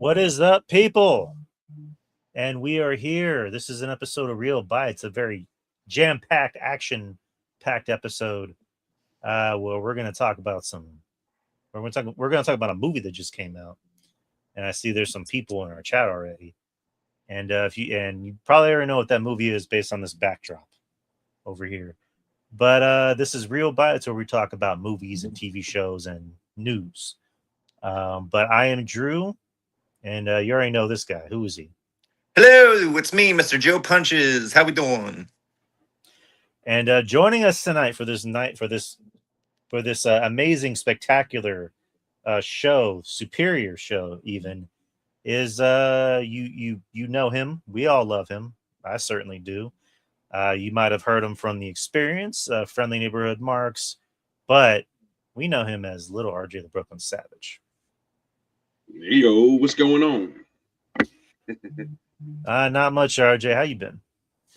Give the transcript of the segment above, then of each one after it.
What is up, people? And we are here. This is an episode of Real Bites, a very jam-packed, action-packed episode. Where we're going to talk about We're going to talk about a movie that just came out, and I see there's some people in our chat already. And if you probably already know what that movie is based on this backdrop over here. But this is Real Bites, where we talk about movies and TV shows and news. But I am Drew. And you already know this guy. Who is he? Hello, it's me, Mr. Joe Punches. How we doing? And joining us tonight for this amazing, spectacular show, superior show, even is you know him. We all love him. I certainly do. You might have heard him from The Experience, Friendly Neighborhood Marks, but we know him as Little R.J, the Brooklyn Savage. Hey, yo, what's going on? Not much, RJ. How you been?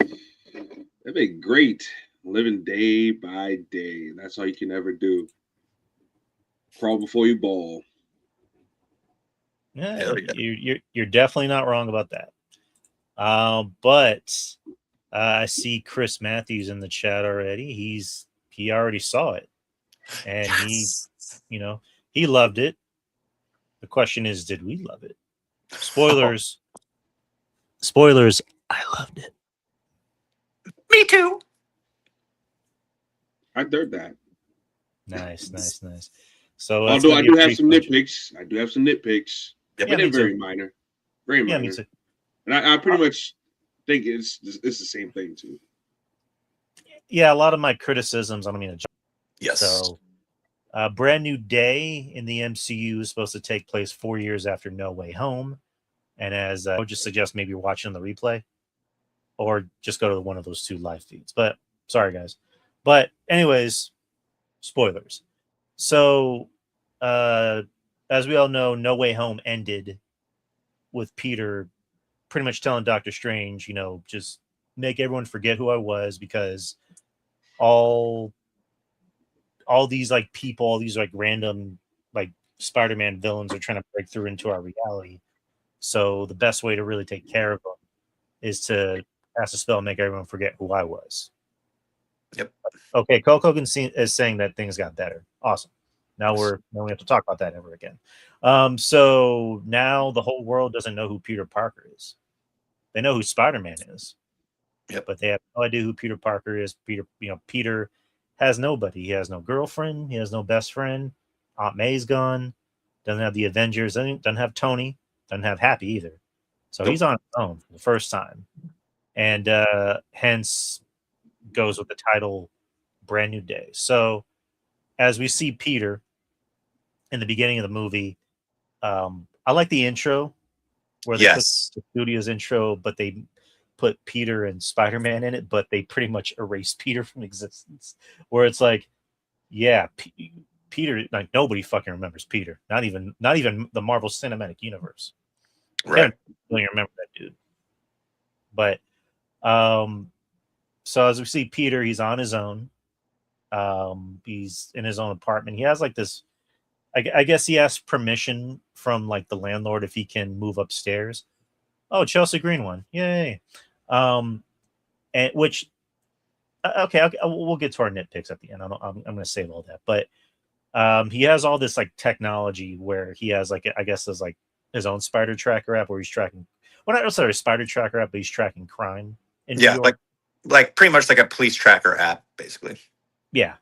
I've been great. Living day by day. That's all you can ever do. Crawl before you ball. Yeah, you're definitely not wrong about that. But I see Chris Matthews in the chat already. He already saw it, and he loved it. The question is, did we love it? Spoilers. Spoilers. I loved it. Me too. I heard that. Nice. So, although I do have some nitpicks. Yep. But they're very minor. Very minor. Me too. And I pretty much think it's the same thing too. Yeah, a lot of my criticisms. I'm going to. Yes. So, Brand New Day in the MCU is supposed to take place 4 years after No Way Home. And as I would just suggest maybe watching the replay or just go to one of those two live feeds. But sorry, guys. But anyways, spoilers. So as we all know, No Way Home ended with Peter pretty much telling Doctor Strange, just make everyone forget who I was, because all these people, all these random Spider-Man villains are trying to break through into our reality. So the best way to really take care of them is to cast a spell and make everyone forget who I was. Yep. Okay, Coco is saying that things got better. Awesome. Now we have to talk about that ever again. So now the whole world doesn't know who Peter Parker is. They know who Spider-Man is. Yep. But they have no idea who Peter Parker is. Peter has nobody. He has no girlfriend. He has no best friend. Aunt May's gone. Doesn't have the Avengers. Doesn't have Tony. Doesn't have Happy either. So He's on his own for the first time. And hence goes with the title Brand New Day. So as we see Peter in the beginning of the movie, I like the intro where they put the studio's intro, but they put Peter and Spider-Man in it, but they pretty much erased Peter from existence. Where it's like, yeah, Peter, nobody fucking remembers Peter. Not even the Marvel Cinematic Universe. Right. I don't remember that dude. But so as we see Peter, he's on his own. He's in his own apartment. He has this. I guess he asked permission from the landlord if he can move upstairs. Oh, Chelsea Green one, yay! And which, okay, we'll get to our nitpicks at the end. I'm going to save all that, but he has all this technology where he has I guess there's his own spider tracker app where he's tracking. Well, not necessarily a spider tracker app, but he's tracking crime in New York. like pretty much like a police tracker app, basically. Yeah,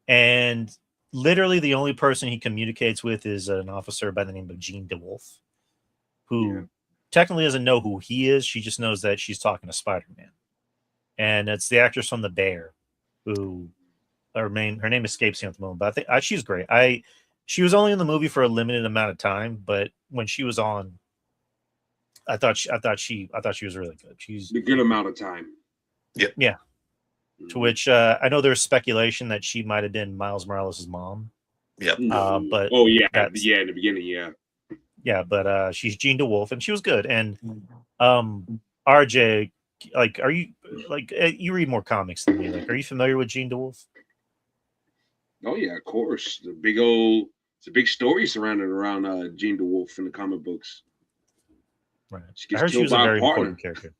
and literally the only person he communicates with is an officer by the name of Jean DeWolf, who technically doesn't know who he is. She just knows that she's talking to Spider-Man, and it's the actress from The Bear, who her name escapes me at the moment, but I think she's great. She was only in the movie for a limited amount of time, but when she was on, I thought she was really good. She's a good amount of time. Yep. Yeah. To which I know there's speculation that she might have been Miles Morales' mom. Yep. But in the beginning, yeah, but she's Jean DeWolf, and she was good. And RJ, are you you read more comics than me? Are you familiar with Jean DeWolf? Oh yeah, of course. It's a big story surrounded around Jean DeWolf in the comic books. Right. She I gets heard she killed was a by a very partner. important character.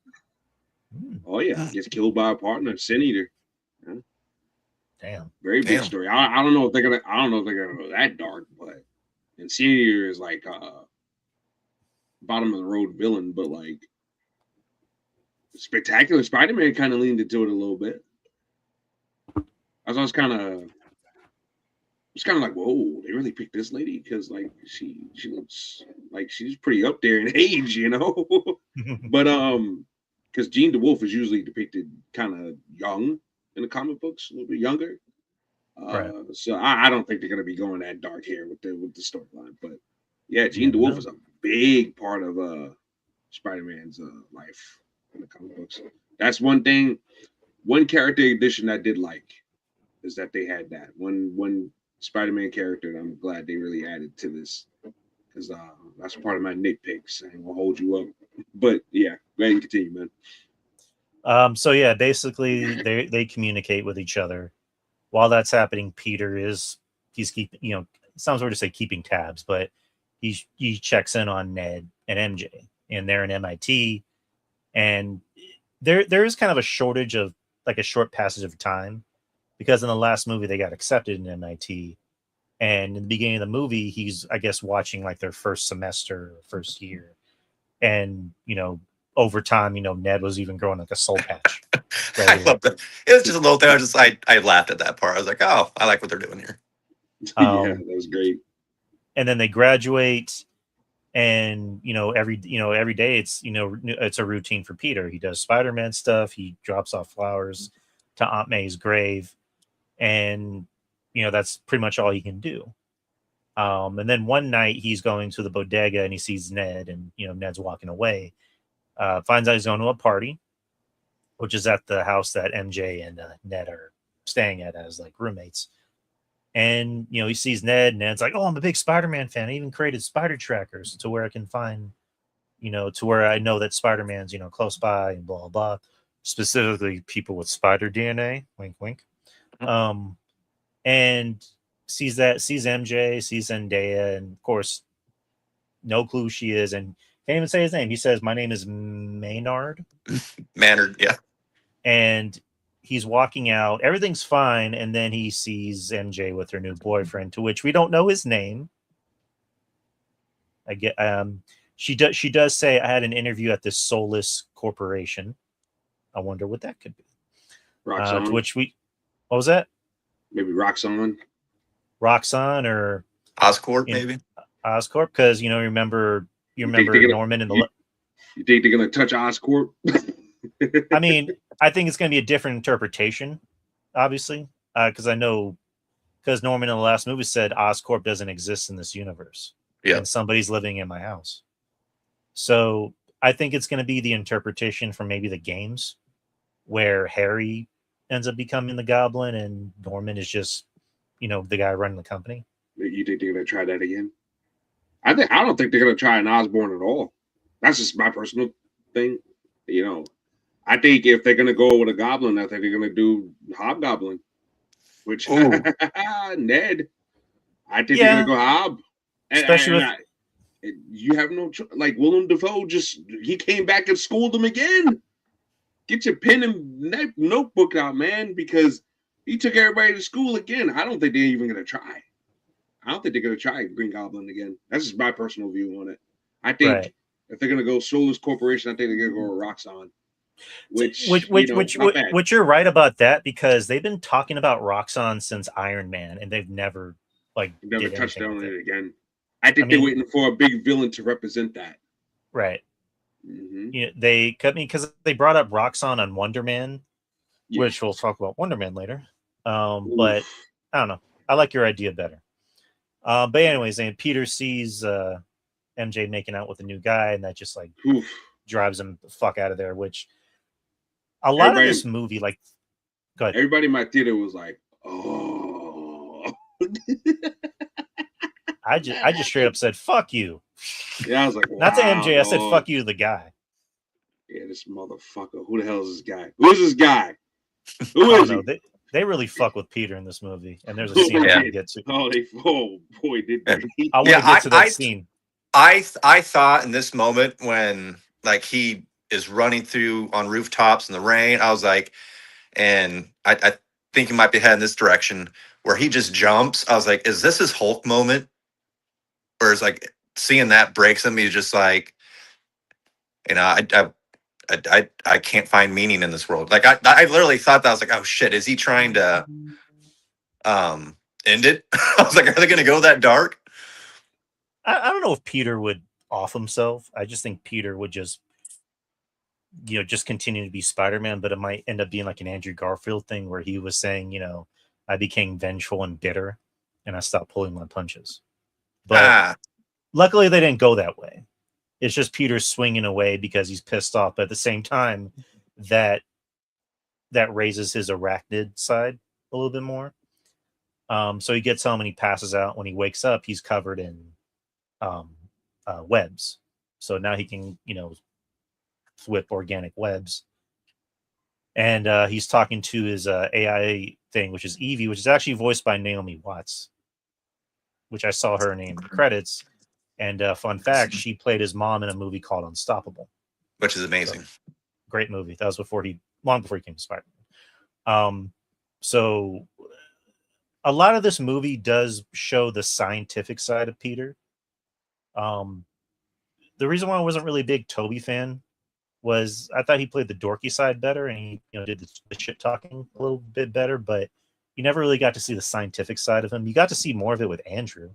Oh yeah, gets killed by a partner, Sin Eater. Yeah. Damn. Very big story. I don't know if they're gonna. I don't know if they're gonna go that dark, but and Sin Eater is like bottom of the road villain, but like Spectacular Spider-Man kind of leaned into it a little bit. I was kind of. It's kind of like, whoa, they really picked this lady because like she looks like she's pretty up there in age, you know. But because Jean DeWolf is usually depicted kind of young in the comic books, a little bit younger. Right. So I don't think they're gonna be going that dark here with the storyline. But yeah, Jean Never DeWolf know. is a big part of Spider-Man's life in the comic books. That's one thing. One character addition I did like is that they had that one Spider-Man character that I'm glad they really added to this because that's part of my nitpicks. I ain't gonna hold you up, but yeah, go ahead and continue, man. So yeah, basically they communicate with each other. While that's happening, he's keeping, you know, it sounds weird to say keeping tabs, but he checks in on Ned and MJ, and they're in MIT, and there is kind of a shortage of like a short passage of time because in the last movie they got accepted in MIT, and in the beginning of the movie he's I guess watching like their first semester, first year, and you know over time Ned was even growing like a soul patch. I love that. It was just a little thing. I laughed at that part. I was like, oh, I like what they're doing here. Yeah, that was great. And then they graduate, and every day it's a routine for Peter. He does Spider-Man stuff. He drops off flowers to Aunt May's grave, and that's pretty much all he can do. And then one night he's going to the bodega and he sees Ned, and Ned's walking away. Finds out he's going to a party, which is at the house that MJ and Ned are staying at as like roommates. And he sees Ned, and Ned's like, "Oh, I'm a big Spider-Man fan. I even created spider trackers to where I can find, to where I know that Spider-Man's close by and blah blah. Specifically, people with spider DNA. Wink, wink." And sees MJ, sees Zendaya, and of course, no clue who she is, and can't even say his name. He says, "My name is Maynard." Maynard, yeah. And he's walking out. Everything's fine, and then he sees MJ with her new boyfriend, to which we don't know his name. I get. She does say, "I had an interview at this soulless corporation." I wonder what that could be. To which what was that? Maybe Roxxon or Oscorp, maybe Oscorp, because remember Norman in the. You think they're gonna touch Oscorp? I mean, I think it's going to be a different interpretation, obviously, because Norman in the last movie said Oscorp doesn't exist in this universe, and somebody's living in my house. So I think it's going to be the interpretation from maybe the games, where Harry ends up becoming the Goblin and Norman is just, the guy running the company. You think they're gonna try that again? I don't think they're gonna try an Osborn at all. That's just my personal thing. I think if they're gonna go with a Goblin, I think they're gonna do Hobgoblin, which Ned. I think they're gonna go Hob, especially you have no like Willem Dafoe. He came back and schooled him again. Get your pen and notebook out, man, because he took everybody to school again. I don't think they're even gonna try. I don't think they're gonna try Green Goblin again. That's just my personal view on it. I think if they're gonna go Soulless Corporation, I think they're gonna go Roxxon. Which you're right about that, because they've been talking about Roxxon since Iron Man, and they've never touched on it again. I think they're waiting for a big villain to represent that. Right. Mm-hmm. They cut me because they brought up Roxxon on Wonder Man, which we'll talk about Wonder Man later. But I don't know. I like your idea better. But anyways, and Peter sees MJ making out with a new guy, and that just like drives him the fuck out of there, which a lot of this movie, like, go ahead. Everybody in my theater was like, "Oh." I just straight up said, "Fuck you." Yeah, I was like, wow, not to MJ. I said, "Fuck you," the guy. Yeah, this motherfucker. Who the hell is this guy? Who is this guy? Who is he? They really fuck with Peter in this movie, and there's a scene I want to get to. Oh boy, did they? I want to get to that scene. I thought in this moment when like he is running through on rooftops in the rain, I was like, and I think he might be heading this direction where he just jumps. I was like, is this his Hulk moment? Or is like seeing that breaks him? He's just like, you know, I can't find meaning in this world. Like I literally thought that. I was like, oh shit, is he trying to end it? I was like, are they gonna go that dark? I don't know if Peter would off himself. I just think Peter would just, just continue to be Spider-Man, but it might end up being like an Andrew Garfield thing where he was saying, I became vengeful and bitter and I stopped pulling my punches. But luckily they didn't go that way. It's just Peter swinging away because he's pissed off. But at the same time, that raises his arachnid side a little bit more. So he gets home and he passes out. When he wakes up, he's covered in webs. So now he can, whip organic webs. And he's talking to his AI thing, which is Evie, which is actually voiced by Naomi Watts, which I saw her name in the credits. And fun fact, she played his mom in a movie called Unstoppable, which is amazing. So, great movie. That was long before he came to Spider-Man. So a lot of this movie does show the scientific side of Peter. The reason why I wasn't really a big Toby fan was I thought he played the dorky side better, and he did the shit talking a little bit better, but you never really got to see the scientific side of him. You got to see more of it with Andrew.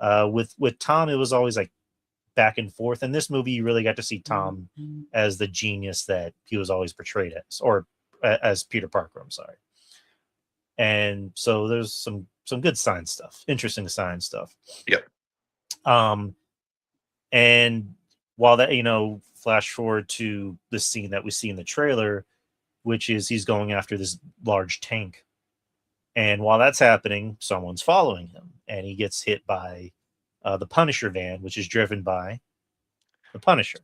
With Tom, it was always like back and forth. In this movie, you really got to see Tom as the genius that he was always portrayed as, or as Peter Parker. I'm sorry. And so there's some good science stuff, interesting science stuff. Yep. And while that, flash forward to the scene that we see in the trailer, which is he's going after this large tank. And while that's happening, someone's following him, and he gets hit by the Punisher van, which is driven by the Punisher.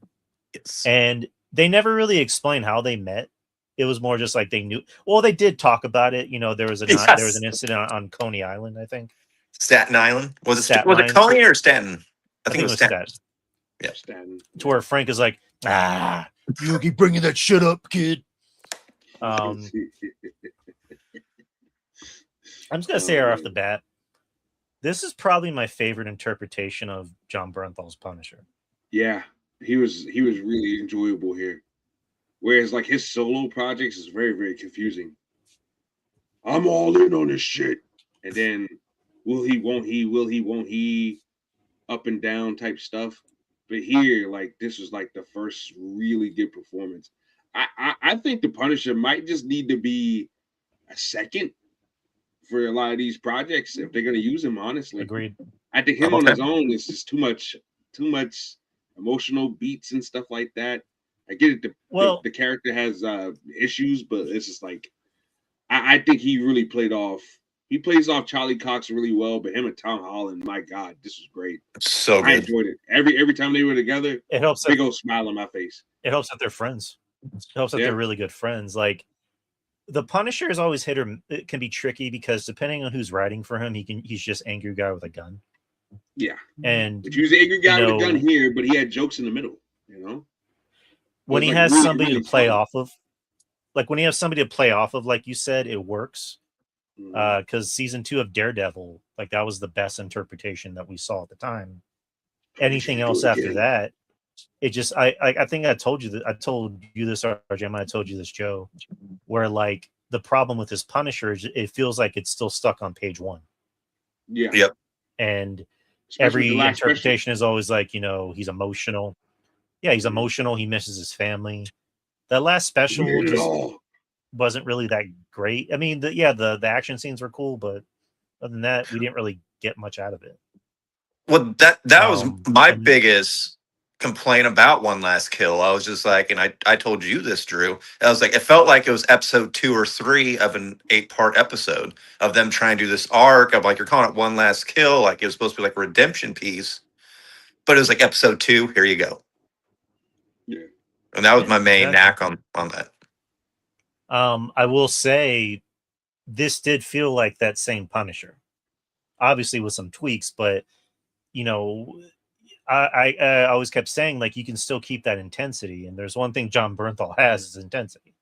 Yes. And they never really explain how they met. It was more just like they knew. Well, they did talk about it. There was an incident on Coney Island, I think. Staten Island. Was it Coney or Staten? I think it was Staten. Yeah. Staten. To where Frank is like, you keep bringing that shit up, kid. I'm just gonna say right off the bat, this is probably my favorite interpretation of John Bernthal's Punisher. Yeah, he was really enjoyable here. Whereas like his solo projects is very, very confusing. I'm all in on this shit. And then will he, won't he, up and down type stuff. But here, like this was like the first really good performance. I think the Punisher might just need to be a second for a lot of these projects if they're going to use him. Honestly, agreed. I think him on his own is just too much emotional beats and stuff like that. I get it. The character has issues, but it's just like I think he really plays off Charlie Cox really well. But him and Tom Holland, my God, this was great. So good. I enjoyed it. Every time they were together, it helps. Big old smile on my face. It helps that they're friends. It helps that they're really good friends. Like the Punisher is always it can be tricky because depending on who's writing for him, he's just angry guy with a gun. Yeah, and he was an angry guy with a gun here, but he had jokes in the middle. When he has somebody to play off of, like when he has somebody to play off of, like you said, it works. Because season 2 of Daredevil, like that was the best interpretation that we saw at the time. Anything else after that, it just I think I told you that. I told you this, RJ. I might have told you this, Joe. Where like the problem with his Punisher is it feels like it's still stuck on page 1. Yeah. Yep. And every interpretation is always like, he's emotional. Yeah, he's emotional. He misses his family. That last special just wasn't really that great. I mean, the action scenes were cool, but other than that, we didn't really get much out of it. Well, that was my biggest complaint about One Last Kill. I was just like, and I told you this, Drew. I was like, it felt like it was episode 2 or 3 of an 8-part episode of them trying to do this arc of like, you're calling it One Last Kill, like it was supposed to be like a redemption piece, but it was like episode 2. Here you go. Yeah, and that was my main knack on that. I will say, this did feel like that same Punisher, obviously with some tweaks, but I always kept saying, like, you can still keep that intensity, and there's one thing John Bernthal has is intensity,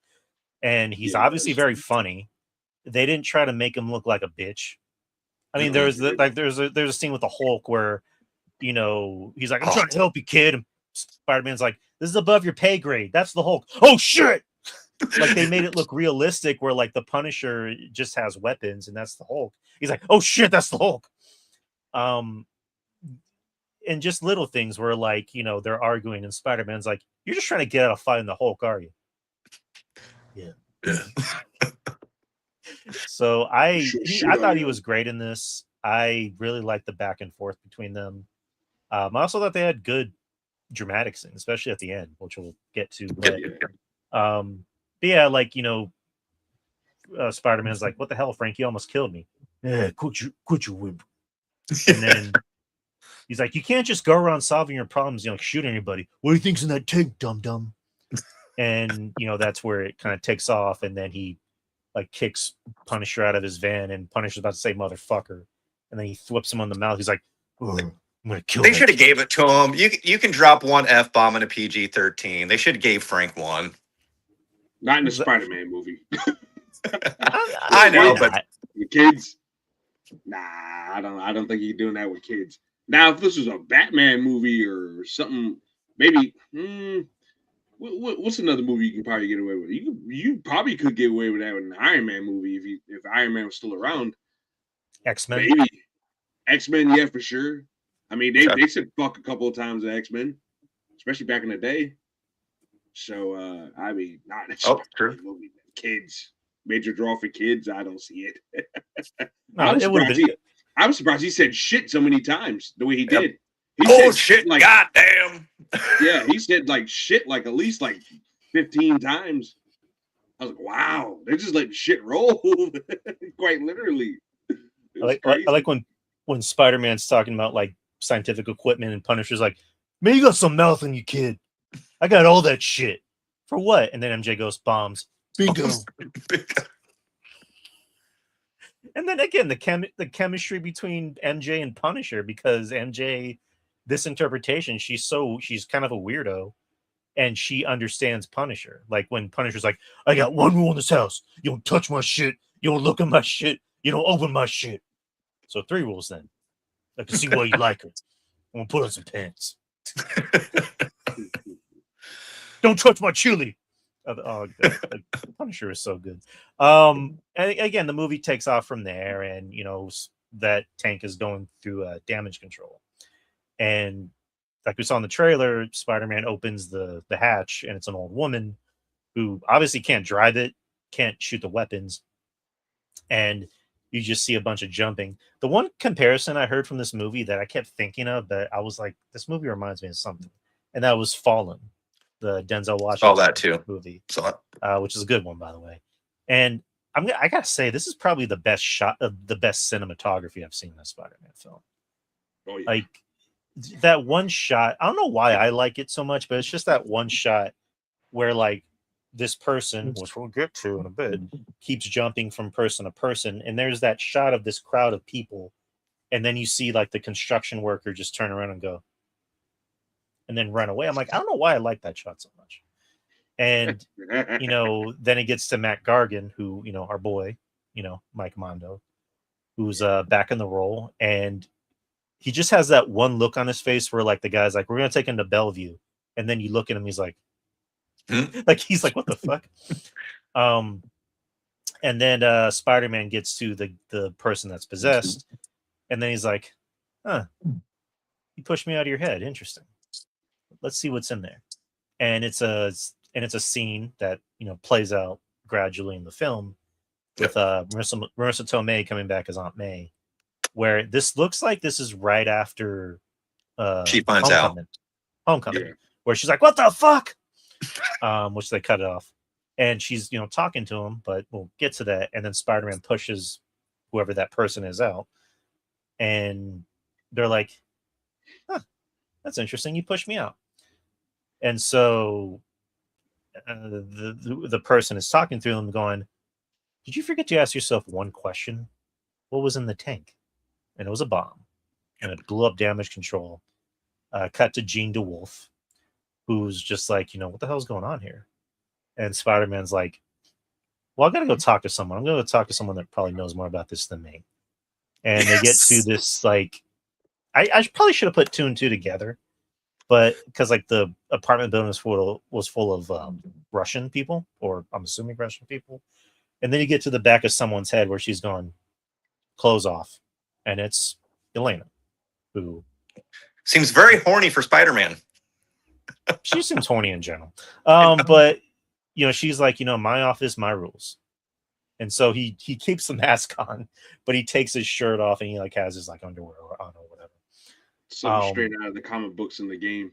and he's obviously very funny. They didn't try to make him look like a bitch. I mean, there's a scene with the Hulk where, you know, he's like, I'm trying to help you, kid, and Spider-Man's like, this is above your pay grade. That's the Hulk. Oh shit! Like, they made it look realistic, where like the Punisher just has weapons, and that's the Hulk. He's like, oh shit, that's the Hulk. And just little things where, like, you know, they're arguing, and Spider-Man's like, you're just trying to get out of fighting the Hulk, are you? Yeah. So I thought he was great in this. I really liked the back and forth between them. I also thought they had good dramatic scenes, especially at the end, which we'll get to. But yeah, like, you know, Spider-Man's like, what the hell, Frank? You almost killed me. Yeah, quit your whip. And then he's like, you can't just go around solving your problems, you know, like, shoot anybody. What do you think's in that tank, dum-dum? And, you know, that's where it kind of takes off, and then he like kicks Punisher out of his van, and Punisher's about to say motherfucker, and then he whips him on the mouth. He's like, I'm gonna kill They should have gave it to him. You can drop one F-bomb in a PG-13. They should have gave Frank one. Not in the Spider-Man movie. I know, but the kids. Nah, I don't think he's doing that with kids. Now, if this was a Batman movie or something, maybe. What's another movie you can probably get away with? You probably could get away with that with an Iron Man movie if Iron Man was still around. X-Men, maybe X-Men, yeah, for sure. I mean, they said fuck a couple of times at X-Men, especially back in the day. So I mean, not true. Movie. Kids, major draw for kids. I don't see it. I was surprised he said shit so many times the way he did. He said shit, like, goddamn. Yeah, he said like shit like at least like 15 times. I was like, wow, they're just letting shit roll. Quite literally. I like when Spider-Man's talking about like scientific equipment, and Punisher's like, man, you got some mouth on you, kid. I got all that shit. For what? And then MJ goes, bombs. Bingo. And then again, the chemistry between MJ and Punisher, because MJ, this interpretation, she's kind of a weirdo, and she understands Punisher. Like when Punisher's like, I got one rule in this house: you don't touch my shit, you don't look at my shit, you don't open my shit. So 3 rules then. I can see why you like it. I'm gonna put on some pants. Don't touch my chili. The Punisher is so good. And again, the movie takes off from there, and you know that tank is going through damage control, and like we saw in the trailer, Spider-Man opens the hatch, and it's an old woman who obviously can't drive it, can't shoot the weapons, and you just see a bunch of jumping. The one comparison I heard from this movie that I kept thinking of, that I was like, this movie reminds me of something, and that was Fallen, the Denzel Washington all that too movie, which is a good one, by the way. And I gotta say, this is probably the best shot of the best cinematography I've seen in a Spider-Man film. Oh, yeah. Like that one shot, I don't know why I like it so much, but it's just that one shot where like this person, which we'll get to in a bit, keeps jumping from person to person, and there's that shot of this crowd of people, and then you see like the construction worker just turn around and go, and then run away. I'm like, I don't know why I like that shot so much. And you know, then it gets to Matt Gargan, who, you know, our boy, you know, Mike Mondo, who's back in the role, and he just has that one look on his face where like the guy's like, we're gonna take him to Bellevue, and then you look at him, he's like, like he's like, what the fuck? And then Spider-Man gets to the person that's possessed, and then he's like, huh, you pushed me out of your head. Interesting. Let's see what's in there. And it's a scene that, you know, plays out gradually in the film with Marissa Tomei coming back as Aunt May, where this looks like this is right after she finds Homecoming, yeah. Where she's like, what the fuck? Which they cut it off, and she's, you know, talking to him, but we'll get to that. And then Spider-Man pushes whoever that person is out, and they're like, huh, that's interesting, you pushed me out. And so the person is talking through them going, did you forget to ask yourself one question? What was in the tank? And it was a bomb, and it blew up damage control. cut to Jean DeWolf, who's just like, what the hell's going on here? And Spider-Man's like, well, I gotta go talk to someone. I'm gonna go talk to someone that probably knows more about this than me. And they get to this, like, I probably should have put 2 and 2 together, but because like the apartment building was full of Russian people, or I'm assuming Russian people. And then you get to the back of someone's head where she's going, clothes off, and it's Elena, who seems very horny for Spider-Man. She seems horny in general. But she's like, my office, my rules. And so he keeps the mask on, but he takes his shirt off and he like has his like underwear on or whatever. Something straight out of the comic books in the game.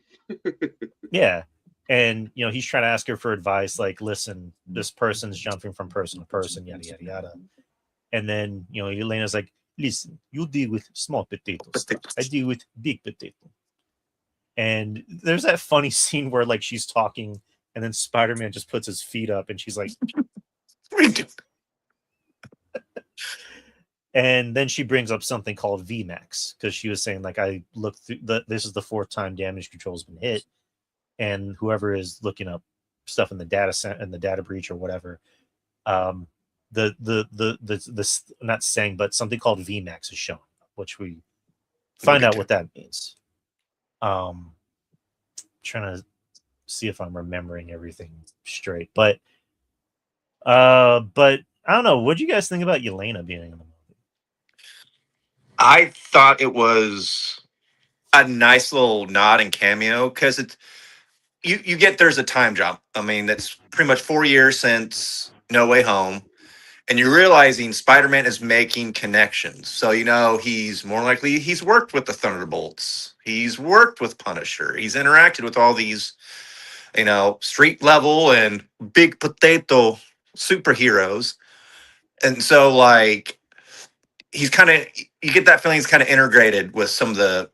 Yeah. And he's trying to ask her for advice, like, listen, this person's jumping from person to person, yada yada yada. And then Elena's like, listen, you deal with small potatoes. I deal with big potato. And there's that funny scene where like she's talking and then Spider-Man just puts his feet up and she's like, and then she brings up something called VMAX because she was saying like, I looked through this is the 4th time damage control's been hit, and whoever is looking up stuff in the data set and the data breach or whatever, the not saying, but something called VMAX is shown, which we find out what that means. Trying to see if I'm remembering everything straight, but I don't know. What do you guys think about Yelena being in the movie? I thought it was a nice little nod and cameo because it's you get there's a time jump. I mean, that's pretty much 4 years since No Way Home, and you're realizing Spider-Man is making connections. So he's more likely he's worked with the Thunderbolts, he's worked with Punisher, he's interacted with all these street level and big potato superheroes, and so like he's kind of you get that feeling he's kind of integrated with some of the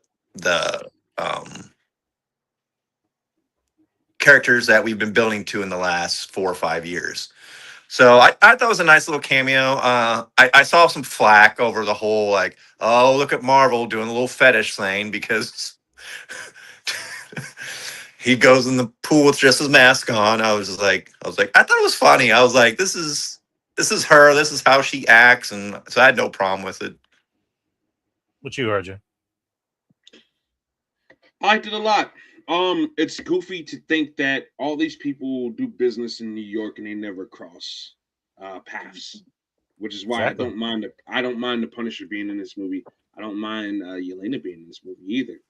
characters that we've been building to in the last 4 or 5 years. So I thought it was a nice little cameo. I saw some flack over the whole like, oh, look at Marvel doing a little fetish thing because he goes in the pool with just his mask on. I was like, I thought it was funny. I was like, this is her. This is how she acts, and so I had no problem with it. What you, RJ? I liked it a lot. It's goofy to think that all these people do business in New York and they never cross paths, which is why exactly. I don't mind the Punisher being in this movie. I don't mind Yelena being in this movie either.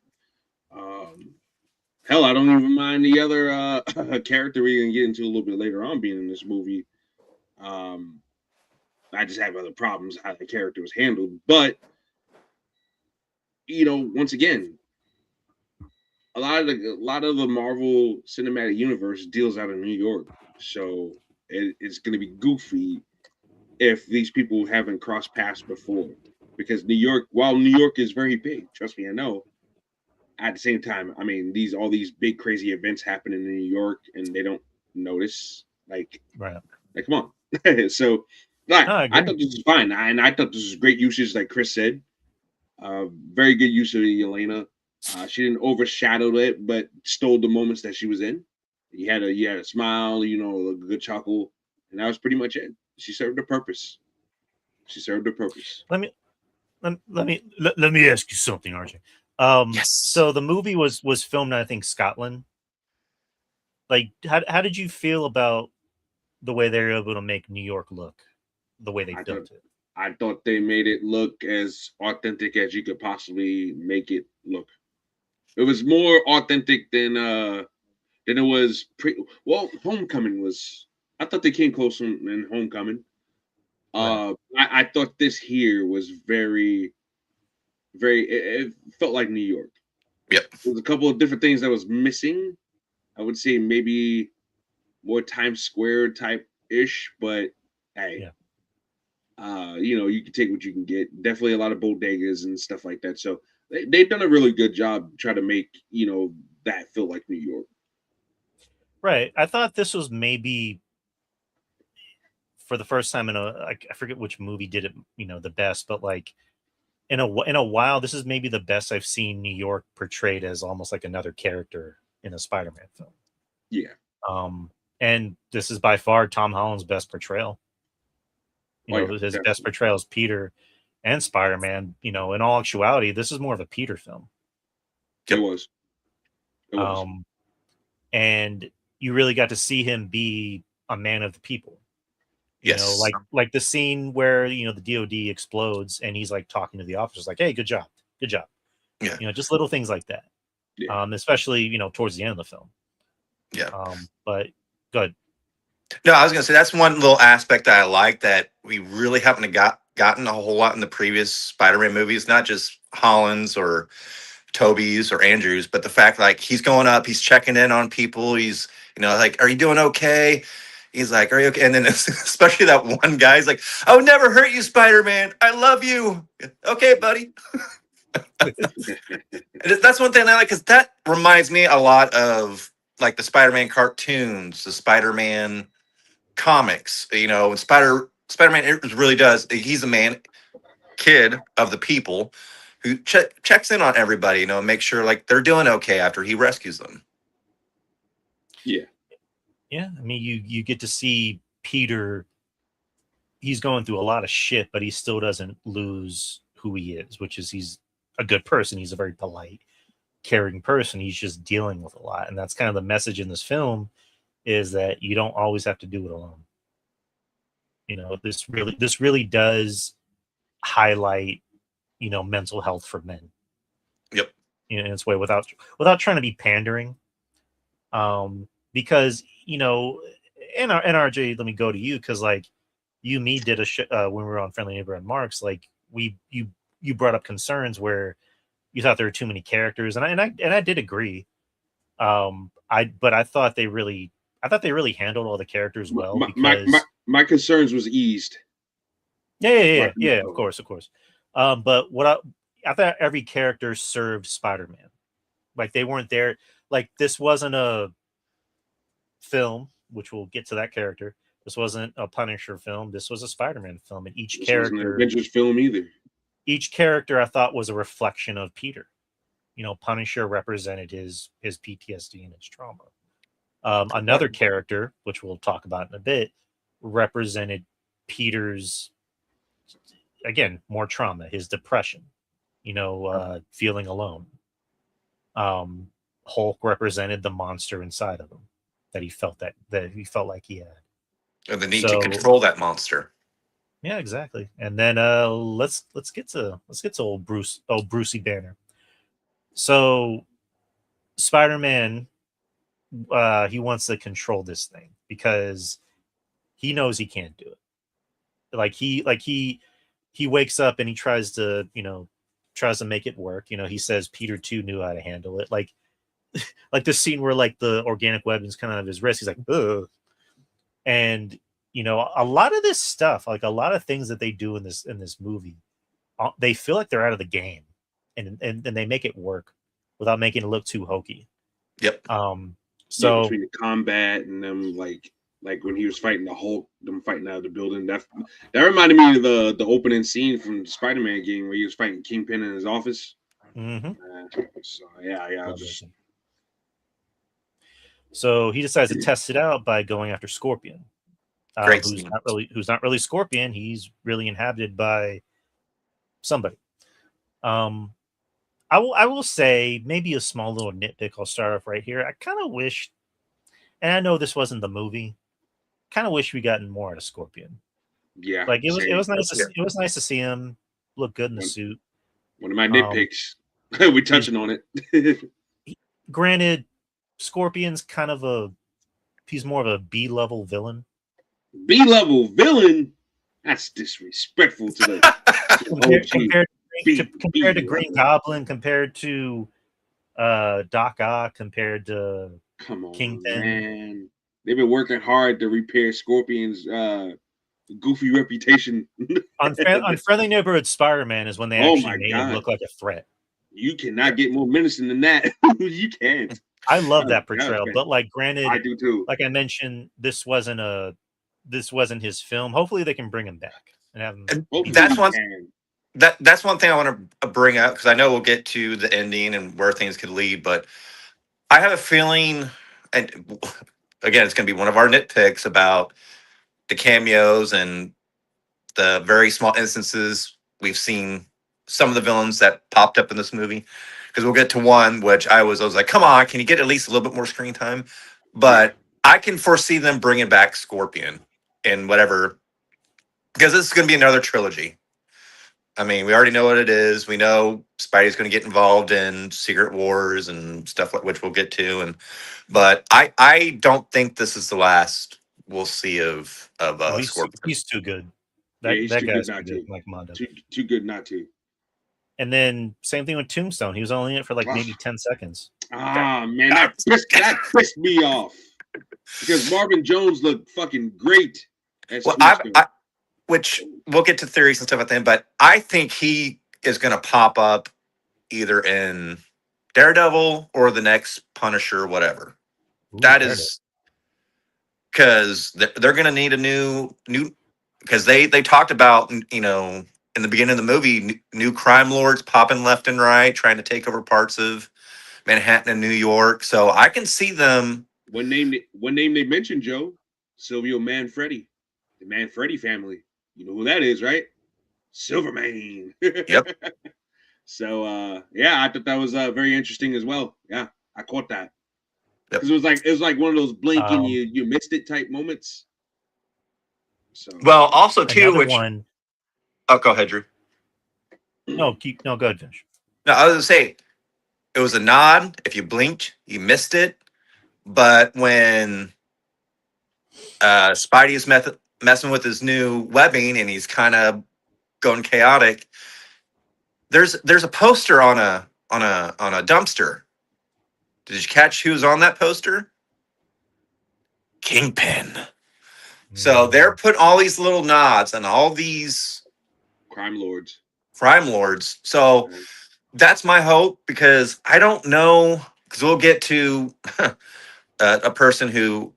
Hell, I don't even mind the other character we're gonna get into a little bit later on being in this movie. I just have other problems how the character was handled, but once again, a lot of the Marvel Cinematic Universe deals out of New York, so it's going to be goofy if these people haven't crossed paths before. Because while New York is very big, trust me, I know. At the same time, I mean, all these big crazy events happen in New York, and they don't notice. Like, right? Like, come on. So, I thought this was fine, and I thought this was great usage, like Chris said. Very good use of Yelena. She didn't overshadow it, but stole the moments that she was in. You had a smile, a good chuckle, and that was pretty much it. She served her purpose. Let me ask you something, RJ. Yes. So the movie was filmed in, I think, Scotland. Like, how did you feel about the way they were able to make New York look, the way they filmed it? I thought they made it look as authentic as you could possibly make it look. It was more authentic than it was Homecoming was. I thought they came close in Homecoming. Right. I thought this here was very, very. It felt like New York. Yep. There was a couple of different things that was missing. I would say maybe more Times Square type ish, but hey. Yeah. You can take what you can get. Definitely a lot of bodegas and stuff like that. So they've done a really good job trying to make, that feel like New York. Right. I thought this was maybe for the first time in I forget which movie did it, the best, but like in a while, this is maybe the best I've seen New York portrayed as almost like another character in a Spider-Man film. Yeah. And this is by far Tom Holland's best portrayal. His definitely. best portrayal is Peter and Spider-Man. In all actuality, this is more of a Peter film. It was. And you really got to see him be a man of the people. Yes. Like the scene where the DOD explodes and he's like talking to the officers, like, "Hey, good job." Yeah. Just little things like that. Yeah. Especially towards the end of the film. Yeah. But good. No, I was gonna say that's one little aspect that I like that we really haven't gotten a whole lot in the previous Spider-Man movies, not just Holland's or Toby's or Andrew's, but the fact like he's going up, he's checking in on people, he's like, "Are you doing okay?" He's like, "Are you okay?" And then especially that one guy's like, "I would never hurt you, Spider-Man. I love you." Okay, buddy. That's one thing I like, because that reminds me a lot of like the Spider-Man cartoons, the Spider-Man comics. And Spider-Man, it really does. He's a kid of the people who checks in on everybody, and make sure like they're doing okay after he rescues them. Yeah. Yeah, I mean, you get to see Peter. He's going through a lot of shit, but he still doesn't lose who he is, which is he's a good person. He's a very polite, caring person. He's just dealing with a lot, and that's kind of the message in this film, is that you don't always have to do it alone. This really does highlight mental health for men. Yep. In its way, without trying to be pandering. Because NRJ, let me go to you, because like me did a when we were on Friendly Neighborhood Marks, like you brought up concerns where you thought there were too many characters, and I did agree. I thought they really handled all the characters well, because my concerns was eased. Yeah, of course. But I thought every character served Spider-Man. Like they weren't there. Like this wasn't a film, which we'll get to that character. This wasn't a Punisher film. This was a Spider-Man film, and This wasn't an Avengers film either. Each character I thought was a reflection of Peter. Punisher represented his PTSD and his trauma. Another character, which we'll talk about in a bit, represented Peter's, again, more trauma, his depression, feeling alone. Hulk represented the monster inside of him that he felt like he had, and the need to control that monster. Yeah, exactly. And then let's get to old Brucey Banner. So Spider-Man, he wants to control this thing because he knows he can't do it. Like he wakes up and he tries to make it work. He says Peter too knew how to handle it. Like the scene where like the organic weapon's kind of his wrist. He's like, ugh. And a lot of this stuff, like a lot of things that they do in this movie, they feel like they're out of the game, and they make it work without making it look too hokey. Yep. So between the combat and them, like when he was fighting the Hulk, them fighting out of the building, that reminded me of the opening scene from the Spider-Man game where he was fighting Kingpin in his office. Mm-hmm. Yeah. So he decides to test it out by going after Scorpion. Who's not really Scorpion. He's really inhabited by somebody. I will say maybe a small little nitpick. I'll start off right here. I kind of wish, and I know this wasn't the movie, kind of wish we gotten more out of Scorpion. Yeah, like it was nice. It was nice to see him look good in the suit. One of my nitpicks. We're touching on it. Granted, Scorpion's kind of he's more of a B-level villain. B-level villain? That's disrespectful to the compared to Green Goblin, compared to Doc Ock, compared to Kingpin. Man. They've been working hard to repair Scorpion's goofy reputation. on Friendly Neighborhood Spider-Man is when they actually made him look like a threat. You cannot get more menacing than that. You can't. I love that portrayal, but like, granted, I do too. Like I mentioned, this wasn't his film. Hopefully, they can bring him back and have him. that's one thing I want to bring up, because I know we'll get to the ending and where things could lead, but I have a feeling, and again, it's going to be one of our nitpicks about the cameos and the very small instances we've seen some of the villains that popped up in this movie. Because we'll get to one which I was like, come on, can you get at least a little bit more screen time? But I can foresee them bringing back Scorpion and whatever, because this is going to be another trilogy. I mean, we already know what it is. We know Spidey's going to get involved in Secret Wars and stuff like, which we'll get to. But I don't think this is the last we'll see of No, Scorpion. he's too good. He's That too guy's good not too good, to. like Mondo. Too good not to. And then same thing with Tombstone. He was only in it for like maybe 10 seconds. Man, that pissed me off. Because Marvin Jones looked fucking great as Tombstone. Which we'll get to theories and stuff at the end, but I think he is going to pop up either in Daredevil or the next Punisher or whatever. Ooh, That Daredevil. is because they're going to need a new because they talked about, you know, in the beginning of the movie, new crime lords popping left and right, trying to take over parts of Manhattan and New York. So I can see them. One name they mentioned, Joe, Silvio Manfredi, the Manfredi family. You know who that is, right? Silvermane. Yep. So yeah, I thought that was very interesting as well. Yeah, I caught that. Yep. Because it was like one of those blink and you missed it type moments. So well, also too, which one. Oh, go ahead, Drew. No, go ahead, finish. No, I was gonna say it was a nod. If you blinked, you missed it. But when Spidey is messing with his new webbing and he's kind of going chaotic, there's a poster on a dumpster. Did you catch who was on that poster? Kingpin. So they're putting all these little nods and all these crime lords. So that's my hope, because I don't know, because we'll get to a person who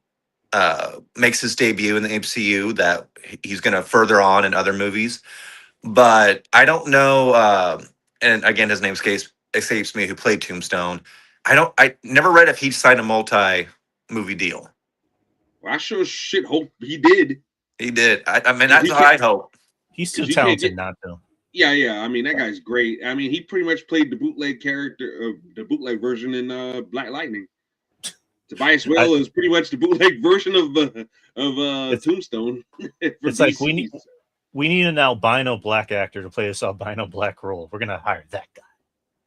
makes his debut in the MCU that he's going to further on in other movies. But I don't know, and again, his name escapes me, who played Tombstone. I never read if he signed a multi-movie deal. Well, I sure shit hope he did. He did. I mean, that's what I hope. He's too talented not to. Yeah. I mean, that guy's great. I mean, he pretty much played the bootleg character of the bootleg version in Black Lightning. Tobias Whale is pretty much the bootleg version of Tombstone. It's like we need an albino black actor to play this albino black role. We're gonna hire that guy.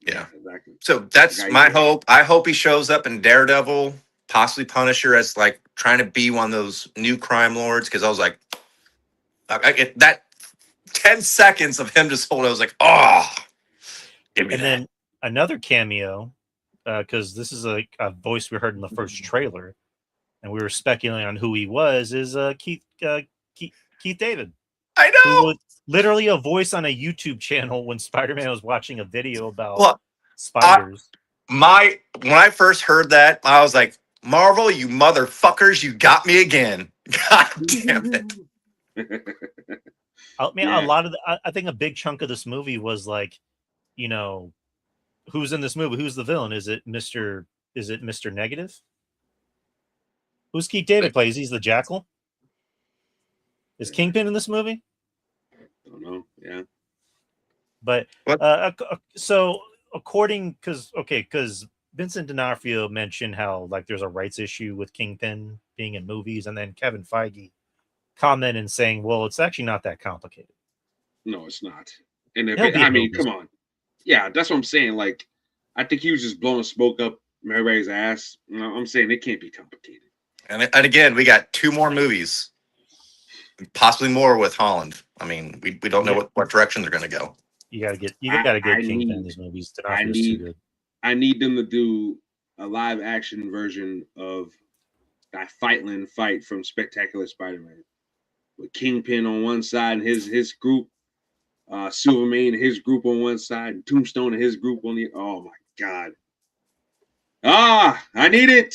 Yeah, exactly. So that's my hope. I hope he shows up in Daredevil, possibly Punisher, as like trying to be one of those new crime lords. Because I was like, I get that 10 seconds of him just holding. I was like, oh, give me that. Then another cameo, because this is a voice we heard in the first trailer, and we were speculating on who he was. Is Keith David? I know. Who was literally a voice on a YouTube channel when Spider-Man was watching a video about spiders. When I first heard that, I was like, Marvel, you motherfuckers, you got me again. God damn it. I mean, a lot of I think a big chunk of this movie was like, you know, who's in this movie? Who's the villain? Is it Mr. Negative? Who's Keith David plays? He's the Jackal. Is Kingpin in this movie? I don't know. Yeah. But so because Vincent D'Onofrio mentioned how like there's a rights issue with Kingpin being in movies, and then Kevin Feige commented and saying, well, it's actually not that complicated. No, it's not. And I mean, come on. Yeah, that's what I'm saying. Like, I think he was just blowing smoke up everybody's ass. You know, I'm saying it can't be complicated. And again, we got 2 more movies, possibly more with Holland. I mean, we don't know what direction they're going to go. You gotta get Kingpin in these movies. I need them to do a live action version of that fight from Spectacular Spider-Man, with Kingpin on one side and his group, Silvermane and his group on one side, and Tombstone and his group on the. Oh my God! I need it.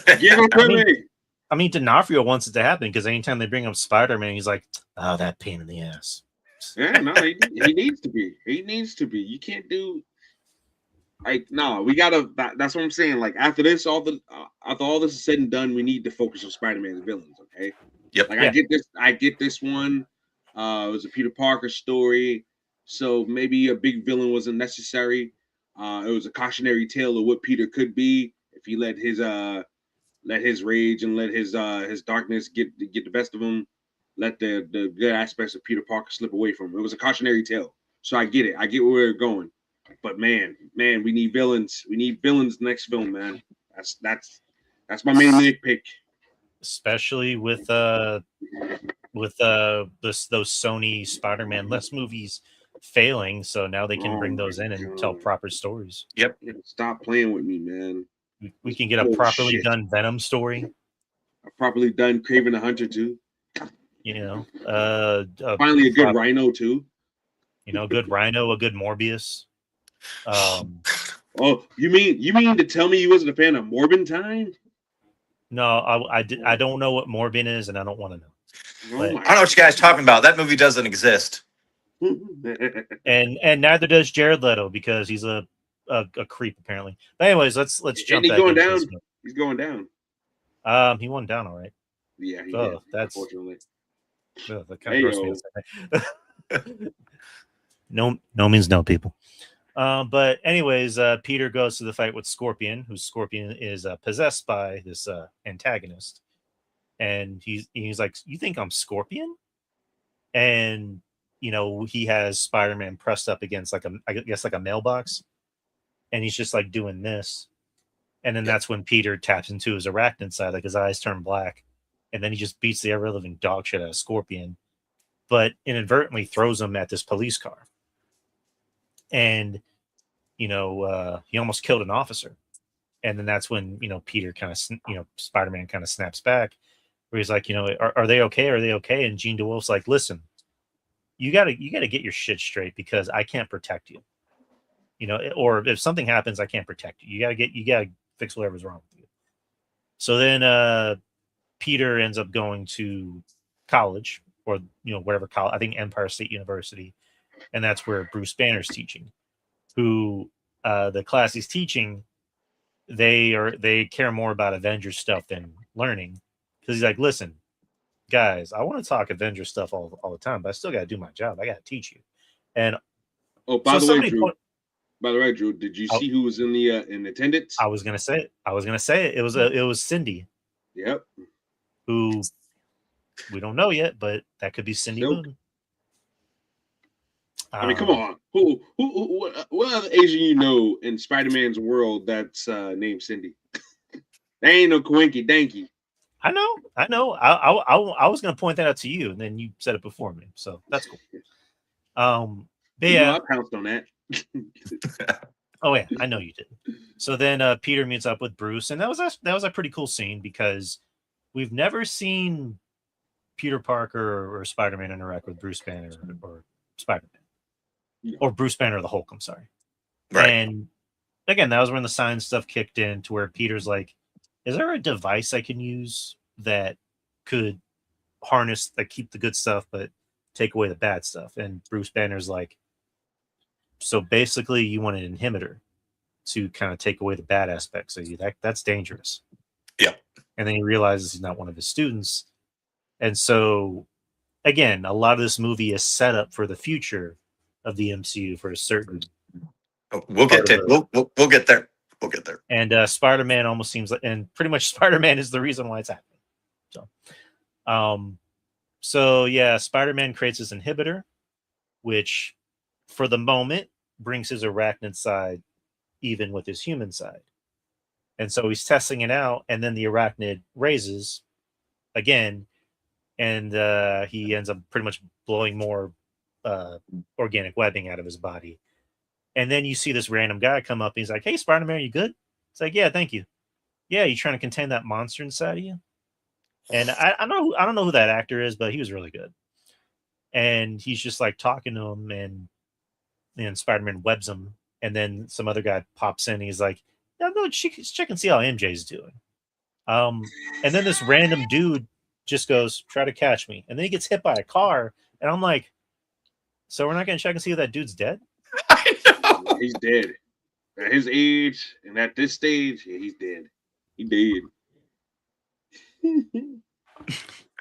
Give it to me. I mean, D'Onofrio wants it to happen because anytime they bring up Spider-Man, he's like, "Oh, that pain in the ass." Yeah, no, he needs to be. He needs to be. You can't do like no. We gotta. That's what I'm saying. Like after this, after all this is said and done, we need to focus on Spider-Man's villains. Okay. Yep. Like Yeah. I get this one. It was a Peter Parker story, so maybe a big villain wasn't necessary. It was a cautionary tale of what Peter could be if he let his rage and let his darkness get the best of him. Let the good aspects of Peter Parker slip away from him. It was a cautionary tale, so I get it. I get where we're going. But man, we need villains. We need villains next film, man. That's my main nitpick. Especially with those Sony Spider-Man less movies failing, so now they can bring those in and tell proper stories. Yep. Stop playing with me, man. We can get a properly done Venom story. A properly done Kraven the Hunter too. You know, finally a good Rhino too. You know, a good Rhino, a good Morbius. Oh, you mean to tell me you wasn't a fan of Morbin Time? No, I don't know what Morbin is, and I don't want to know. I don't know what you guys are talking about. That movie doesn't exist. and neither does Jared Leto because he's a creep apparently. But anyways, let's jump. He's going down. He's going down. He went down all right. Yeah, he did. That's unfortunately. That kind of grossed me. No means no, people. But anyways, Peter goes to the fight with Scorpion, who Scorpion is possessed by this antagonist, and he's like, "You think I'm Scorpion?" And you know, he has Spider-Man pressed up against like a mailbox, and he's just like doing this, and then that's when Peter taps into his arachnid side, like his eyes turn black, and then he just beats the ever living dog shit out of Scorpion, but inadvertently throws him at this police car. And, you know, he almost killed an officer. And then that's when, you know, Peter kind of, Spider-Man kind of snaps back where he's like, you know, are they okay? Are they okay? And Jean DeWolf's like, listen, you gotta get your shit straight because I can't protect you. You know, or if something happens, I can't protect you. You gotta fix whatever's wrong with you. So then Peter ends up going to college or, you know, whatever college, I think Empire State University. And that's where Bruce Banner's teaching, who the class he's teaching, they care more about Avengers stuff than learning. Because he's like, listen, guys, I want to talk Avengers stuff all the time, but I still got to do my job. I got to teach you. And by the way, Drew, did you see who was in attendance? I was gonna say it. It was Cindy. Yep. Who we don't know yet, but that could be Cindy Moon. I mean, come on. What other Asian you know in Spider-Man's world that's named Cindy? There ain't no Coinky Danky. I know. I was gonna point that out to you, and then you said it before me, so that's cool. But yeah, I pounced on that. Oh yeah, I know you did. So then Peter meets up with Bruce, and that was a pretty cool scene because we've never seen Peter Parker or Spider-Man interact with Bruce Banner or Spider-Man or Bruce Banner or the Hulk. I'm sorry. Right. And again, that was when the science stuff kicked in to where Peter's like, "Is there a device I can use that could harness, like, keep the good stuff but take away the bad stuff?" And Bruce Banner's like, so basically you want an inhibitor to kind of take away the bad aspects of you. That's dangerous. Yeah. And then he realizes he's not one of his students. And so again, a lot of this movie is set up for the future of the MCU for a certain. We'll get there. We'll get there. We'll get there. And Spider-Man almost seems like, and pretty much Spider-Man is the reason why it's happening. So yeah, Spider-Man creates his inhibitor, which for the moment brings his arachnid side even with his human side. And so he's testing it out, and then the arachnid raises again, and he ends up pretty much blowing more organic webbing out of his body. And then you see this random guy come up, and he's like, "Hey, Spider-Man, you good?" It's like, "Yeah, thank you." "Yeah, you trying to contain that monster inside of you?" And I don't know who that actor is, but he was really good. And he's just like talking to him, and Spider-Man webs him, and then some other guy pops in. And he's like, "No, check and see how MJ's doing." And then this random dude just goes, "Try to catch me," and then he gets hit by a car, and I'm like, So we're not gonna check and see if that dude's dead. I know. He's dead. At his age and at this stage, yeah, he's dead. He dead.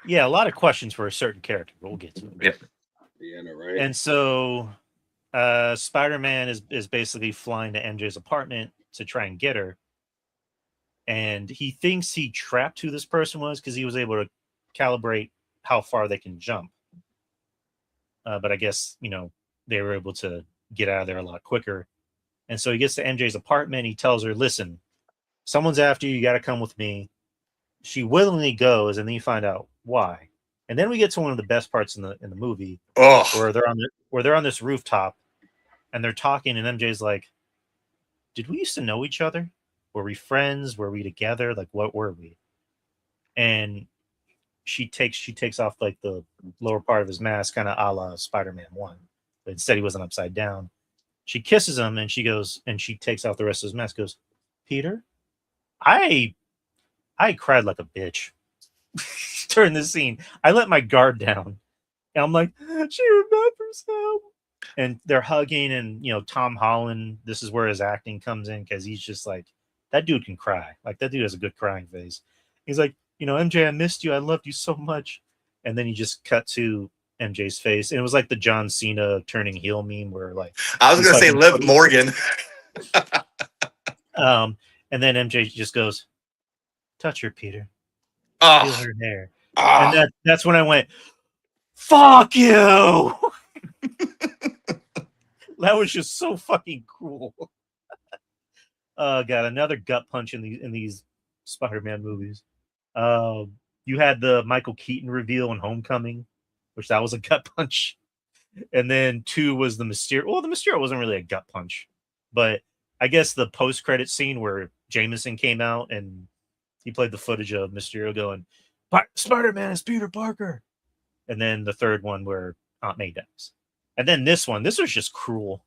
Yeah, a lot of questions for a certain character, but we'll get to it. Yep. Yeah, I know, right? And so Spider-Man is basically flying to MJ's apartment to try and get her. And he thinks he trapped who this person was because he was able to calibrate how far they can jump. But I guess, they were able to get out of there a lot quicker. And so he gets to MJ's apartment. He tells her, listen, someone's after you. You got to come with me. She willingly goes, and then you find out why. And then we get to one of the best parts in the movie, where they're on this rooftop, and they're talking, and MJ's like, "Did we used to know each other? Were we friends? Were we together? Like, what were we?" And she takes off like the lower part of his mask, kind of a la Spider-Man 1, but instead he wasn't upside down. She kisses him, and she goes, and she takes off the rest of his mask. Goes, Peter, I cried like a bitch during this scene. I let my guard down, and I'm like, she remembers him. And they're hugging, and Tom Holland. This is where his acting comes in because he's just like, that dude can cry. Like that dude has a good crying face. He's like, MJ, I missed you. I loved you so much. And then he just cut to MJ's face, and it was like the John Cena turning heel meme where like I was gonna say Liv Morgan. And then MJ just goes, touch her, Peter. Oh. Feel her hair. Oh. And that's when I went, fuck you. That was just so fucking cool. Got another gut punch in these Spider-Man movies. You had the Michael Keaton reveal in Homecoming, which that was a gut punch. And then 2 was the Mysterio. Well, the Mysterio wasn't really a gut punch, but I guess the post-credit scene where Jameson came out and he played the footage of Mysterio going, Spider-Man is Peter Parker. And then the 3rd one where Aunt May dies. And then this was just cruel.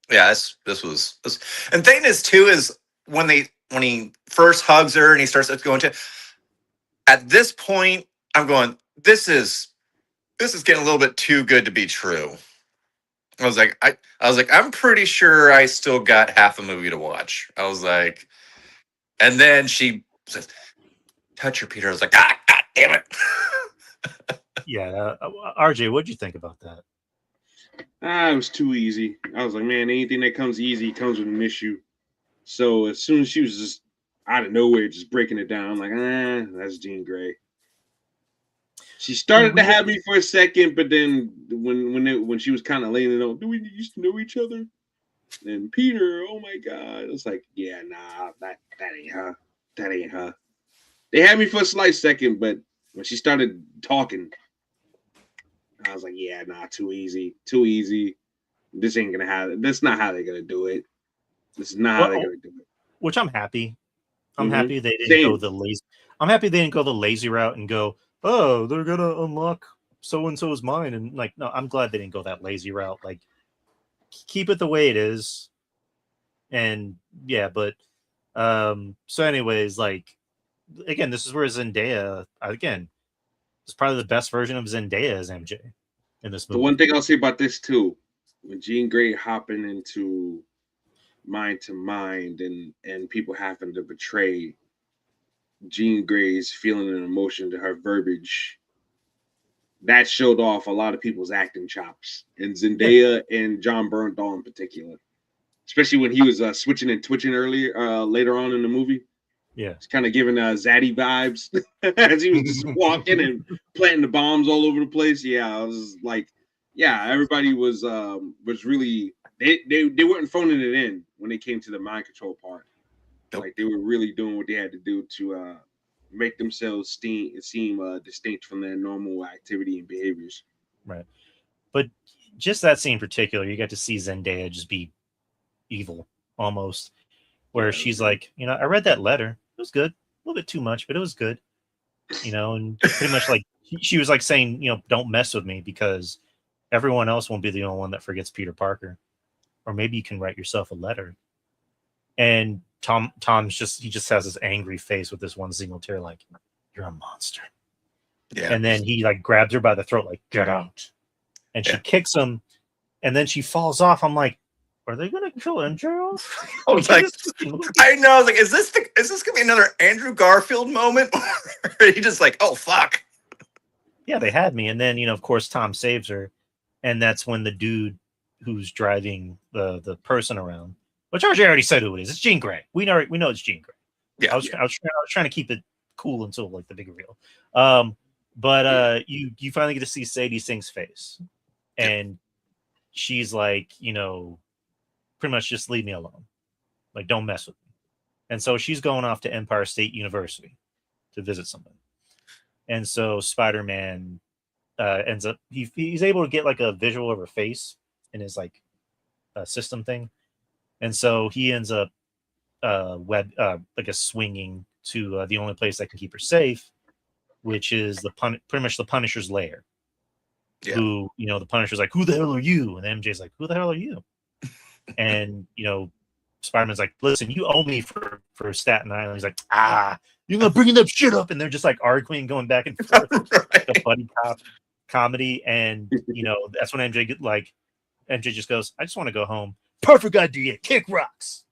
Yeah, this was. And thing is too is when he first hugs her and he starts going to. At this point, I'm going, this is getting a little bit too good to be true. I was like, I'm pretty sure I still got half a movie to watch. I was like, and then she says, touch her, Peter. I was like, God damn it. Yeah. RJ, what'd you think about that? It was too easy. I was like, man, anything that comes easy comes with an issue. So as soon as she was just out of nowhere, just breaking it down, I'm like, that's Jean Grey. She started to have me for a second, but then when she was kind of laying it on, do we used to know each other? And Peter, oh my God. I was like, yeah, nah, that ain't her. That ain't her. They had me for a slight second, but when she started talking, I was like, yeah, nah, too easy. Too easy. This ain't gonna happen. That's not how they're gonna do it. This is not how they're gonna do it. Which I'm happy. I'm happy they didn't go the lazy. I'm happy they didn't go the lazy route and go, oh, they're gonna unlock so and so's mind. And like, no, I'm glad they didn't go that lazy route. Like, keep it the way it is. And yeah, but so anyways, like again, this is where Zendaya is probably the best version of Zendaya as MJ in this movie. The one thing I'll say about this too, when Jean Grey hopping into mind to mind and people having to betray Jean Grey's feeling and emotion to her verbiage, that showed off a lot of people's acting chops, and Zendaya and John Bernthal in particular, especially when he was switching and twitching later on in the movie. Yeah, it's kind of giving Zaddy vibes as he was just walking and planting the bombs all over the place. Yeah, I was like, yeah, everybody was really they weren't phoning it in when they came to the mind control part. Nope. Like they were really doing what they had to do to make themselves seem distinct from their normal activity and behaviors. Right, but just that scene in particular, you got to see Zendaya just be evil almost, where she's like, I read that letter. It was good. A little bit too much, but it was good. And pretty much like she was like saying, don't mess with me because everyone else won't be the only one that forgets Peter Parker. Or maybe you can write yourself a letter. And Tom's just has this angry face with this one single tear, like, you're a monster. Yeah. And then he like grabs her by the throat, like, get out. And she kicks him. and then she falls off. I'm like, are they gonna kill MJ off? I was like, I know, I was like, is this gonna be another Andrew Garfield moment? Or he just like, oh fuck. Yeah, they had me. And then, of course, Tom saves her. And that's when the dude who's driving the person around, which RJ already said who it is. It's Jean Grey. We know it's Jean Grey. Yeah. I was trying to keep it cool until like the big reveal. But you finally get to see Sadie Sink's face. And she's like, pretty much just leave me alone. Like, don't mess with me. And so she's going off to Empire State University to visit somebody. And so Spider-Man ends up he's able to get like a visual of her face in his like system thing, and so he ends up swinging to the only place that can keep her safe, which is pretty much the Punisher's lair. Yeah. Who the Punisher's like, who the hell are you? And MJ's like, who the hell are you? And Spider-Man's like, listen, you owe me for Staten Island. He's like, you're not bringing that shit up. And they're just like arguing, going back and forth. Right. Like a buddy cop comedy. And, that's when MJ just goes, I just want to go home. Perfect idea. Kick rocks.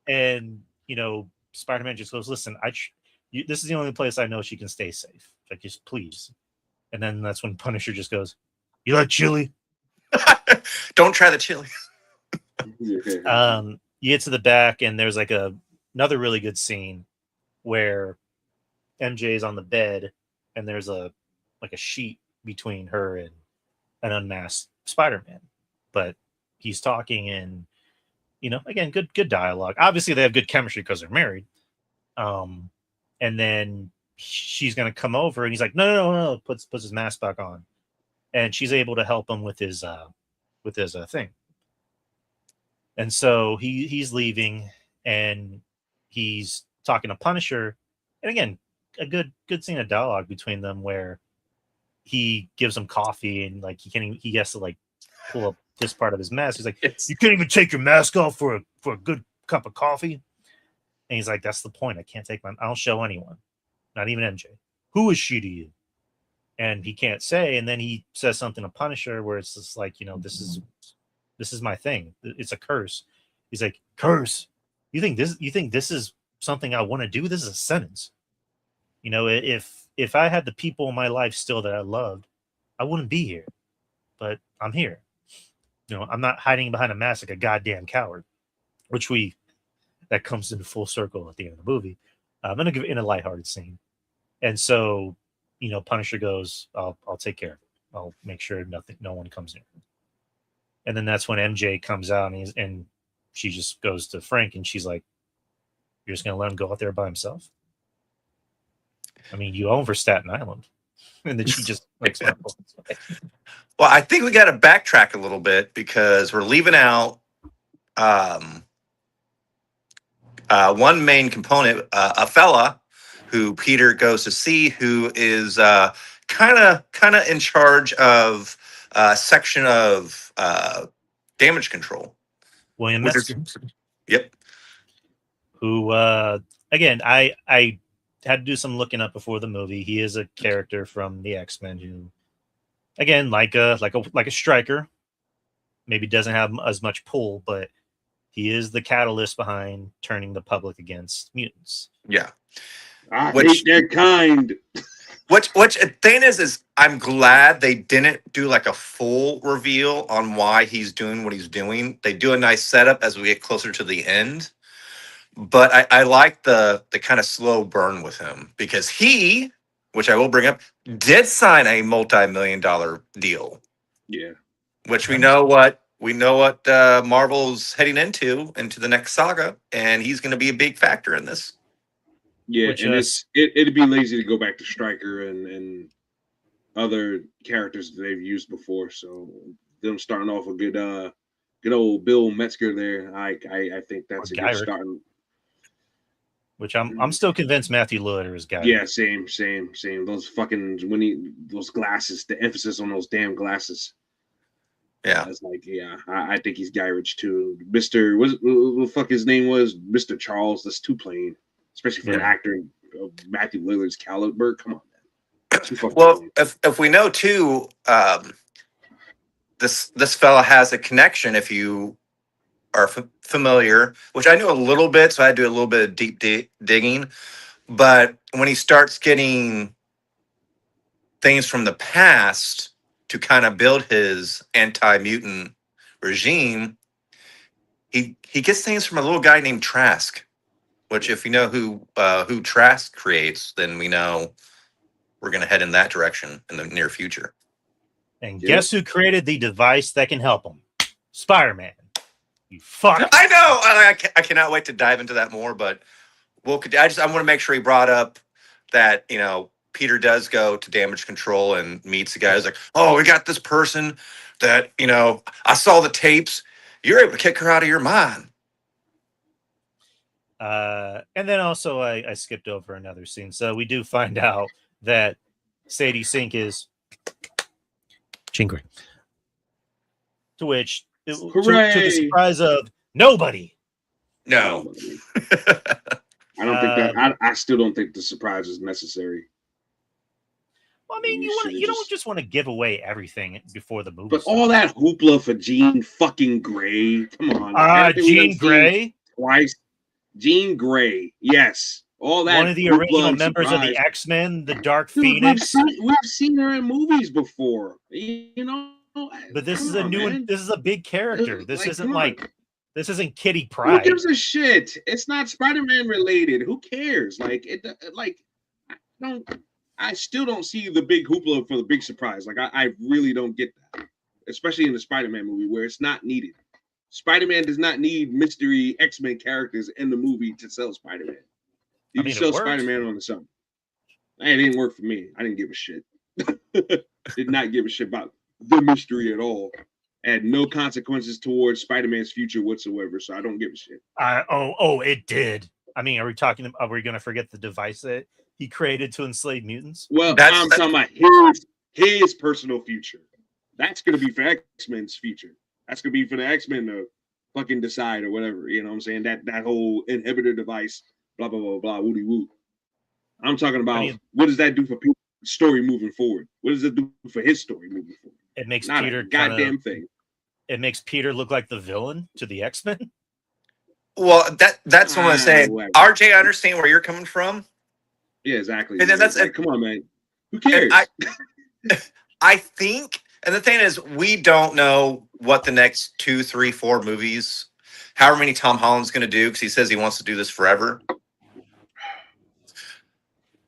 And, Spider-Man just goes, listen, this is the only place I know she can stay safe. Like, just please. And then that's when Punisher just goes, you like chili? Don't try the chili. You get to the back and there's like another really good scene where MJ is on the bed and there's a sheet between her and an unmasked Spider-Man, but he's talking and again, good dialogue. Obviously they have good chemistry because they're married. And then she's gonna come over and he's like, no, puts his mask back on, and she's able to help him with his thing. And so he's leaving and he's talking to Punisher. And again, a good scene of dialogue between them where he gives him coffee and like he has to like pull up this part of his mask. He's like, you can't even take your mask off for a good cup of coffee. And he's like, that's the point. I don't show anyone, not even MJ. Who is she to you? And he can't say. And then he says something to Punisher where it's just like, this is my thing. It's a curse. He's like, curse? You think this is something I want to do? This is a sentence. If I had the people in my life still that I loved, I wouldn't be here. But I'm here. I'm not hiding behind a mask like a goddamn coward, which that comes into full circle at the end of the movie. I'm gonna give it in a lighthearted scene. And so, Punisher goes, I'll take care of it. I'll make sure no one comes near. And then that's when MJ comes out and she just goes to Frank and she's like, you're just going to let him go out there by himself? I mean, you owe him for Staten Island. And then she just makes fun of him. Well, I think we got to backtrack a little bit because we're leaving out one main component, a fella who Peter goes to see, who is kind of in charge of a section of damage control. William Metzger. Yep. Who again, I had to do some looking up before the movie. He is a character from the X-Men who, again, like a striker, maybe doesn't have as much pull, but he is the catalyst behind turning the public against mutants. Yeah. I hate that kind. Which thing is I'm glad they didn't do like a full reveal on why he's doing what he's doing. They do a nice setup as we get closer to the end. But I like the kind of slow burn with him because he, which I will bring up, did sign a multi-million-dollar deal. Yeah. Which we know what Marvel's heading into the next saga, and he's going to be a big factor in this. Yeah, and it'd be lazy to go back to Stryker and other characters that they've used before. So them starting off a good old Bill Metzger there, I think that's a good starting. Which I'm still convinced Matthew Lillard is Gyrick. Yeah, same. Those fucking those glasses, the emphasis on those damn glasses. Yeah, it's like, yeah, I think he's Gyrick too. Mr. What the fuck his name was? Mr. Charles. That's too plain. Especially for an actor of Matthew Lillard's caliber. Come on, man. Well, if we know too, this fella has a connection. If you are familiar, which I knew a little bit, so I had to do a little bit of deep digging. But when he starts getting things from the past to kind of build his anti-mutant regime, he gets things from a little guy named Trask. Which, if you know who Trask creates, then we know we're going to head in that direction in the near future. And guess who created the device that can help him? Spider-Man. You fuck. I know. I cannot wait to dive into that more. But I want to make sure he brought up that Peter does go to damage control and meets the guy who's like, oh, we got this person that I saw the tapes. You're able to kick her out of your mind. And then also I skipped over another scene. So we do find out that Sadie Sink is Jean Grey. To which, to the surprise of nobody. No. I don't think that. I still don't think the surprise is necessary. Well, I mean, you don't just want to give away everything before the movie. But all that hoopla for Jean fucking Grey. Come on. Jean Grey? Twice. Jean Grey. Yes. All that. One of the original members of the X-Men, the Dark Phoenix. We've seen her in movies before. But this is a new one. This is a big character. This isn't Kitty Pryde. Who gives a shit? It's not Spider-Man related. Who cares? I still don't see the big hoopla for the big surprise. I really don't get that, especially in the Spider-Man movie where it's not needed. Spider-Man does not need mystery X-Men characters in the movie to sell Spider-Man. You can sell Spider-Man on the summer. It didn't work for me. I didn't give a shit. Did not give a shit about the mystery at all. Had no consequences towards Spider-Man's future whatsoever, so I don't give a shit. It did. I mean, are we going to forget the device that he created to enslave mutants? Well, I'm talking about his personal future. That's going to be for X-Men's future. That's going to be for the X-Men to fucking decide or whatever. You know what I'm saying? That whole inhibitor device, blah, blah, blah, blah, woody woo. I'm talking about what does that do for people's story moving forward? What does it do for his story moving forward? It makes Not Peter a goddamn thing. It makes Peter look like the villain to the X-Men. Well, that's what I'm saying. RJ, I understand where you're coming from. Yeah, exactly. And then come on, man. Who cares? I think, and the thing is, we don't know what the next 2, 3, 4 movies, however many Tom Holland's going to do, because he says he wants to do this forever.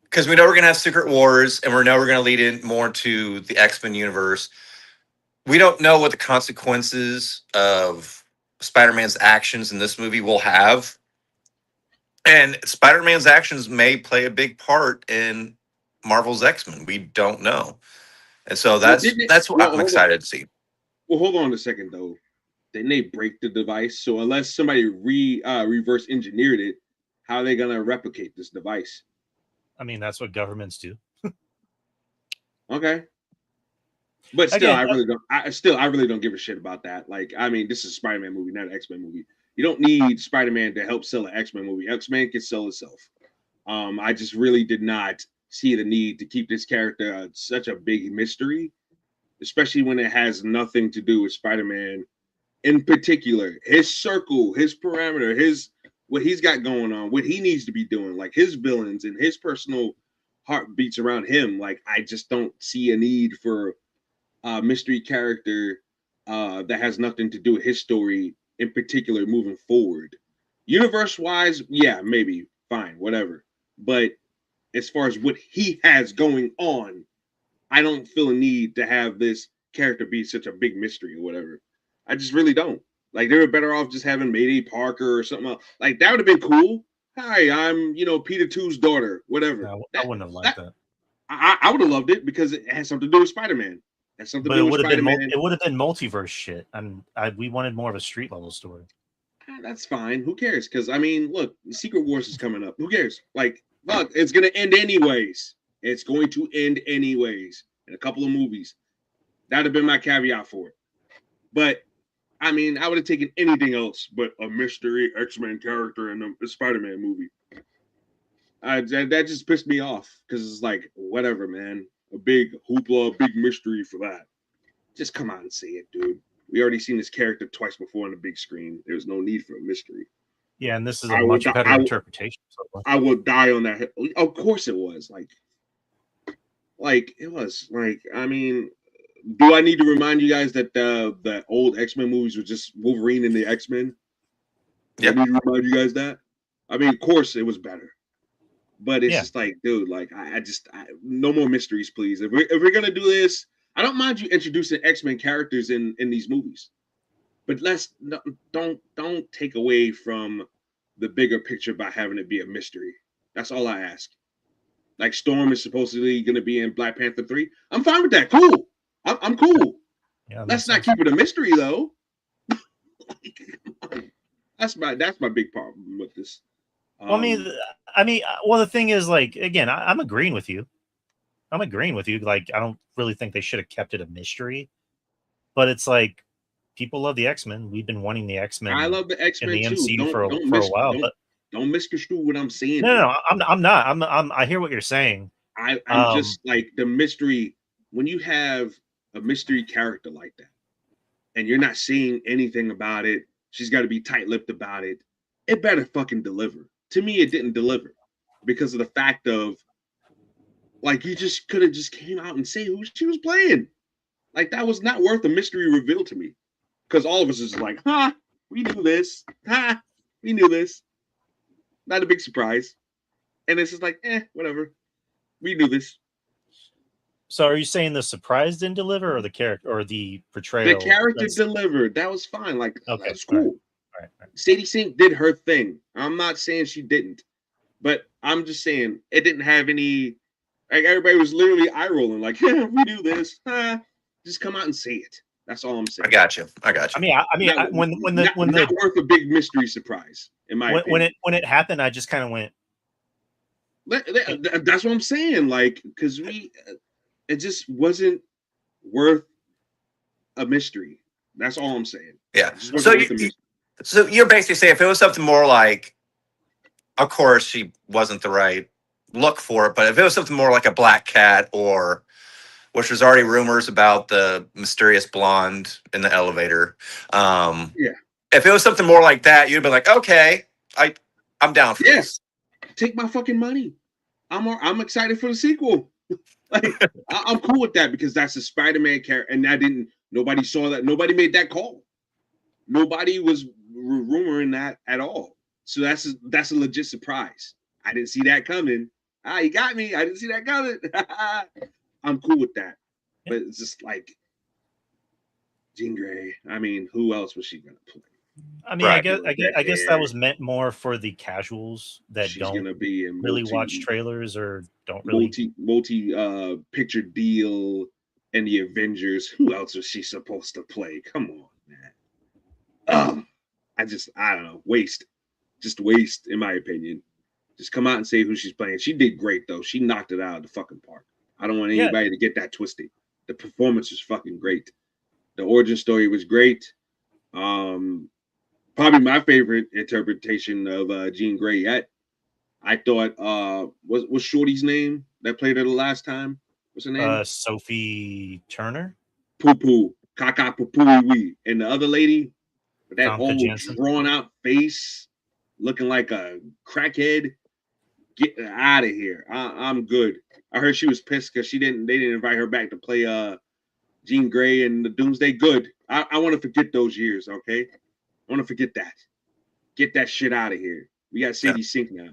Because we know we're going to have Secret Wars, and we know we're going to lead in more to the X-Men universe. We don't know what the consequences of Spider-Man's actions in this movie will have. And Spider-Man's actions may play a big part in Marvel's X-Men. We don't know. And so that's what I'm excited to see. Well, hold on a second, though. Didn't they break the device? So unless somebody reverse engineered it, how are they going to replicate this device? I mean, that's what governments do. Okay. But still, I really don't give a shit about that. This is a Spider-Man movie, not an X-Men movie. You don't need Spider-Man to help sell an X-Men movie. X-Men can sell itself. I just really did not see the need to keep this character such a big mystery, especially when it has nothing to do with Spider-Man in particular. His circle, his parameter, what he's got going on, what he needs to be doing, like his villains and his personal heartbeats around him. I just don't see a need for a mystery character that has nothing to do with his story in particular moving forward. Universe-wise, yeah, maybe, fine, whatever. But as far as what he has going on, I don't feel a need to have this character be such a big mystery or whatever. I just really don't. They were better off just having Mayday Parker or something else. That would have been cool. Hi, I'm, Peter 2's daughter, whatever. No, I wouldn't have liked that. I would have loved it because it has something to do with Spider-Man. But it would have been multiverse shit. We wanted more of a street level story. That's fine. Who cares? Because look, Secret Wars is coming up. Who cares? Look, it's gonna end anyways. It's going to end anyways in a couple of movies. That'd have been my caveat for it. But I would have taken anything else but a mystery X-Men character in a Spider-Man movie. That just pissed me off because it's whatever, man. A big hoopla, a big mystery for that. just come out and say it, dude. We already seen this character twice before on the big screen. There's no need for a mystery. Yeah, and this is a much better interpretation. I will die on that. Of course it was. Like it was. Like, I mean, do I need to remind you guys that the old X-Men movies were just Wolverine and the X-Men? Yep. I need to remind you guys that. I mean, of course it was better. But it's just like, dude, like I no more mysteries, please. If we're gonna do this, I don't mind you introducing X-Men characters in these movies, but don't take away from the bigger picture by having it be a mystery. That's all I ask. Like Storm is supposedly gonna be in Black Panther 3. I'm fine with that. Cool. I'm cool. Yeah, let's not keep it a mystery though. That's my big problem with this. Well, well, the thing is, like, again, I'm agreeing with you. Like, I don't really think they should have kept it a mystery, but it's like people love the X-Men. We've been wanting the X-Men. I love the X-Men in the too. MCU for a while. Don't misconstrue what I'm saying. No, I'm not. I hear what you're saying. I'm just like the mystery. When you have a mystery character like that, and you're not seeing anything about it, she's got to be tight-lipped about it. It better fucking deliver. To me, it didn't deliver because of the fact of, like, you just could have just came out and say who she was playing. Like, that was not worth a mystery reveal to me. Because all of us is like, we knew this. We knew this. Not a big surprise. And it's just like, whatever. We knew this. So are you saying the surprise didn't deliver, or the character, or the portrayal? The character delivered. That was fine. Like, okay, that's cool. All right. Sadie Sink did her thing. I'm not saying she didn't. But I'm just saying it didn't have any, like, everybody was literally eye rolling, like, we knew this. Just come out and say it. That's all I'm saying. I got you. Not worth a big mystery surprise, in my opinion. When it happened, I just kind of went. That's what I'm saying. Like, because it just wasn't worth a mystery. That's all I'm saying. Yeah. So you're basically saying if it was something more like, of course, she wasn't the right look for it, but if it was something more like a Black Cat, or which was already rumors about the mysterious blonde in the elevator. If it was something more like that, you'd be like, okay, I'm down for this. Take my fucking money. I'm excited for the sequel. Like, I'm cool with that because that's a Spider-Man character, and nobody saw that. Nobody made that call. Nobody was rumoring that at all. So that's a legit surprise. I didn't see that coming. You got me. I didn't see that coming. I'm cool with that. But it's just like Jean Grey. I mean, who else was she gonna play? I mean, right. I guess that was meant more for the casuals that She's gonna be in really watch trailers or don't really multi picture deal and the Avengers. Who else was she supposed to play? Come on, man. I don't know. Waste. Just waste, in my opinion. Just come out and say who she's playing. She did great, though. She knocked it out of the fucking park. I don't want anybody to get that twisted. The performance was fucking great. The origin story was great. Probably my favorite interpretation of Jean Grey yet. I thought, what's Shorty's name that played her the last time? What's her name? Sophie Turner. Poo Poo. Kaka Poo Poo Wee. And the other lady, with that old drawn out face, looking like a crackhead. Get out of here. I'm good. I heard she was pissed because they didn't invite her back to play Jean Grey and the Doomsday. Good. I want to forget those years, okay? I want to forget that. Get that shit out of here. We got Sadie Sink now.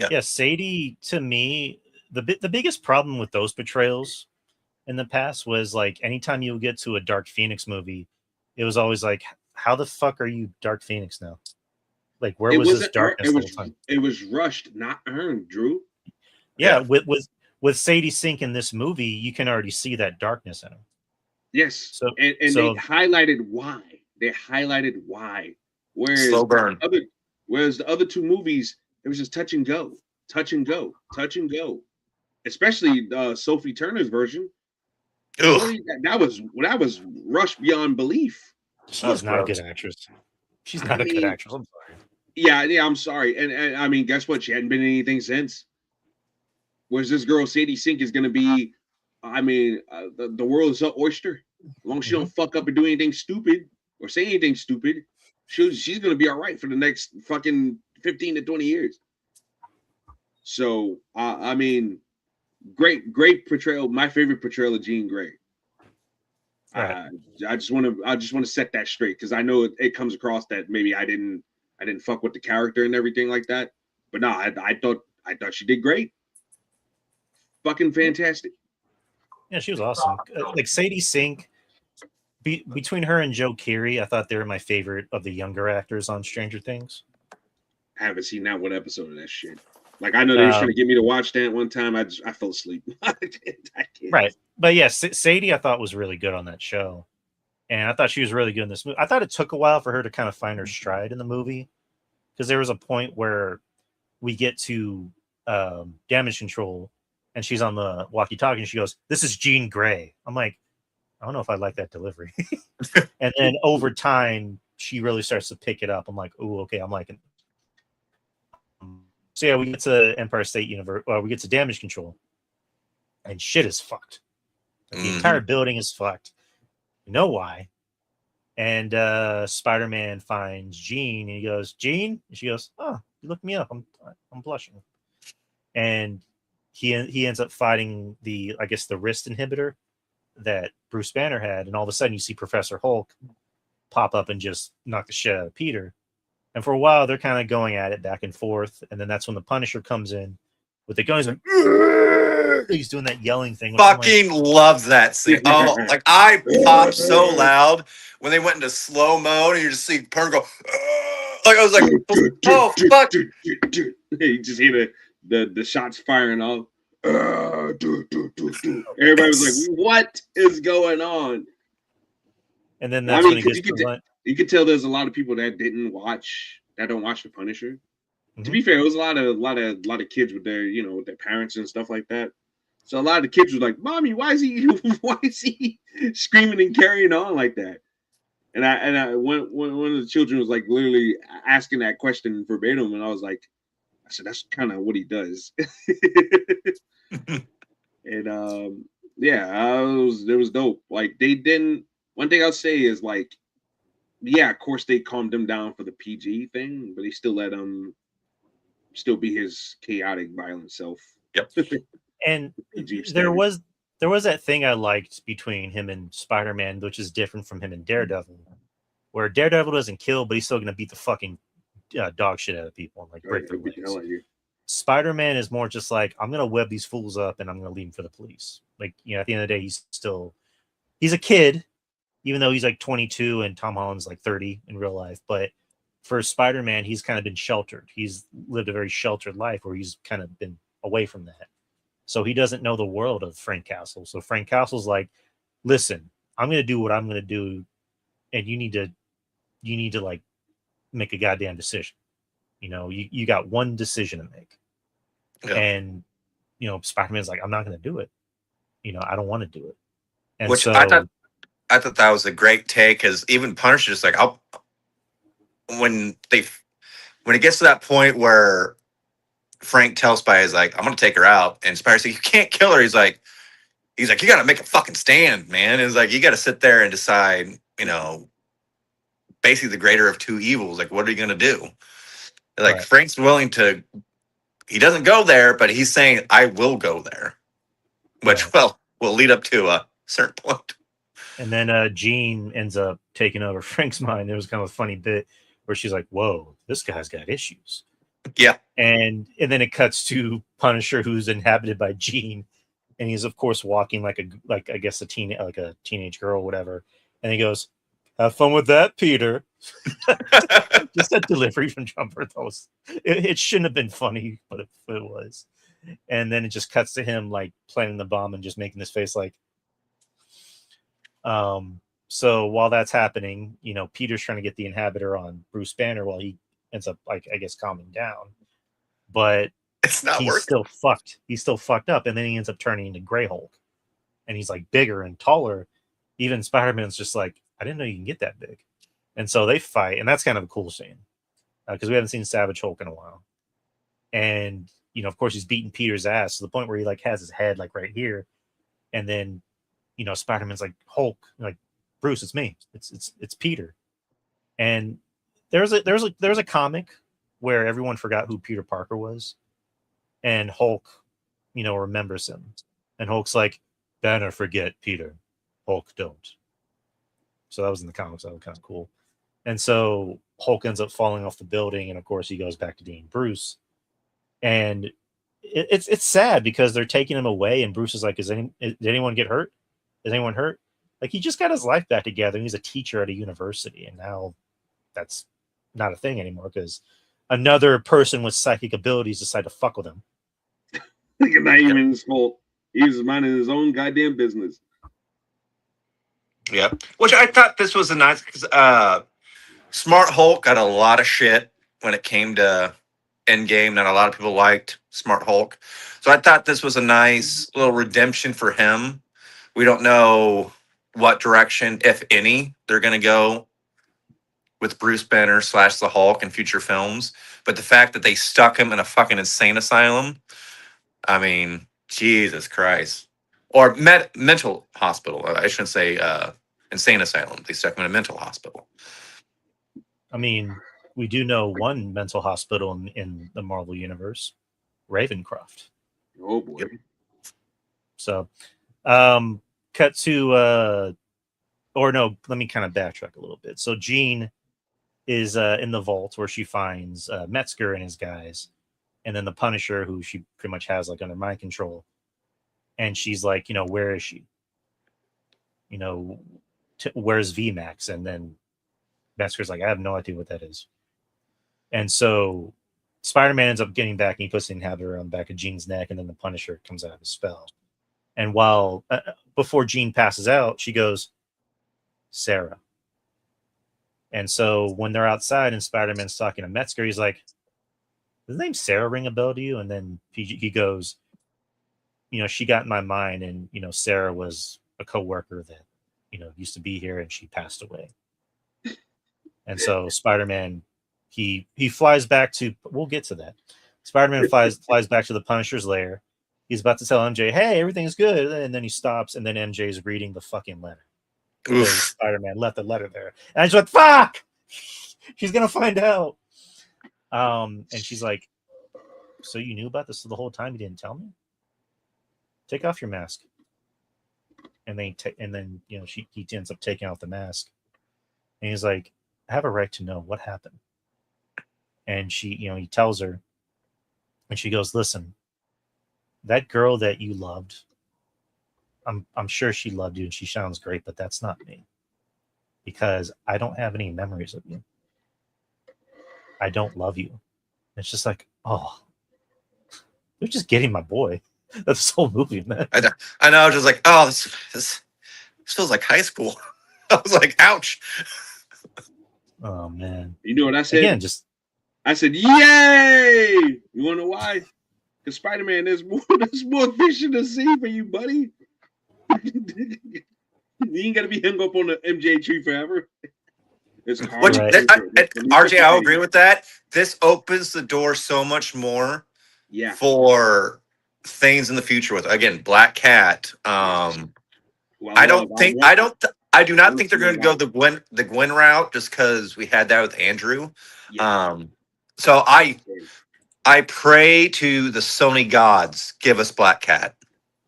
Yeah, Sadie, to me, the biggest problem with those portrayals in the past was, like, anytime you would get to a Dark Phoenix movie, it was always like, how the fuck are you Dark Phoenix now? Like, where was this darkness the whole time? It was rushed, not earned, Drew. Yeah, with Sadie Sink in this movie, you can already see that darkness in him. Yes. So they highlighted why. Whereas slow burn. Whereas the other two movies, it was just touch and go. Especially Sophie Turner's version. That was rushed beyond belief. She's not a good actress. She's not a good actress. I'm sorry. Yeah, I'm sorry. And I mean, guess what? She hadn't been in anything since. Whereas this girl, Sadie Sink, is going to be I mean, the world is her oyster. As long as she don't fuck up and do anything stupid or say anything stupid, she's gonna be all right for the next fucking 15 to 20 years. So I mean, great portrayal. My favorite portrayal of Jean Grey. Right. I just want to set that straight because I know it comes across that maybe I didn't fuck with the character and everything like that. But no, I thought she did great. Fucking fantastic. Yeah, she was awesome. Like Sadie Sink, between her and Joe Keery, I thought they were my favorite of the younger actors on Stranger Things. I haven't seen that one episode of that shit. Like I know they were trying to get me to watch that one time. I fell asleep. Right, but yeah, Sadie I thought was really good on that show, and I thought she was really good in this movie. I thought it took a while for her to kind of find her stride in the movie because there was a point where we get to damage control, and she's on the walkie-talkie, and she goes, "This is Jean Grey." I'm like, I don't know if I like that delivery. And then over time, she really starts to pick it up. I'm like, oh, okay, I'm liking. So yeah, we get to Empire State University. We get to damage control, and shit is fucked. Like, the entire building is fucked. You know why? And Spider-Man finds Jean, and he goes, "Jean," and she goes, "Oh, you looked me up. I'm blushing." And he ends up fighting the wrist inhibitor that Bruce Banner had, and all of a sudden you see Professor Hulk pop up and just knock the shit out of Peter. And for a while they're kind of going at it back and forth, and then that's when the Punisher comes in with the gun. He's like, he's doing that yelling thing. Fucking love that scene. Oh, like I popped so loud when they went into slow mo, and you just see Pern go. Like I was like, oh fuck! You just hear the shots firing off. Everybody was like, "What is going on?" And then that's when he gets you could tell there's a lot of people that don't watch the Punisher. Mm-hmm. To be fair, it was a lot of kids with their with their parents and stuff like that. So a lot of the kids were like, "Mommy, why is he screaming and carrying on like that?" And I one of the children was like literally asking that question verbatim, and I was like, I said, "That's kind of what he does." And yeah, it was dope. Like they didn't. One thing I'll say is like, yeah, of course they calmed him down for the PG thing, but he still let him still be his chaotic, violent self. Yep. And there was that thing I liked between him and Spider-Man, which is different from him and Daredevil, where Daredevil doesn't kill, but he's still gonna beat the fucking dog shit out of people and like break their legs. Spider-Man is more just like, I'm gonna web these fools up and I'm gonna leave them for the police. Like, at the end of the day, he's a kid, even though he's like 22 and Tom Holland's like 30 in real life. But for Spider-Man, he's kind of been sheltered. He's lived a very sheltered life where he's kind of been away from that. So he doesn't know the world of Frank Castle. So Frank Castle's like, listen, I'm going to do what I'm going to do. And you need to like make a goddamn decision. You got one decision to make. Yeah. And, Spider-Man's like, I'm not going to do it. I don't want to do it. And which so, I thought that was a great take, because even Punisher is like, when it gets to that point where Frank tells Spidey, is like, I'm gonna take her out, and Spidey's like, you can't kill her. He's like, you gotta make a fucking stand, man. It's like, you gotta sit there and decide, basically the greater of two evils. Like, what are you gonna do? Like, right. Frank's willing to. He doesn't go there, but he's saying, I will go there, which will lead up to a certain point. And then Jean ends up taking over Frank's mind. There was kind of a funny bit where she's like, whoa, this guy's got issues. Yeah. And then it cuts to Punisher, who's inhabited by Jean, and he's of course walking like a teenage girl or whatever. And he goes, have fun with that, Peter. Just that delivery from Jumper. It shouldn't have been funny, but it was. And then it just cuts to him like planting the bomb and just making this face like. So while that's happening, Peter's trying to get the inhabitor on Bruce Banner while he ends up calming down, but it's not he's working. Still fucked. He's still fucked up, and then he ends up turning into Grey Hulk, and he's like bigger and taller. Even Spider-Man's just like, I didn't know you can get that big, and so they fight, and that's kind of a cool scene because we haven't seen Savage Hulk in a while, and of course he's beating Peter's ass to the point where he like has his head like right here. And then, you know, Spider-Man's like, Hulk, like, Bruce, it's me. It's Peter. And there's a comic where everyone forgot who Peter Parker was, and Hulk, you know, remembers him. And Hulk's like, Banner forget Peter, Hulk don't. So that was in the comics. That was kind of cool. And so Hulk ends up falling off the building, and of course he goes back to being Bruce. And it's sad because they're taking him away, and Bruce is like, did anyone get hurt? Is anyone hurt? Like, he just got his life back together. He's a teacher at a university, and now that's not a thing anymore because another person with psychic abilities decided to fuck with him. Think not even his fault. He was minding his own goddamn business. Yep. Which I thought this was a nice, because Smart Hulk got a lot of shit when it came to Endgame. Not a lot of people liked Smart Hulk. So I thought this was a nice little redemption for him. We don't know what direction, if any, they're going to go with Bruce Banner / the Hulk in future films. But the fact that they stuck him in a fucking insane asylum, I mean, Jesus Christ. Or mental hospital. I shouldn't say insane asylum. They stuck him in a mental hospital. I mean, we do know one mental hospital in the Marvel Universe, Ravencroft. Oh, boy. Yep. So, cut to, or no, let me kind of backtrack a little bit. So Jean is in the vault where she finds Metzger and his guys, and then the Punisher, who she pretty much has like under mind control. And she's like, you know, where is she? You know, where's VMAX? And then Metzger's like, I have no idea what that is. And so Spider-Man ends up getting back, and he puts the inhabitor on the back of Jean's neck, and then the Punisher comes out of his spell. And while before Jean passes out, she goes, Sarah. And so when they're outside and Spider-Man's talking to Metzger, he's like, does the name Sarah ring a bell to you? And then he goes, you know, she got in my mind, and, you know, Sarah was a coworker that, you know, used to be here, and she passed away. And so Spider-Man, he flies back to, we'll get to that. Spider-Man flies back to the Punisher's lair. He's about to tell MJ, hey, everything's good. And then he stops, and then MJ's reading the fucking letter. Because Spider-Man left the letter there. And I just went, fuck! She's going to find out. And she's like, so you knew about this the whole time? You didn't tell me? Take off your mask. And then you know, he ends up taking off the mask. And he's like, I have a right to know what happened. And she, you know, he tells her, and she goes, listen, that girl that you loved, I'm sure she loved you and she sounds great, but that's not me. Because I don't have any memories of you. I don't love you. It's just like, oh, they're just getting my boy. That's this whole movie, man. I know. I was just like, oh, this feels like high school. I was like, ouch. Oh man. You know what I said? Again, I said, yay! You wanna know why? Because Spider-Man, there's more fish in the sea for you, buddy. You ain't gotta be hung up on the MJ tree forever. It's hard. RJ, I'll agree with that. This opens the door so much more for things in the future with, again, Black Cat. I do not think they're going to go the Gwen route, just because we had that with Andrew. So I pray to the Sony gods, give us Black Cat.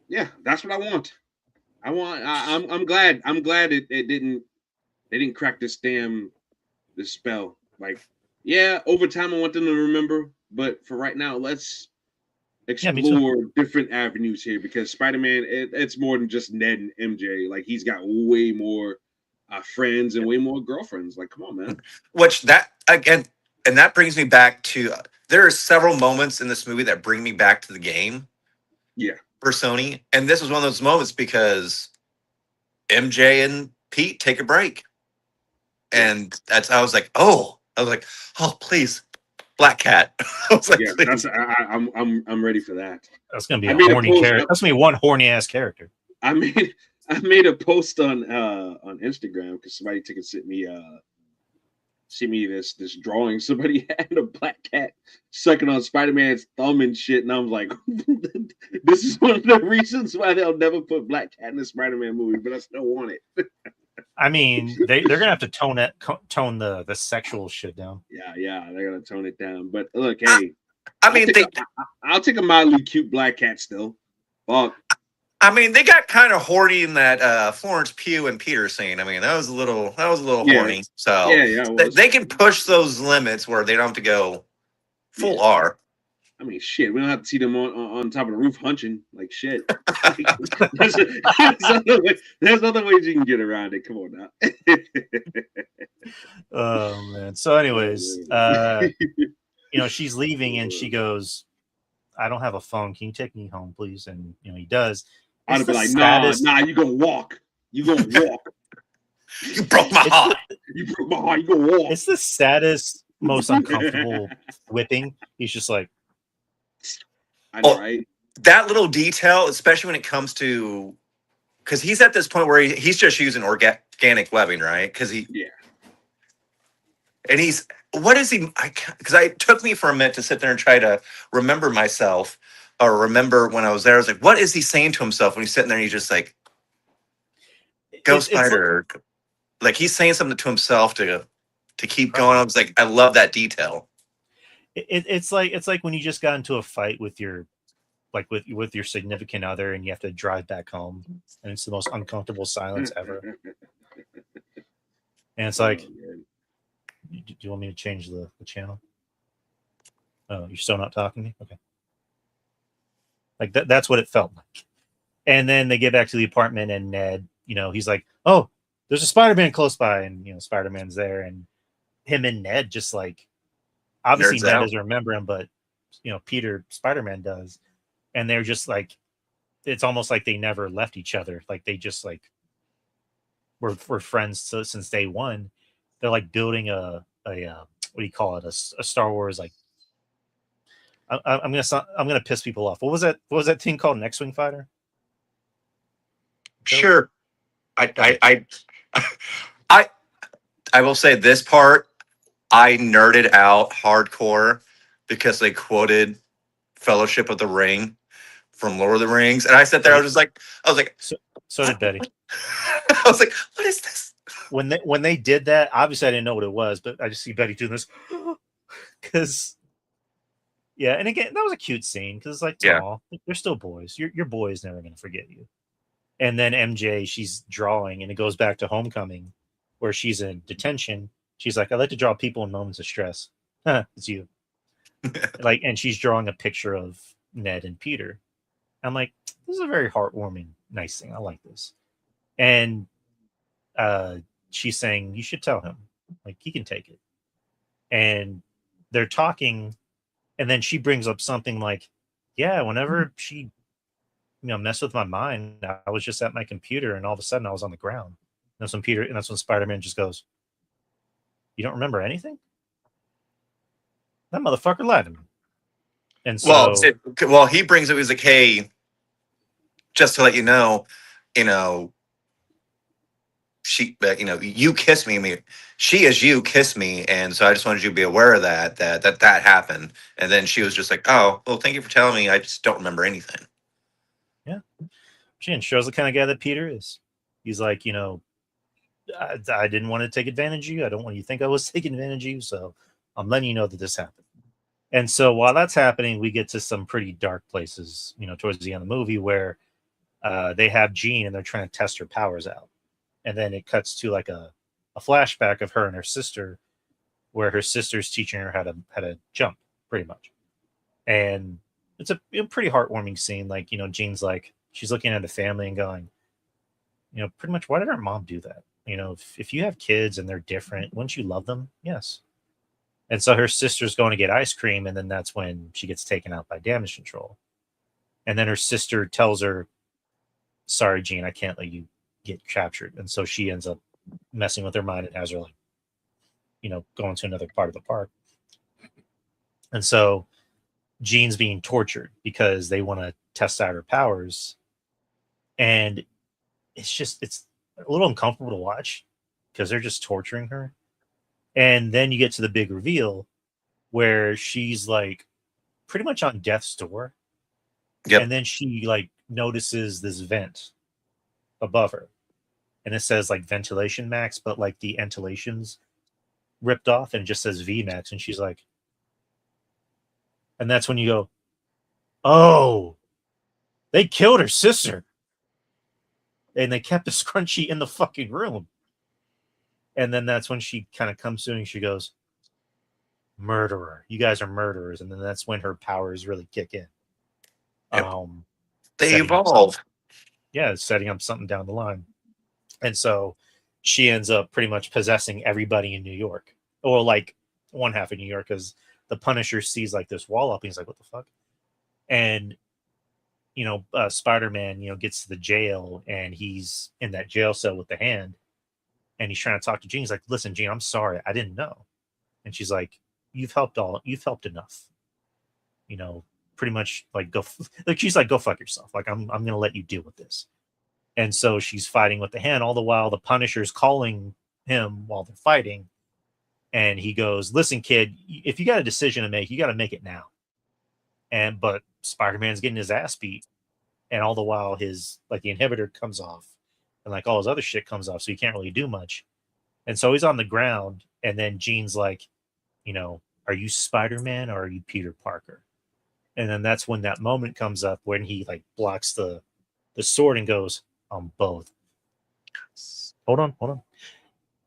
Yeah, that's what I want. I'm glad it didn't crack this spell. Like, yeah, over time I want them to remember, but for right now, let's explore different avenues here, because Spider-Man, it's more than just Ned and MJ. Like, he's got way more friends and way more girlfriends. Like, come on, man. Which that again, and that brings me back to there are several moments in this movie that bring me back to the game. Yeah, for Sony, and this was one of those moments because MJ and Pete take a break, and I was like, oh, please. Black Cat. I was like, I'm ready for that. That's gonna be a horny character. That's gonna be one horny ass character. I made a post on Instagram because somebody sent me see me this drawing somebody had a black cat sucking on Spider-Man's thumb and shit, and I was like, this is one of the reasons why they'll never put black cat in a Spider-Man movie, but I still want it. I mean, they're gonna have to tone the sexual shit down. Yeah, they're gonna tone it down. But look, hey, I'll take a mildly cute black cat still. Fuck. I mean, they got kind of horny in that Florence Pugh and Peter scene. I mean, that was a little horny. So they can push those limits where they don't have to go full R. I mean, shit, we don't have to see them on top of the roof hunching like shit. There's other ways you can get around it. Come on now. Oh man. So, anyways, you know, she's leaving and she goes, "I don't have a phone. Can you take me home, please?" And you know, he does. I'd be like, nah, you gonna walk. You gonna walk. You broke my heart. You broke my heart. You gonna walk. It's the saddest, most uncomfortable whipping. He's just like, I know, right? That little detail, especially when it comes to, because he's at this point where he's just using organic webbing, right? Because and he's, what is he? Because it took me for a minute to sit there and try to remember myself, or remember when I was there. I was like, what is he saying to himself when he's sitting there and he's just like, "Go Spider." Like he's saying something to himself to keep going. I was like, I love that detail. It's like when you just got into a fight with your with your significant other and you have to drive back home and it's the most uncomfortable silence ever. And it's like, do you want me to change the channel? Oh, you're still not talking to me? Okay. Like that's what it felt like. And then they get back to the apartment and Ned, you know, he's like, "Oh, there's a Spider-Man close by," and you know, Spider-Man's there, and him and Ned just like, obviously Ned doesn't remember him, but you know, Peter Spider-Man does. And they're just like, it's almost like they never left each other. Like they just like were friends since day one. They're like building a what do you call it? A Star Wars, like I'm gonna piss people off. What was that thing called? An X-Wing fighter? Sure. I will say this part, I nerded out hardcore because they quoted Fellowship of the Ring from Lord of the Rings, and I sat there. I was like, so did Betty. I was like, what is this? When they did that, obviously I didn't know what it was, but I just see Betty doing this because yeah, and again, that was a cute scene because it's like, aw, they're still boys. Your boy is never gonna forget you. And then MJ, she's drawing, and it goes back to Homecoming, where she's in detention. She's like, "I like to draw people in moments of stress." It's you. Like, and she's drawing a picture of Ned and Peter. I'm like, this is a very heartwarming, nice thing. I like this. And she's saying, "You should tell him. Like, he can take it." And they're talking, and then she brings up something like, "Yeah, whenever she, you know, messed with my mind, I was just at my computer, and all of a sudden I was on the ground." And that's when Spider-Man just goes, "You don't remember anything? That motherfucker lied to me." And so, well, he brings it. He's like, "Hey, just to let you know, she, you know, you kissed me. She is you kissed me, and so I just wanted you to be aware of that happened." And then she was just like, "Oh, well, thank you for telling me. I just don't remember anything." Yeah, she shows the kind of guy that Peter is. He's like, you know, I didn't want to take advantage of you. I don't want you to think I was taking advantage of you. So I'm letting you know that this happened. And so while that's happening, we get to some pretty dark places, you know, towards the end of the movie where they have Jean and they're trying to test her powers out. And then it cuts to like a flashback of her and her sister, where her sister's teaching her how to jump, pretty much. And it's a pretty heartwarming scene. Like, you know, Jean's like, she's looking at the family and going, you know, pretty much, why did our mom do that? You know, if you have kids and they're different, wouldn't you love them? Yes. And so her sister's going to get ice cream, and then that's when she gets taken out by damage control. And then her sister tells her, "Sorry, Jean, I can't let you get captured." And so she ends up messing with her mind and has her, like, you know, going to another part of the park. And so Jean's being tortured because they want to test out her powers. And it's a little uncomfortable to watch because they're just torturing her. And then you get to the big reveal where she's like pretty much on death's door. Yep. And then she like notices this vent above her. And it says like ventilation max, but like the ventilation's ripped off and it just says V max. And she's like, and that's when you go, oh, they killed her sister. And they kept the scrunchie in the fucking room. And then that's when she kind of comes to and she goes, murderer. You guys are murderers. And then that's when her powers really kick in. Yep. They evolve. Setting up something down the line. And so she ends up pretty much possessing everybody in New York. Or like one half of New York, because the Punisher sees like this wall up and he's like, what the fuck? And Spider-Man, gets to the jail and he's in that jail cell with the hand and he's trying to talk to Jean. He's like, listen, Jean, I'm sorry. I didn't know. And she's like, you've helped enough. Pretty much like she's like, go fuck yourself. Like, I'm going to let you deal with this. And so she's fighting with the hand all the while the Punisher's calling him while they're fighting. And he goes, listen, kid, if you got a decision to make, you got to make it now. But Spider-Man's getting his ass beat. And all the while his, like, the inhibitor comes off and like all his other shit comes off. So he can't really do much. And so he's on the ground. And then Jean's like, are you Spider-Man or are you Peter Parker? And then that's when that moment comes up when he like blocks the sword and goes, I'm both. Hold on.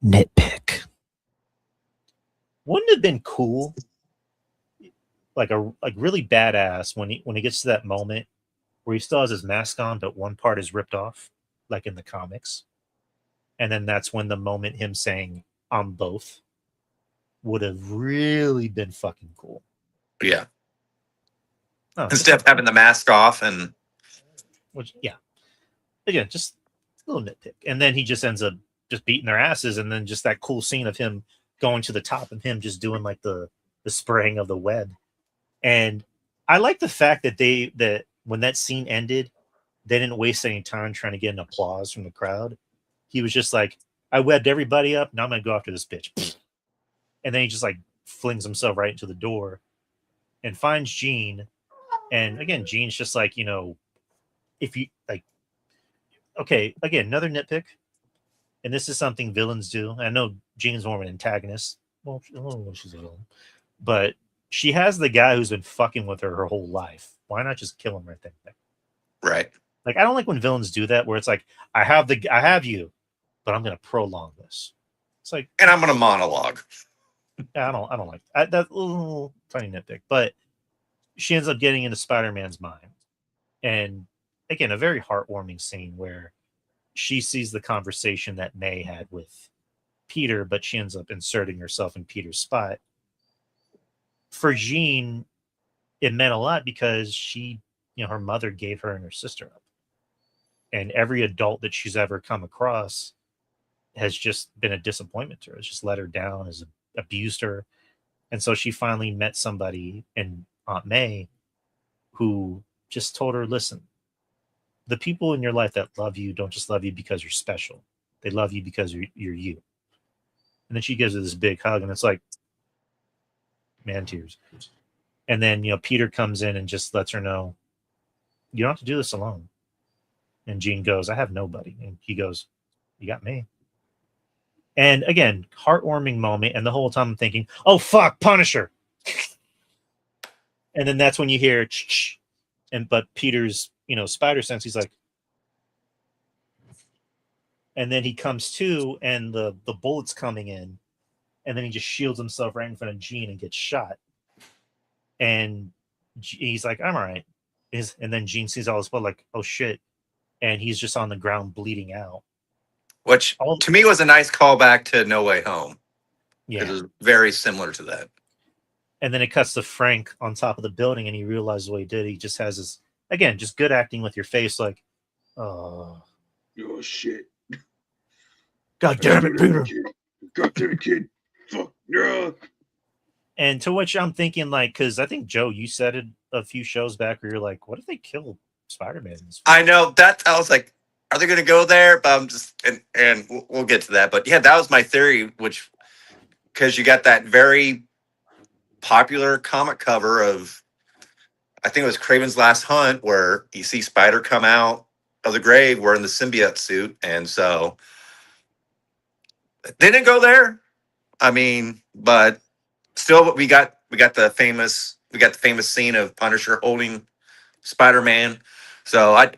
Nitpick. Wouldn't it have been cool, like really badass when he gets to that moment where he still has his mask on, but one part is ripped off, like in the comics. And then that's when the moment him saying, I'm both, would have really been fucking cool. Yeah. Instead of having the mask off and... Again, just a little nitpick. And then he just ends up just beating their asses. And then just that cool scene of him going to the top and him just doing like the spraying of the web. And I like the fact that when that scene ended, they didn't waste any time trying to get an applause from the crowd. He was just like, I webbed everybody up. Now I'm going to go after this bitch. And then he just like flings himself right into the door and finds Jean. And again, Jean's just like, if you like, okay, again, another nitpick. And this is something villains do. I know Jean's more of an antagonist. Well, she's a villain. But she has the guy who's been fucking with her whole life. Why not just kill him right there? Right. Like, I don't like when villains do that, where it's like, I have you, but I'm going to prolong this. It's like, and I'm going to monologue. I don't like that little tiny nitpick. But she ends up getting into Spider-Man's mind. And again, a very heartwarming scene where she sees the conversation that May had with Peter, but she ends up inserting herself in Peter's spot. For Jean, it meant a lot because she, her mother gave her and her sister up. And every adult that she's ever come across has just been a disappointment to her. It's just let her down, has abused her. And so she finally met somebody in Aunt May who just told her, listen, the people in your life that love you don't just love you because you're special. They love you because you're you. And then she gives her this big hug, and it's like, man, tears. And then, Peter comes in and just lets her know, you don't have to do this alone. And Jean goes, I have nobody. And he goes, you got me. And again, heartwarming moment. And the whole time I'm thinking, oh, fuck, Punisher. And then that's when you hear, but Peter's, spider sense, he's like, and then he comes to, and the bullet's coming in, and then he just shields himself right in front of Jean and gets shot. And he's like, I'm all right. And then Jean sees all this blood, like, oh shit. And he's just on the ground bleeding out. Which to me was a nice callback to No Way Home. Yeah. It was very similar to that. And then it cuts to Frank on top of the building, and he realizes what he did. He just has his, again, just good acting with your face, like, oh shit. God damn it, Peter. God damn it, kid. Fuck yeah. And to which I'm thinking, like, because I think, Joe, you said it a few shows back where you're like, what if they kill Spider-Man? I know that. I was like, are they going to go there? But I'm just, and we'll get to that. But yeah, that was my theory, which because you got that very popular comic cover of, I think it was Kraven's Last Hunt, where you see Spider come out of the grave wearing the symbiote suit, and so they didn't go there. I mean, but still, we got the famous scene of Punisher holding Spider-Man. So I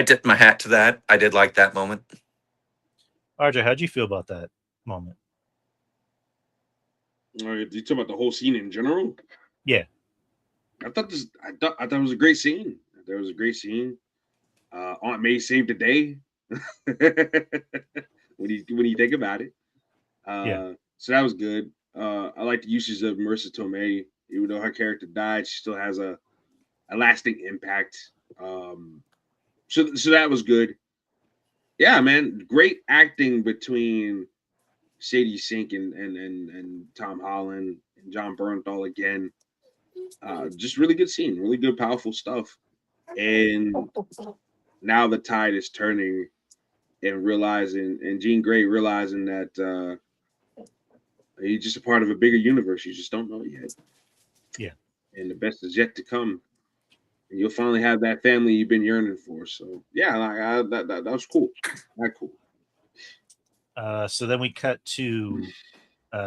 dipped my hat to that. I did like that moment. RJ, how'd you feel about that moment? You talking about the whole scene in general? Yeah. I thought it was a great scene. There was a great scene. Aunt May saved the day. when you think about it. Yeah. So that was good. I like the usage of Marissa Tomei. Even though her character died, she still has a lasting impact. So that was good. Yeah, man, great acting between Sadie Sink and Tom Holland and John Bernthal again. Just really good scene, really good, powerful stuff. And now the tide is turning, and Jean Grey realizing that he's just a part of a bigger universe. You just don't know it yet. Yeah. And the best is yet to come. And you'll finally have that family you've been yearning for. So yeah, that was cool. That cool. So then we cut to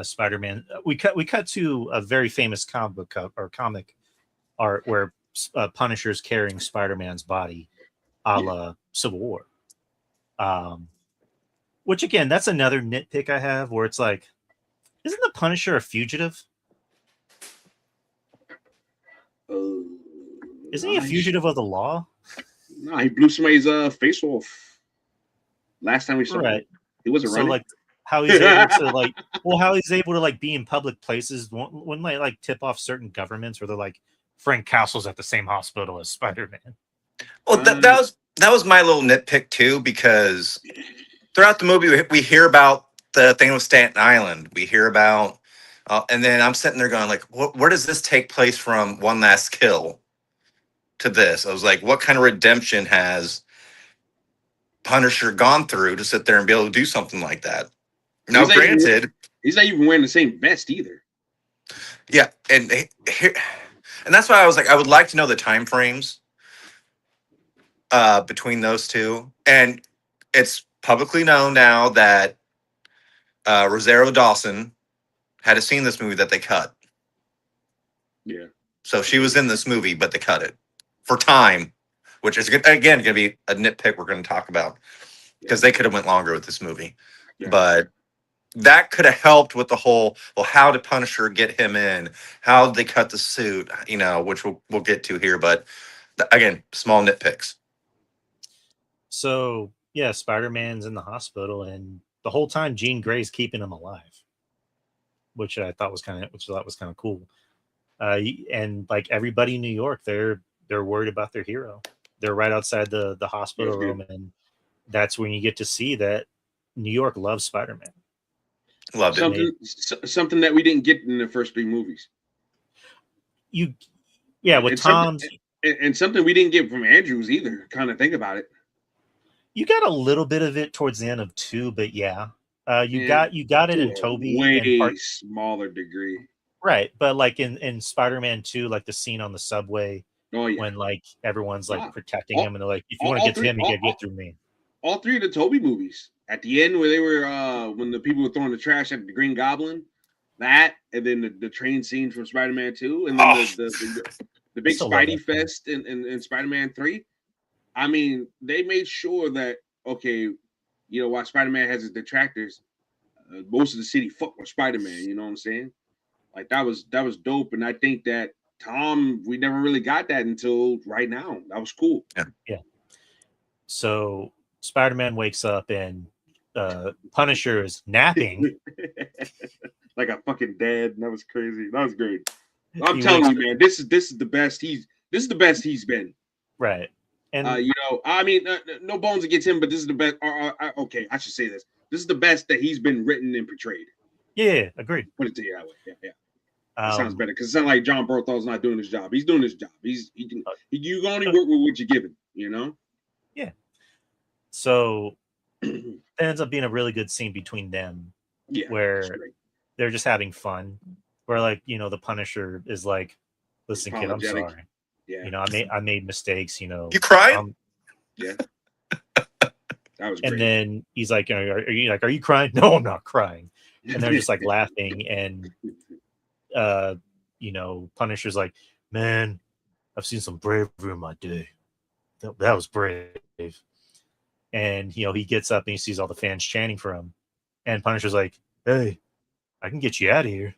Spider-Man. We cut to a very famous comic art where Punisher's carrying Spider-Man's body, a la Civil War. Which again, that's another nitpick I have, where it's like, isn't the Punisher a fugitive? Isn't he a fugitive of the law? No, he blew somebody's face off. Last time we saw him, he wasn't running. Like, how he's able to how he's able to be in public places when they like tip off certain governments where they're like, Frank Castle's at the same hospital as Spider-Man. Well, that was my little nitpick too, because throughout the movie we hear about the thing with Staten Island. We hear about, and then I'm sitting there going like, where does this take place from One Last Kill to this? I was like, what kind of redemption has Punisher gone through to sit there and be able to do something like that? Now, granted, he's not even wearing the same vest either. Yeah, and that's why I was like, I would like to know the time frames between those two. And it's publicly known now that Rosario Dawson had a scene in this movie that they cut. Yeah. So she was in this movie, but they cut it for time, which is again going to be a nitpick we're going to talk about, because they could have went longer with this movie. Yeah. But that could have helped with the whole, well, how did Punisher get him in? How did they cut the suit? Which we'll get to here. But again, small nitpicks. So yeah, Spider-Man's in the hospital, and the whole time Jean Grey's keeping him alive, which I thought was kind of cool. And like everybody in New York, they're worried about their hero. They're right outside the hospital room, and that's when you get to see that New York loves Spider-Man. Loved it. Something that we didn't get in the first three movies. With Tom's, and something we didn't get from Andrews either. Kind of think about it. You got a little bit of it towards the end of 2, but yeah, you got it in Toby, way smaller degree, right? But like in Spider-Man 2, like the scene on the subway, when like everyone's like protecting him, and they're like, if you want to get to him, you got to get through me. All three of the Toby movies. At the end, where they were, when the people were throwing the trash at the Green Goblin, that, and then the train scene from Spider-Man 2, and then the big Spidey fest in Spider-Man 3. I mean, they made sure that, while Spider-Man has his detractors, most of the city fuck with Spider-Man. You know what I'm saying? Like that was dope, and I think that Tom, we never really got that until right now. That was cool. Yeah. So Spider-Man wakes up and Punisher is napping like a fucking dad. That was crazy. That was great. I'm telling you, man, this is the best he's been. Right. And I mean, no bones against him, but this is the best. Okay, I should say this. This is the best that he's been written and portrayed. Yeah, agreed. Put it to you that way. Yeah. That sounds better, because it's not like John Berthal's not doing his job. He's doing his job. You can only work with what you're given. Yeah. So it ends up being a really good scene between them, where they're just having fun. Where like, you know, the Punisher is like, listen, kid, I'm Apologetic. sorry. Yeah. You know, I made mistakes, you know. You crying? Yeah. That was great. And then he's like, are you crying? No, I'm not crying. And they're just like laughing. And you know, Punisher's like, man, I've seen some bravery in my day. That was brave. And you know, he gets up and he sees all the fans chanting for him. And Punisher's like, hey, I can get you out of here.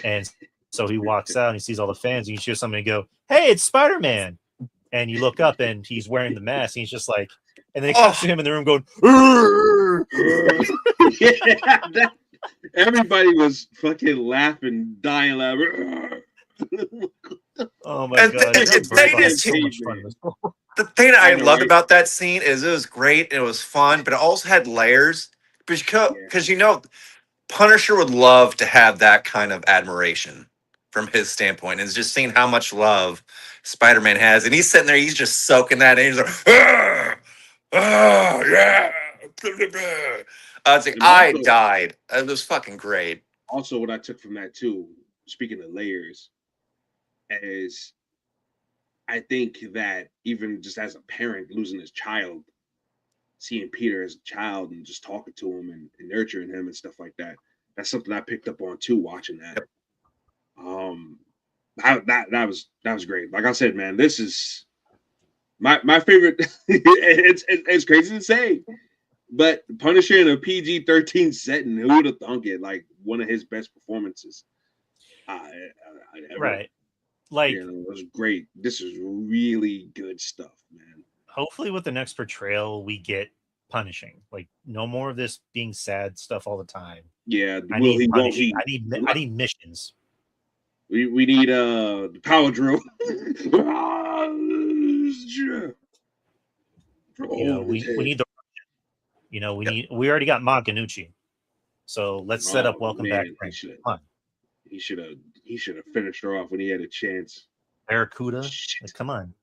And so he walks out and he sees all the fans and he hears somebody go, hey, it's Spider-Man. And you look up and he's wearing the mask and he's just like, and then it cuts to him in the room going, yeah, everybody was fucking laughing, dying laughing. Oh my god! The thing I loved about that scene is it was great and it was fun, but it also had layers because you know, Punisher would love to have that kind of admiration from his standpoint, and it's just seeing how much love Spider-Man has, and he's sitting there, he's just soaking that in. He's like, yeah. I died. It was fucking great. Also, what I took from that too, speaking of layers, is I think that even just as a parent losing his child, seeing Peter as a child and just talking to him and nurturing him and stuff like that, that's something I picked up on too watching that. That was great. Like I said, man, this is my favorite. It's crazy to say, but Punisher in a PG-13 setting, who would have thunk it? Like one of his best performances. Right. Like, you know, it was great. This is really good stuff, man. Hopefully with the next portrayal we get punishing. Like no more of this being sad stuff all the time. Yeah, I need missions. We need the power drill. You know, we need the, you know, we already got Ma Ganucci. So let's set up Welcome Back. He should have finished her off when he had a chance. Barracuda, like, come on.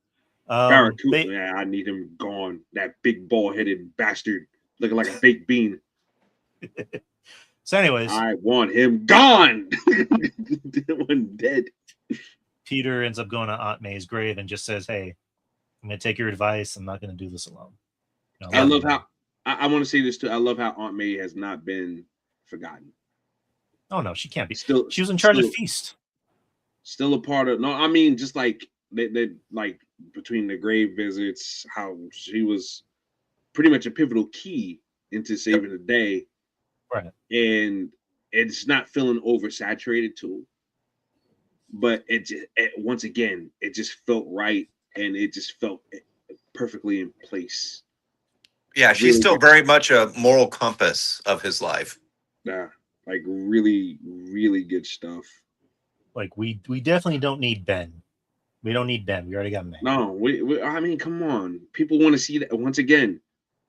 Barracuda, yeah, I need him gone. That big ball-headed bastard looking like a fake bean. So, anyways, I want him gone. One dead. Peter ends up going to Aunt May's grave and just says, "Hey, I'm going to take your advice. I'm not going to do this alone." You know, I love how I want to say this too. I love how Aunt May has not been forgotten. Oh no, she can't be. She was in charge of Feast. Still a part of. No, I mean just like they like between the grave visits, how she was pretty much a pivotal key into saving the day. Right. And it's not feeling oversaturated too. But once again, it just felt right, and it just felt perfectly in place. Yeah, she's still very much a moral compass of his life. Yeah, like really, really good stuff. Like we definitely don't need Ben. We don't need Ben. We already got Ben. No, I mean, come on. People want to see that once again.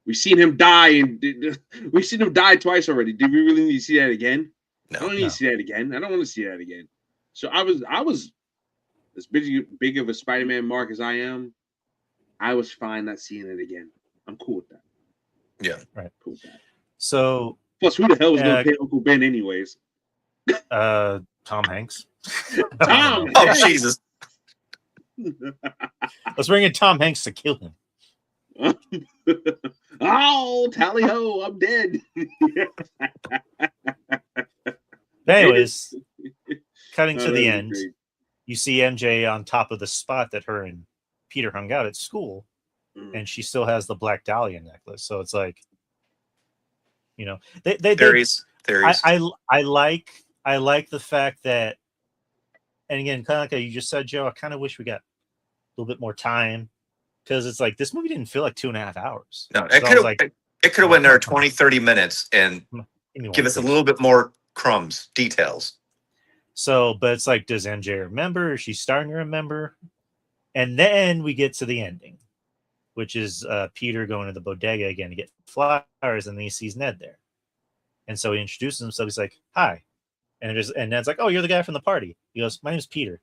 We've seen him die, and we've seen him die twice already. Did we really need to see that again? No, I don't need to see that again. I don't want to see that again. So I was as big of a Spider-Man mark as I am. I was fine not seeing it again. I'm cool with that. Yeah, right. Cool with that. So plus, who the hell was going to pay Uncle Ben anyways? Tom Hanks. Tom. Oh Jesus. Let's bring in Tom Hanks to kill him. Oh, tally ho! I'm dead. Anyways, cutting to the end, you see MJ on top of the spot that her and Peter hung out at school, and she still has the Black Dahlia necklace. So it's like, you know, theories. I like the fact that, and again, kind of like you just said, Joe, I kind of wish we got a little bit more time, because it's like this movie didn't feel like 2.5 hours. No, it could have went there 20, 30 minutes and give us a little bit more crumbs, details. So, but it's like, does MJ remember? Is she starting to remember? And then we get to the ending, which is Peter going to the bodega again to get flowers, and then he sees Ned there. And so he introduces himself. He's like, hi. And Ned's like, oh, you're the guy from the party. He goes, my name's Peter.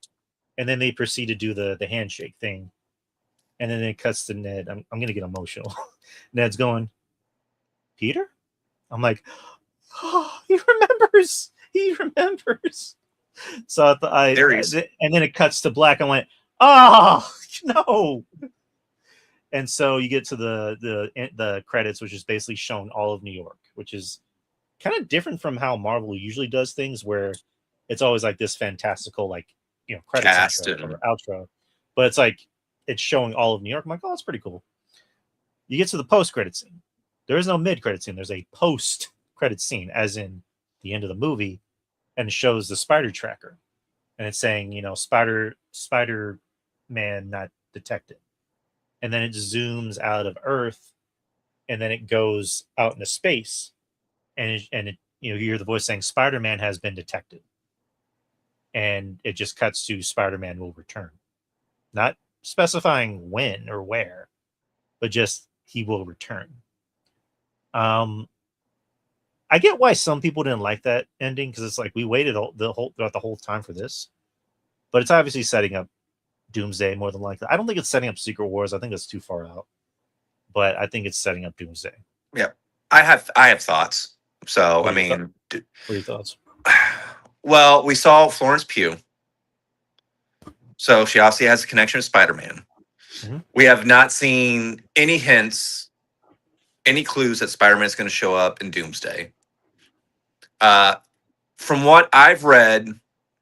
And then they proceed to do the handshake thing. And then it cuts to Ned. I'm going to get emotional. Ned's going, Peter? I'm like, oh, he remembers. he remembers. So Theories. and then it cuts to black. I went, oh no. And so you get to the credits, which is basically showing all of New York, which is kind of different from how Marvel usually does things, where it's always like this fantastical, like, you know, credits intro or outro, but it's like it's showing all of New York. I'm like, oh, that's pretty cool. You get to the post-credit scene. There is no mid-credit scene. There's a post-credit scene, as in the end of the movie, and it shows the spider tracker, and it's saying, you know, Spider-Man not detected, and then it zooms out of Earth, and then it goes out into space, and it you know, you hear the voice saying Spider-Man has been detected, and it just cuts to Spider-Man will return, not specifying when or where, but just he will return. I get why some people didn't like that ending, because it's like we waited throughout the whole time for this, but it's obviously setting up Doomsday more than likely. I don't think it's setting up Secret Wars. I think it's too far out, but I think it's setting up Doomsday. Yeah, I have thoughts. So What I mean, what are your thoughts? Well, we saw Florence Pugh, so she obviously has a connection to Spider-Man. Mm-hmm. We have not seen any hints, any clues that Spider-Man is going to show up in Doomsday. From what I've read,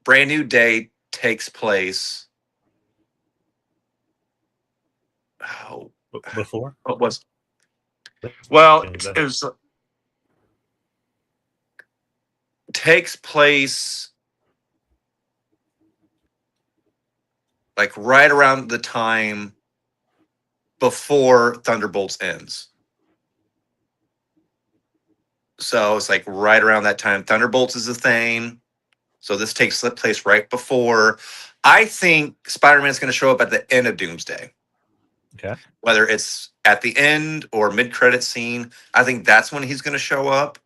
Brand New Day takes place. Oh, Before? what was? Well, it was takes place like right around the time before Thunderbolts ends. So it's like right around that time. Thunderbolts is a thing. So this takes place right before. I think Spider-Man is going to show up at the end of Doomsday. Okay. Whether it's at the end or mid-credit scene, I think that's when he's going to show up.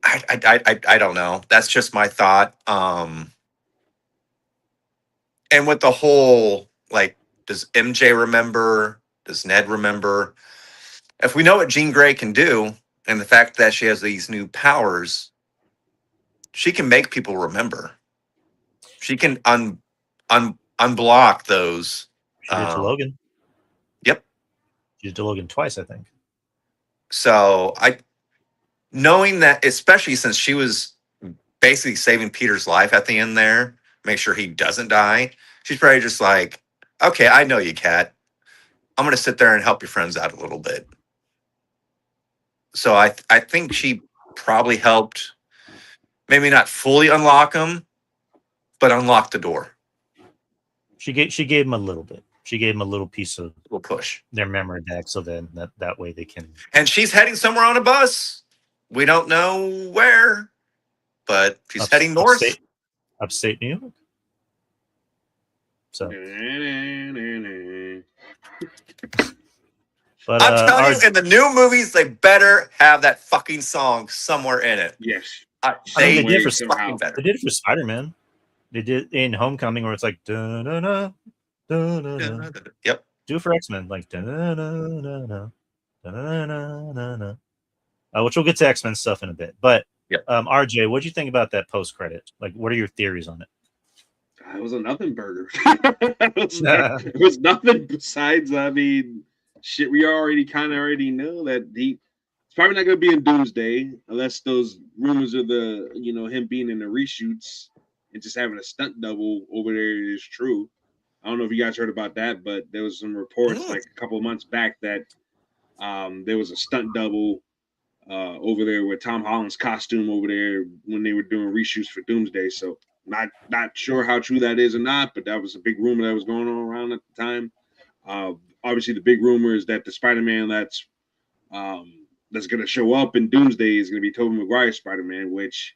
I don't know. That's just my thought. And with the whole, like, does MJ remember? Does Ned remember? If we know what Jean Grey can do, and the fact that she has these new powers, she can make people remember. She can unblock those. She did to Logan. Yep. She did to Logan twice, I think. So knowing that, especially since she was basically saving Peter's life at the end there, make sure he doesn't die. She's probably just like, okay, I know you, Cat. I'm going to sit there and help your friends out a little bit. So I think she probably helped, maybe not fully unlock them, but unlock the door. She gave him a little bit. She gave him a little piece of We'll push their memory deck, so then that way they can. And she's heading somewhere on a bus. We don't know where, but she's heading north. Upstate New York. So. But I'm telling you, in the new movies, they better have that fucking song somewhere in it. Yes. They did for Spider-Man. They did in Homecoming, where it's like da-na-na, da-na-na. Yep. Do it for X-Men, like da-na-na-na-na, da-na-na-na-na. Which we'll get to X-Men stuff in a bit. But yep. RJ, what do you think about that post-credit? Like, what are your theories on it? It was a nothing burger. It was nothing besides, I mean, shit, we kind of already know that it's probably not going to be in Doomsday unless those rumors of him being in the reshoots and just having a stunt double over there is true. I don't know if you guys heard about that, but there was some reports like a couple of months back that there was a stunt double over there with Tom Holland's costume over there when they were doing reshoots for Doomsday. So not sure how true that is or not, but that was a big rumor that was going on around at the time. Obviously, the big rumor is that the Spider-Man that's going to show up in Doomsday is going to be Tobey Maguire's Spider-Man, which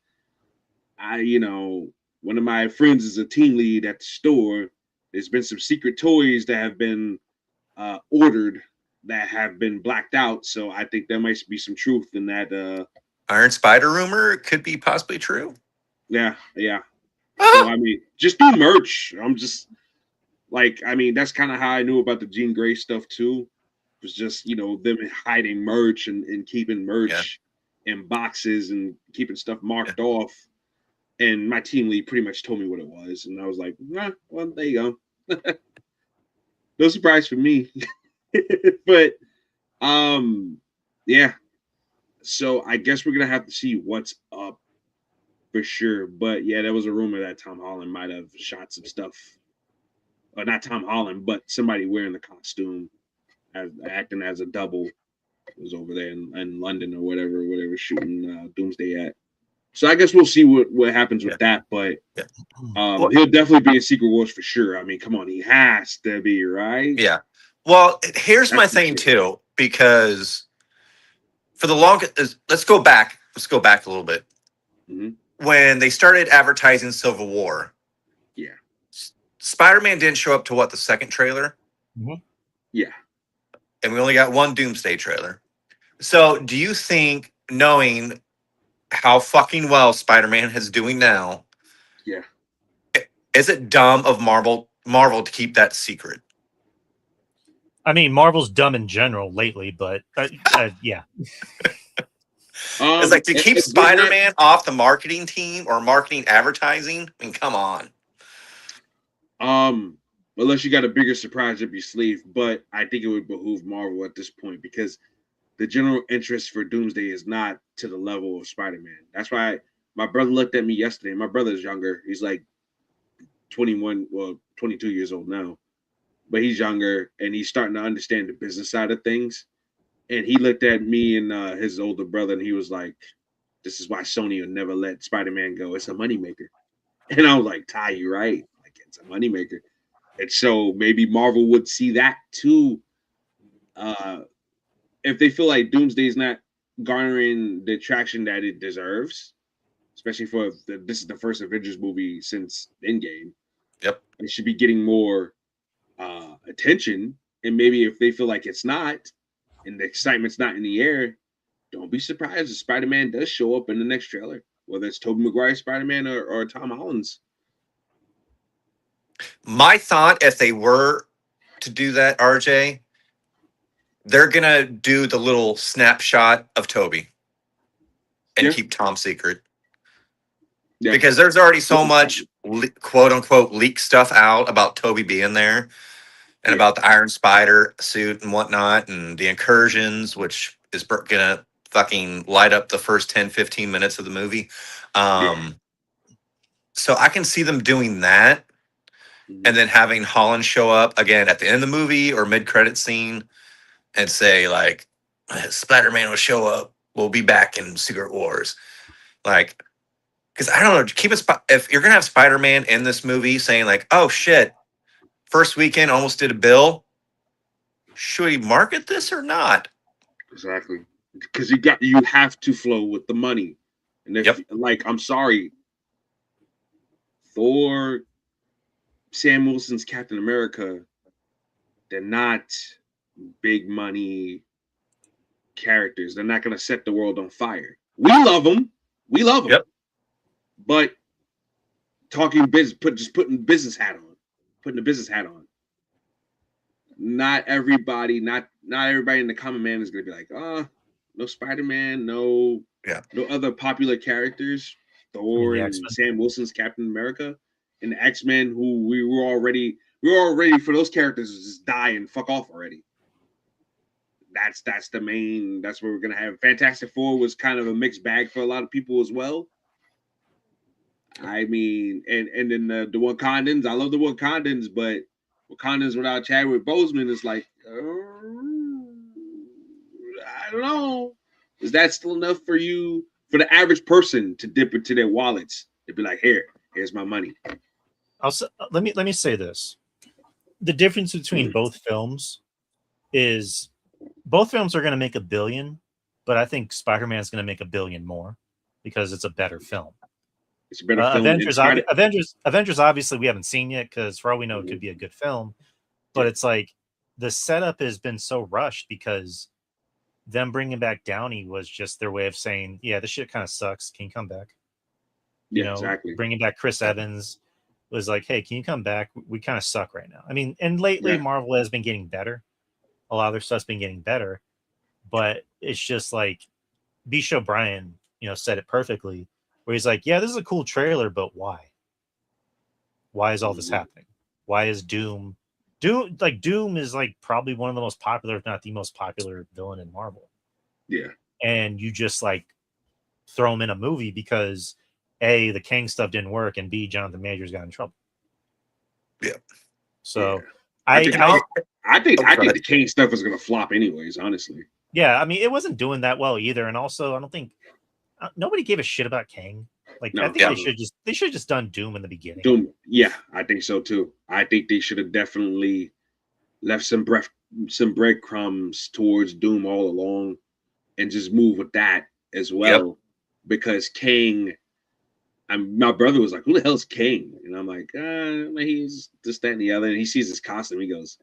one of my friends is a team lead at the store. There's been some secret toys that have been ordered that have been blacked out. So I think there might be some truth in that. Iron Spider rumor could be possibly true. Yeah. So, I mean, just do merch. I'm just like, I mean, that's kind of how I knew about the Jean Grey stuff too. It was just, them hiding merch and keeping merch in boxes and keeping stuff marked off. And my team lead pretty much told me what it was, and I was like, nah, well, there you go. No surprise for me. But yeah. So I guess we're gonna have to see what's up for sure. But yeah, there was a rumor that Tom Holland might have shot some stuff. Or not Tom Holland, but somebody wearing the costume as acting as a double was over there in London or whatever shooting Doomsday at. So I guess we'll see what happens with that. But he'll definitely be in Secret Wars for sure. I mean, come on, he has to be, right? Yeah. Well, here's my thing too, because for the longest, let's go back a little bit. Mm-hmm. When they started advertising Civil War, yeah, Spider-Man didn't show up to what, the second trailer? Mm-hmm. Yeah. And we only got one Doomsday trailer. So do you think, knowing how fucking well Spider-Man is doing now, yeah, is it dumb of Marvel to keep that secret? I mean, Marvel's dumb in general lately, but yeah. It's like to keep Spider-Man off the marketing team or marketing advertising. I mean, come on. Unless you got a bigger surprise up your sleeve, but I think it would behoove Marvel at this point because the general interest for Doomsday is not to the level of Spider-Man. That's why my brother looked at me yesterday. My brother's younger. He's like 21, well, 22 years old now, but he's younger and he's starting to understand the business side of things. And he looked at me and his older brother and he was like, this is why Sony will never let Spider-Man go. It's a moneymaker. And I was like, Ty, you right. Like, it's a moneymaker. And so maybe Marvel would see that too. If they feel like Doomsday is not garnering the traction that it deserves, especially for this is the first Avengers movie since Endgame. Yep. It should be getting more attention. And maybe if they feel like it's not, and the excitement's not in the air, don't be surprised if Spider-Man does show up in the next trailer, whether it's Tobey Maguire's Spider-Man or Tom Holland's. My thought, if they were to do that, RJ, they're going to do the little snapshot of Tobey and keep Tom secret. Yeah. Because there's already so much quote unquote leak stuff out about Tobey being there and about the Iron Spider suit and whatnot and the incursions, which is going to fucking light up the first 10, 15 minutes of the movie. So I can see them doing that and then having Holland show up again at the end of the movie or mid-credit scene and say, like, Spider-Man will show up. We'll be back in Secret Wars. Like, because I don't know, if you're going to have Spider-Man in this movie saying, like, oh, shit, first weekend almost did a bill. Should we market this or not? Exactly. Because you have to flow with the money. And if, like, I'm sorry, Thor, Sam Wilson's Captain America, they're not big money characters. They're not going to set the world on fire. We love them. We love them. Yep. But talking business, putting the business hat on. Not everybody in the common man is going to be like, no Spider-Man, no other popular characters. Thor and Sam Wilson's Captain America and the X-Men, who we were all ready for those characters to just die and fuck off already. That's the main. That's what we're gonna have. Fantastic Four was kind of a mixed bag for a lot of people as well. I mean, and then the Wakandans. I love the Wakandans, but Wakandans without Chadwick Boseman is like, I don't know. Is that still enough for you, for the average person to dip into their wallets? They'd be like, here's my money. Let me say this. The difference between both films is both films are going to make $1 billion, but I think Spider-Man is going to make $1 billion more because it's a better film. It's a better film. Avengers, obviously, we haven't seen yet because for all we know, it could be a good film. But it's like the setup has been so rushed because them bringing back Downey was just their way of saying, yeah, this shit kind of sucks. Can you come back? Exactly. Bringing back Chris Evans was like, hey, can you come back? We kind of suck right now. I mean, and lately Marvel has been getting better. A lot of their stuff's been getting better. But it's just like B. O'Brien, said it perfectly, where he's like, "Yeah, this is a cool trailer, but why? Why is all this happening? Why is Doom is like probably one of the most popular, if not the most popular villain in Marvel. Yeah. And you just like throw him in a movie because A, the Kang stuff didn't work, and B, Jonathan Majors got in trouble. Yeah. So I think the Kang stuff is gonna flop anyways, honestly. Yeah, I mean, it wasn't doing that well either, and also I don't think nobody gave a shit about Kang. Like, I think they should have just done Doom in the beginning. Doom, yeah, I think so too. I think they should have definitely left some breadcrumbs towards Doom all along, and just move with that as well. Because Kang, my brother was like, "Who the hell's Kang?" And I'm like, he's this, that, and the other. And he sees his costume, he goes,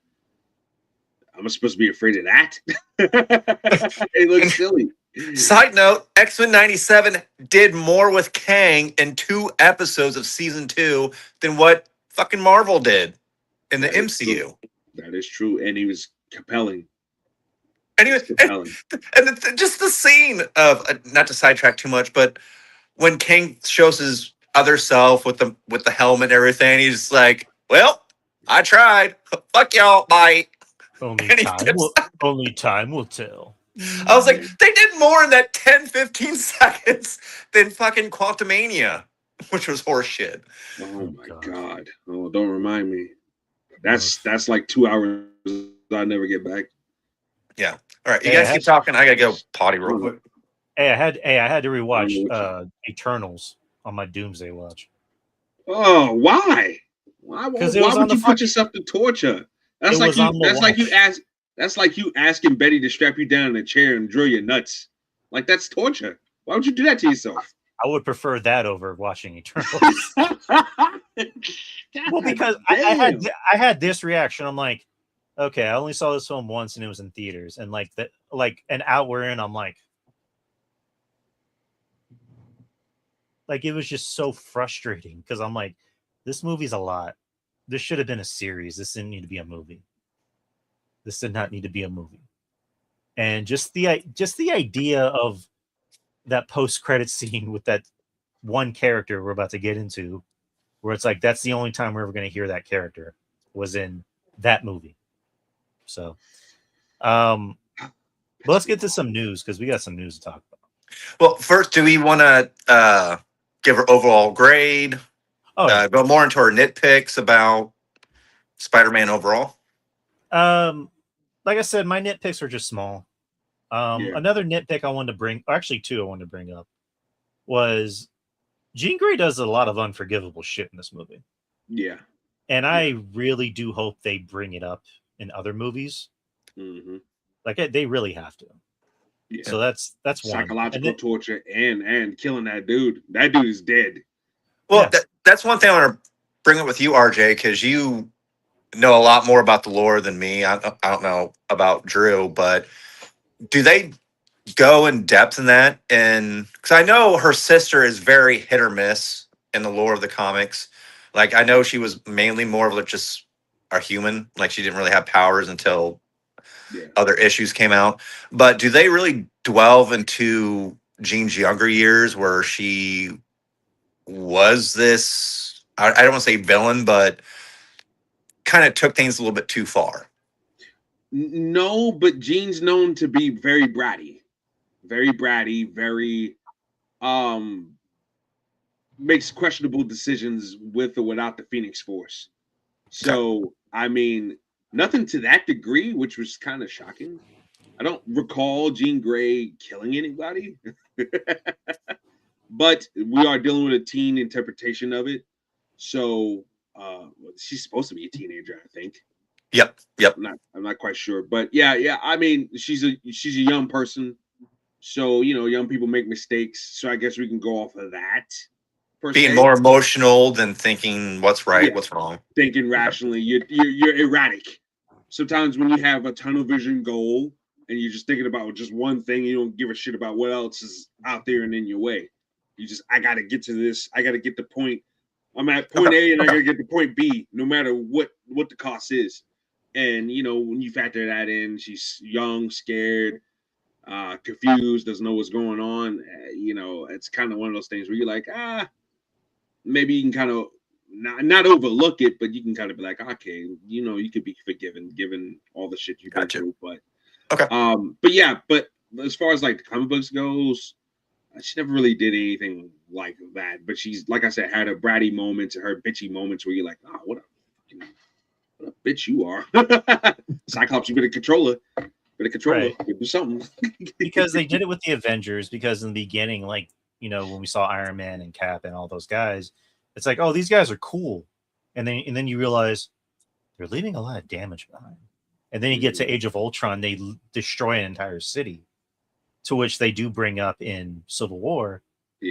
"I'm supposed to be afraid of that?" It looks silly. Side note, X-Men 97 did more with Kang in 2 episodes of season 2 than what fucking Marvel did in the MCU. That is true. And he was compelling. Anyway, just the scene of, not to sidetrack too much, but when Kang shows his other self with the helmet and everything, he's like, "Well, I tried. Fuck y'all, bye." Only time will tell. I was like, they did more in that 10-15 seconds than fucking Quantumania, which was horseshit. Oh my god. Oh, don't remind me. That's like 2 hours I'll never get back. Yeah. All right. You guys keep talking. I gotta go potty real quick. Hey, I had to rewatch Eternals on my Doomsday watch. Oh, why? Why would you put yourself to torture? That's like you asking Betty to strap you down in a chair and drill your nuts. Like, that's torture. Why would you do that to yourself? I would prefer that over watching Eternals. Well, because I had this reaction. I'm like, okay, I only saw this film once and it was in theaters, and like an hour in, I'm like it was just so frustrating because I'm like, this movie's a lot. This should have been a series. This didn't need to be a movie. This did not need to be a movie. And just the idea of that post-credit scene with that one character we're about to get into, where it's like, that's the only time we're ever going to hear that character, was in that movie. So, but let's get to some news, because we got some news to talk about. Well, first, do we want to give her overall grade? Go more into our nitpicks about Spider-Man overall? Like I said, my nitpicks are just small. Another nitpick I wanted to bring, actually 2 I wanted to bring up, was Jean Grey does a lot of unforgivable shit in this movie. Yeah. And I really do hope they bring it up in other movies. Mm-hmm. Like, they really have to. Yeah. So that's psychological torture and killing that dude. That dude is dead. Well, that's one thing I want to bring up with you, RJ, because you know a lot more about the lore than me. I don't know about Drew, but do they go in depth in that? And because I know her sister is very hit or miss in the lore of the comics. Like, I know she was mainly more of just a human. Like, she didn't really have powers until other issues came out. But do they really delve into Jean's younger years, where she was this, I don't want to say villain, but kind of took things a little bit too far? No, but Jean's known to be very bratty, very makes questionable decisions with or without the Phoenix Force. So, I mean, nothing to that degree, which was kind of shocking. I don't recall Jean Grey killing anybody, but we are dealing with a teen interpretation of it. So, she's supposed to be a teenager, I think. Yep. I'm not quite sure, but yeah. I mean, she's a young person, so young people make mistakes. So I guess we can go off of that. Being more emotional than thinking what's right, what's wrong. Thinking rationally, you're erratic. Sometimes when you have a tunnel vision goal and you're just thinking about just one thing, you don't give a shit about what else is out there and in your way. You just, I got to get to this. I got to get the point. I'm at point A and I got to get to point B, no matter what the cost is. And when you factor that in, she's young, scared. confused, doesn't know what's going on. It's kind of one of those things where you're like, maybe you can kind of not overlook it, but you can kind of be like, okay, you could be forgiven given all the shit you've been through. But okay, but as far as like the comic books goes, she never really did anything like that. But she's, like I said, had her bratty moments and her bitchy moments where you're like, what a bitch you are. Cyclops, you been a controller. Right. Do something. Because they did it with the Avengers, because in the beginning, like, when we saw Iron Man and Cap and all those guys, it's like, oh, these guys are cool. And then you realize they're leaving a lot of damage behind. And then you get to Age of Ultron, they destroy an entire city, to which they do bring up in Civil War,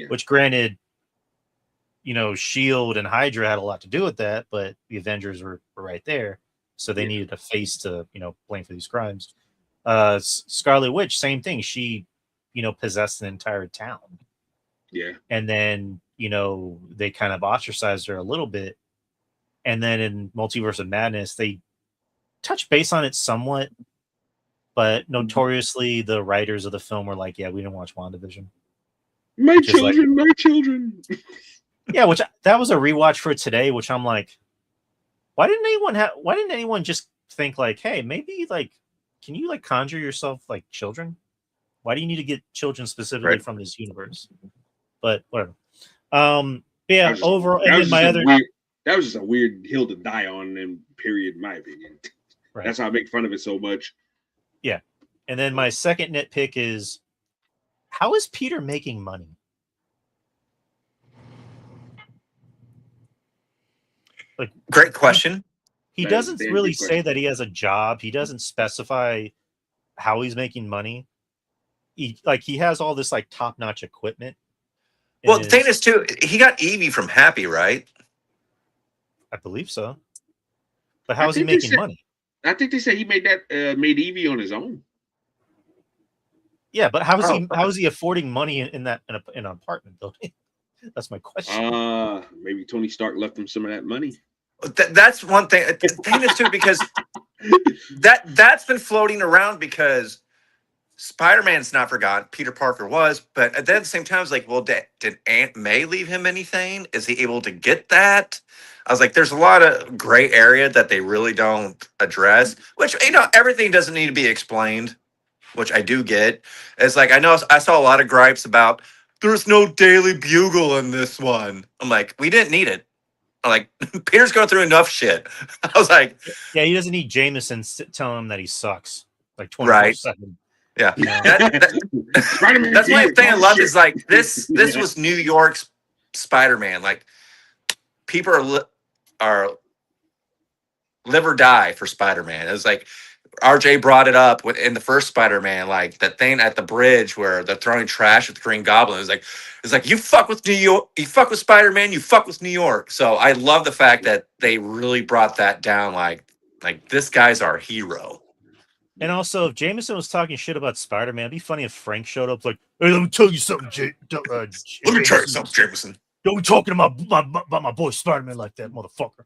which granted, SHIELD and Hydra had a lot to do with that, but the Avengers were right there. So they needed a face to, blame for these crimes. Scarlet Witch, same thing. She, possessed an entire town. Yeah. And then, they kind of ostracized her a little bit. And then in Multiverse of Madness, they touch base on it somewhat, but notoriously the writers of the film were like, yeah, we didn't watch WandaVision. My children. Yeah, that was a rewatch for today, which I'm like, why didn't anyone just think like, hey, maybe like, can you like conjure yourself like children? Why do you need to get children specifically from this universe? But whatever. Yeah, overall, and then my other that was just a weird hill to die on, in period, in my opinion. Right. That's how I make fun of it so much. Yeah. And then my second nitpick is, how is Peter making money? Like, great question. He doesn't really say that he has a job. He doesn't specify how he's making money. He has all this like top-notch equipment. Well, the thing is too, he got Evie from Happy, right? I believe so. But how is he making money? I think they said he made Evie on his own. Yeah, but how is he affording money in an apartment building? That's my question. Maybe Tony Stark left him some of that money. That's one thing. The thing is too, because that's been floating around, because Spider-Man's not forgotten. Peter Parker was, but at the same time, I was like, well, did Aunt May leave him anything? Is he able to get that? I was like, there's a lot of gray area that they really don't address, which, everything doesn't need to be explained, which I do get. It's like, I saw a lot of gripes about, there's no Daily Bugle in this one. I'm like, we didn't need it. I'm like, Peter's going through enough shit. I was like, yeah, he doesn't need Jameson telling him that he sucks like 24/7. Yeah, that's my thing. I love is like this was New York's Spider-Man. Like, people are live or die for Spider-Man. It was like R.J. brought it up in the first Spider-Man, like that thing at the bridge where they're throwing trash at the Green Goblin. It's like you fuck with New York, you fuck with Spider-Man, you fuck with New York. So I love the fact that they really brought that down. Like this guy's our hero. And also, if Jameson was talking shit about Spider-Man, it'd be funny if Frank showed up like, hey, let me tell you something, let me tell you something, Jameson. Don't be talking about my boy Spider-Man like that, motherfucker.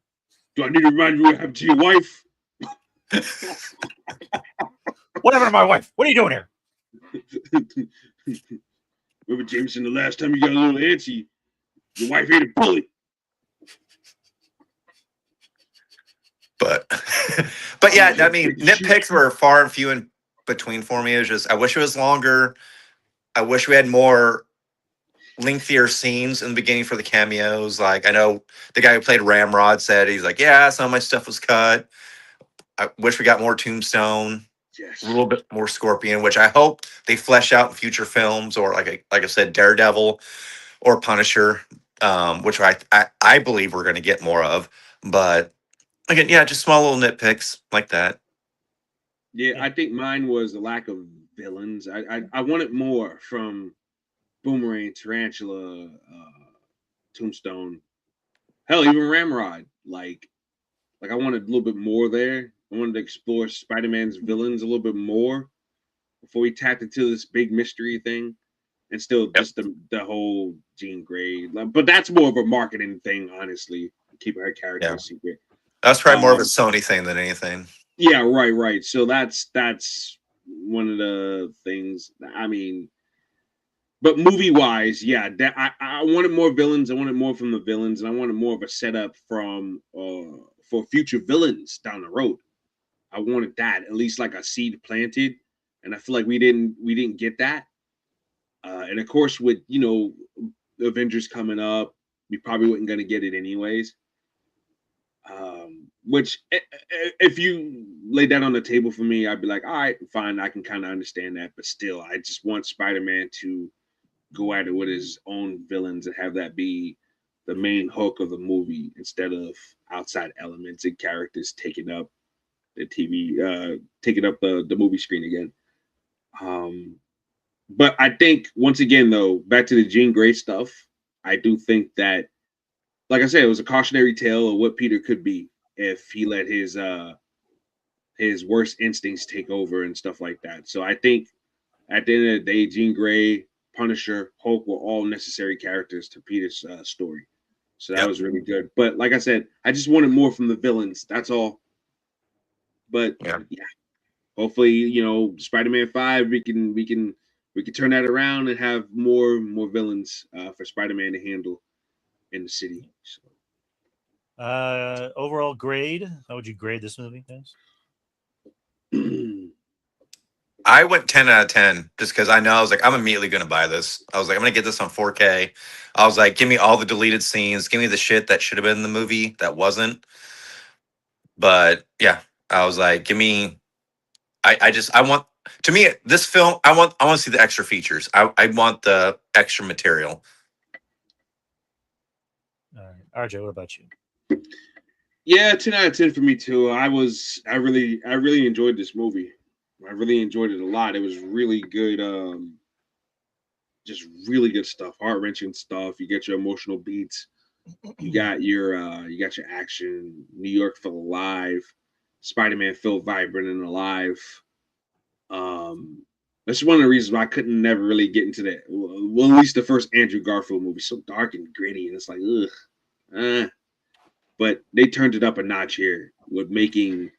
Do I need to remind you what happened to your wife? What happened to my wife? What are you doing here? Remember, Jameson, the last time you got a little antsy, your wife ate a bullet. But yeah, I mean, nitpicks were far and few in between for me. It was just, I wish it was longer. I wish we had more lengthier scenes in the beginning for the cameos. Like, I know the guy who played Ramrod said, he's like, yeah, some of my stuff was cut. I wish we got more Tombstone, a little bit more Scorpion, which I hope they flesh out in future films, or like I said, Daredevil or Punisher, which I believe we're going to get more of. But again, yeah, just small little nitpicks like that. Yeah, I think mine was the lack of villains. I wanted more from Boomerang, Tarantula, Tombstone, hell, even Ramrod. Like I wanted a little bit more there. I wanted to explore Spider-Man's villains a little bit more before we tapped into this big mystery thing. And still just the whole Jean Grey. But that's more of a marketing thing, honestly. Keeping her character a secret. That's probably more of a Sony thing than anything. Yeah, right. So that's one of the things. I mean, but movie wise, yeah, that I wanted more villains. I wanted more from the villains, and I wanted more of a setup from for future villains down the road. I wanted that, at least like a seed planted, and I feel like we didn't get that. And of course, with Avengers coming up, we probably wasn't gonna get it anyways. Which if you lay that on the table for me, I'd be like, all right, fine, I can kind of understand that, but still, I just want Spider-Man to go at it with his own villains and have that be the main hook of the movie instead of outside elements and characters taking up the TV, taking up the movie screen again. But I think once again, though, back to the Jean Grey stuff, I do think that, like I said, it was a cautionary tale of what Peter could be if he let his worst instincts take over and stuff like that. So I think at the end of the day, Jean Grey, Punisher, Hulk were all necessary characters to Peter's story. So that was really good. But like I said, I just wanted more from the villains. That's all. But yeah, hopefully, Spider-Man 5, we can turn that around and have more villains for Spider-Man to handle in the city. So. Overall grade, how would you grade this movie, guys? I went 10 out of 10 just because I know I was like, I'm immediately going to buy this. I was like, I'm going to get this on 4K. I was like, give me all the deleted scenes. Give me the shit that should have been in the movie that wasn't. But yeah, I was like, give me, I want, to me, this film, I want to see the extra features. I want the extra material. All right. RJ, what about you? Yeah, 10 out of 10 for me too. I really enjoyed this movie. I really enjoyed it a lot. It was really good, just really good stuff, heart-wrenching stuff. You get your emotional beats. You got your action. New York felt alive. Spider-Man felt vibrant and alive. That's one of the reasons why I couldn't never really get into that. Well, at least the first Andrew Garfield movie, so dark and gritty, and it's like, ugh. But they turned it up a notch here with making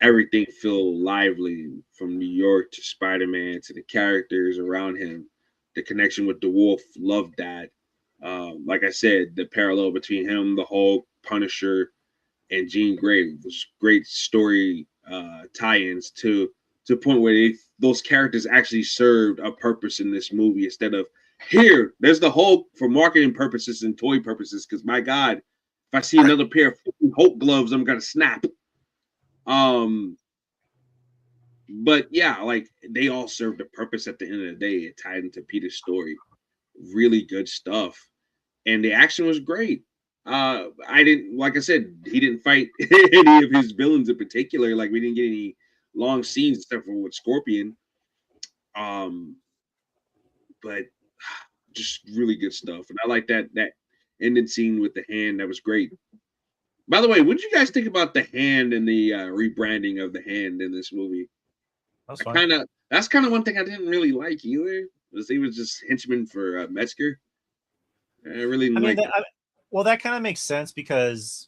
everything feel lively, from New York to Spider-Man to the characters around him. The connection with the Wolf, loved that. Like I said, the parallel between him, the Hulk, Punisher, and Jean Grey was great story tie-ins to the point where those characters actually served a purpose in this movie instead of, here, there's the Hulk for marketing purposes and toy purposes. Because my God, if I see another pair of Hulk gloves, I'm gonna snap. But yeah, like they all served a purpose at the end of the day. It tied into Peter's story. Really good stuff. And the action was great. I didn't, like I said, he didn't fight any of his villains in particular. Like we didn't get any long scenes except for with Scorpion. But just really good stuff. And I like that ending scene with the hand. That was great. By the way, what did you guys think about the hand and the rebranding of the hand in this movie? That's kind of one thing I didn't really like either. Was he was just henchman for Metzger. I really didn't like it. Well, that kind of makes sense because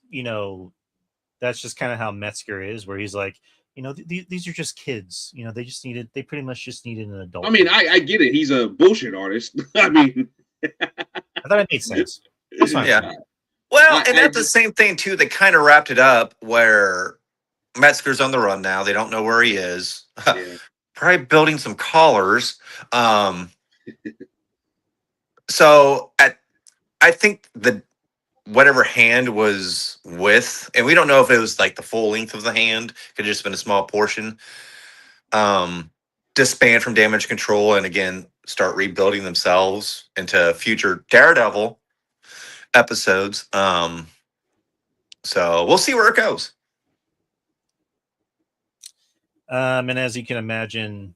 that's just kind of how Metzger is, where he's like, these are just kids. They pretty much just needed an adult. I mean, I get it. He's a bullshit artist. I mean, I thought it made sense. That's fine. Yeah. Well, and that's the same thing too. They kind of wrapped it up where Metzger's on the run now. They don't know where he is. Yeah. Probably building some collars. So I think whatever hand was with, and we don't know if it was like the full length of the hand. Could have just been a small portion. Disband from Damage Control and again start rebuilding themselves into future Daredevil episodes. So we'll see where it goes. And as you can imagine,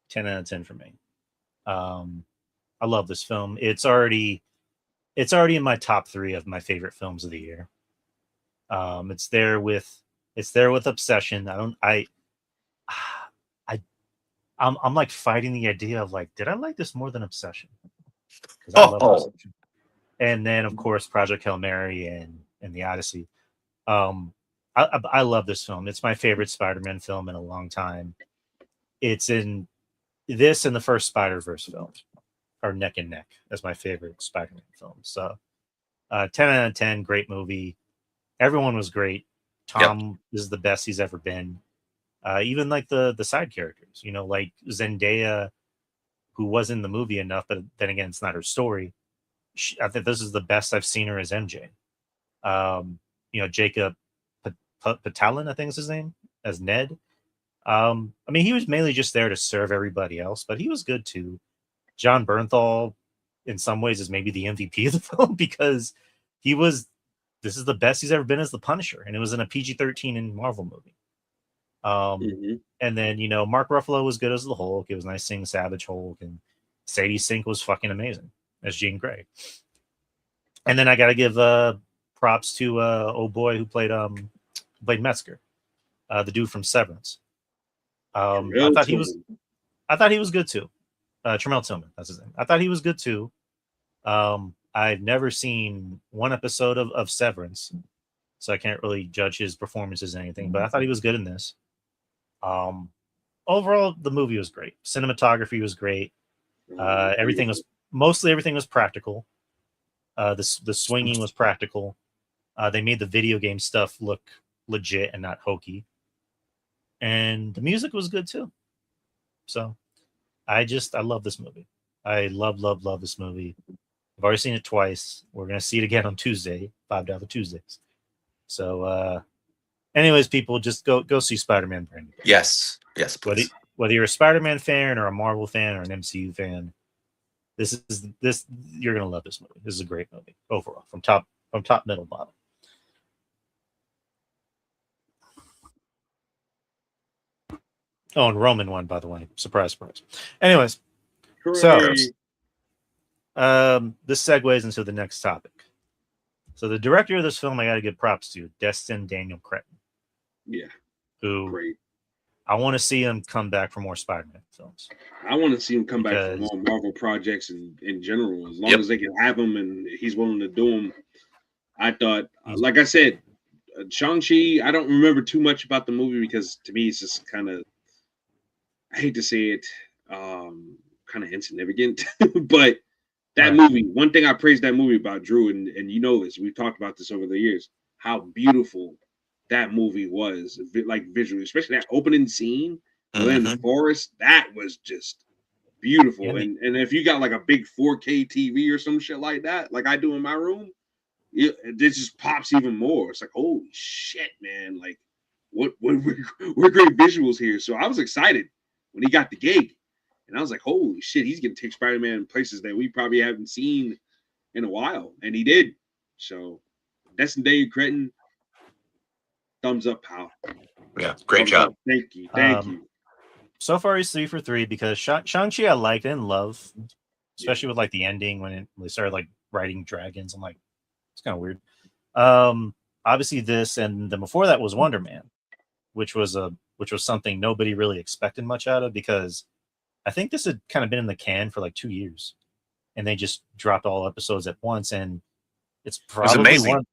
10 out of 10 for me. I love this film. It's already in my top 3 of my favorite films of the year. It's there with Obsession. I'm like fighting the idea of like, did I like this more than Obsession? Because I love Obsession. And then of course Project Hail Mary and the Odyssey. I love this film. It's my favorite Spider-Man film in a long time. it's in this and the first Spider-Verse film are neck and neck as my favorite Spider-Man film. So 10 out of 10, great movie. Everyone was great. Tom is the best he's ever been. Even like the side characters, you know, like Zendaya, who was in the movie enough, but then again, it's not her story. I think this is the best I've seen her as MJ. You know, Jacob Batalon, I think is his name, as Ned. I mean, he was mainly just there to serve everybody else, but he was good too. John Bernthal, in some ways, is maybe the MVP of the film because this is the best he's ever been as the Punisher, and it was in a PG-13 in Marvel movie. And then, you know, Mark Ruffalo was good as the Hulk. It was nice seeing Savage Hulk, and Sadie Sink was fucking amazing as Jean Grey. And then I got to give props to old boy who played Metzger, the dude from Severance. I thought he was good too. Tremel Tillman, that's his name. I thought he was good too. I've never seen one episode of Severance, so I can't really judge his performances or anything, but I thought he was good in this. Overall, the movie was great. Cinematography was great. Everything was practical. The swinging was practical. They made the video game stuff look legit and not hokey. And the music was good too. So I love this movie. I love this movie. I've already seen it twice. We're going to see it again on Tuesday, $5 Tuesdays. So, anyways, people, just go see Spider-Man Brand New Day. Yes, please. Whether you're a Spider-Man fan or a Marvel fan or an MCU fan, you're going to love this movie. This is a great movie overall, from top, middle, bottom. Oh, and Roman won, by the way. Surprise. Anyways, so this segues into the next topic. So the director of this film, I got to give props to, Destin Daniel Cretton. Yeah. Who great. I want to see him come back for more Spider-Man films. I want to see him come back for more Marvel projects in general, as long as they can have him and he's willing to do them. I thought, like I said, Shang-Chi, I don't remember too much about the movie because to me it's just kind of, I hate to say it, kind of insignificant. But that movie, one thing I praised that movie about, Drew, and you know this, we've talked about this over the years, how beautiful that movie was, like visually, especially that opening scene in the forest. That was just beautiful. Yeah. And if you got like a big 4K TV or some shit like that, like I do in my room, it just pops even more. It's like, holy shit, man! Like, we're great visuals here. So I was excited when he got the gig, and I was like, holy shit, he's gonna take Spider-Man places that we probably haven't seen in a while, and he did. So, Destin Daniel Cretton, thumbs up, pal. Yeah, great job. Thank you. So far, he's 3 for 3 because Shang-Chi I liked and love, especially with like the ending when they started like riding dragons. I'm like, it's kind of weird. Obviously, this and then before that was Wonder Man, which was something nobody really expected much out of because I think this had kind of been in the can for like 2 years, and they just dropped all episodes at once, and it's probably one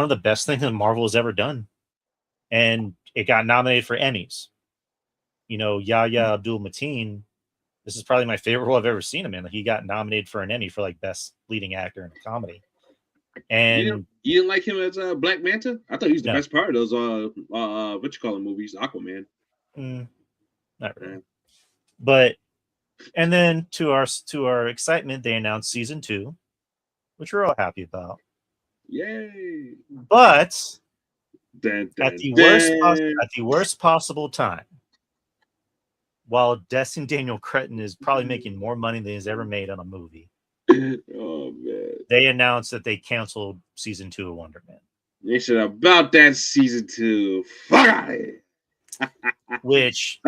of the best things that Marvel has ever done, and it got nominated for Emmys. You know, Yahya Abdul-Mateen, this is probably my favorite role I've ever seen him in. Like, he got nominated for an Emmy for like best leading actor in a comedy. And you didn't like him as Black Manta? I thought he was the best part of those what you call them movies, Aquaman. Not really. But and then to our excitement, they announced season 2, which we're all happy about. Yay! But at the worst possible time, while Destin Daniel Cretton is probably making more money than he's ever made on a movie, oh man! They announced that they canceled season 2 of Wonder Man. They said about that season 2. Fuck out of here. Which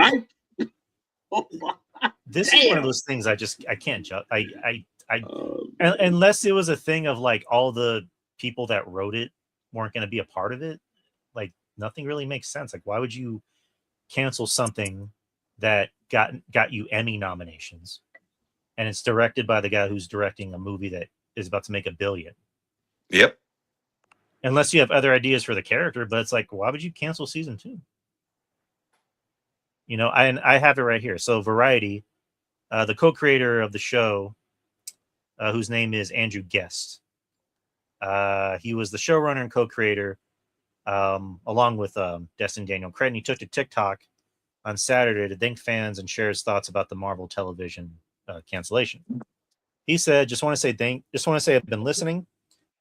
this is one of those things I can't judge. Unless it was a thing of like all the people that wrote it weren't going to be a part of it. Like nothing really makes sense. Like why would you cancel something that got you Emmy nominations, and it's directed by the guy who's directing a movie that is about to make $1 billion. Yep. Unless you have other ideas for the character, but it's like, why would you cancel season 2? You know, I have it right here. So Variety, the co-creator of the show, whose name is Andrew Guest. He was the showrunner and co-creator, along with Destin Daniel Cretton. He took to TikTok on Saturday to thank fans and share his thoughts about the Marvel television cancellation. He said, "Just want to say I've been listening.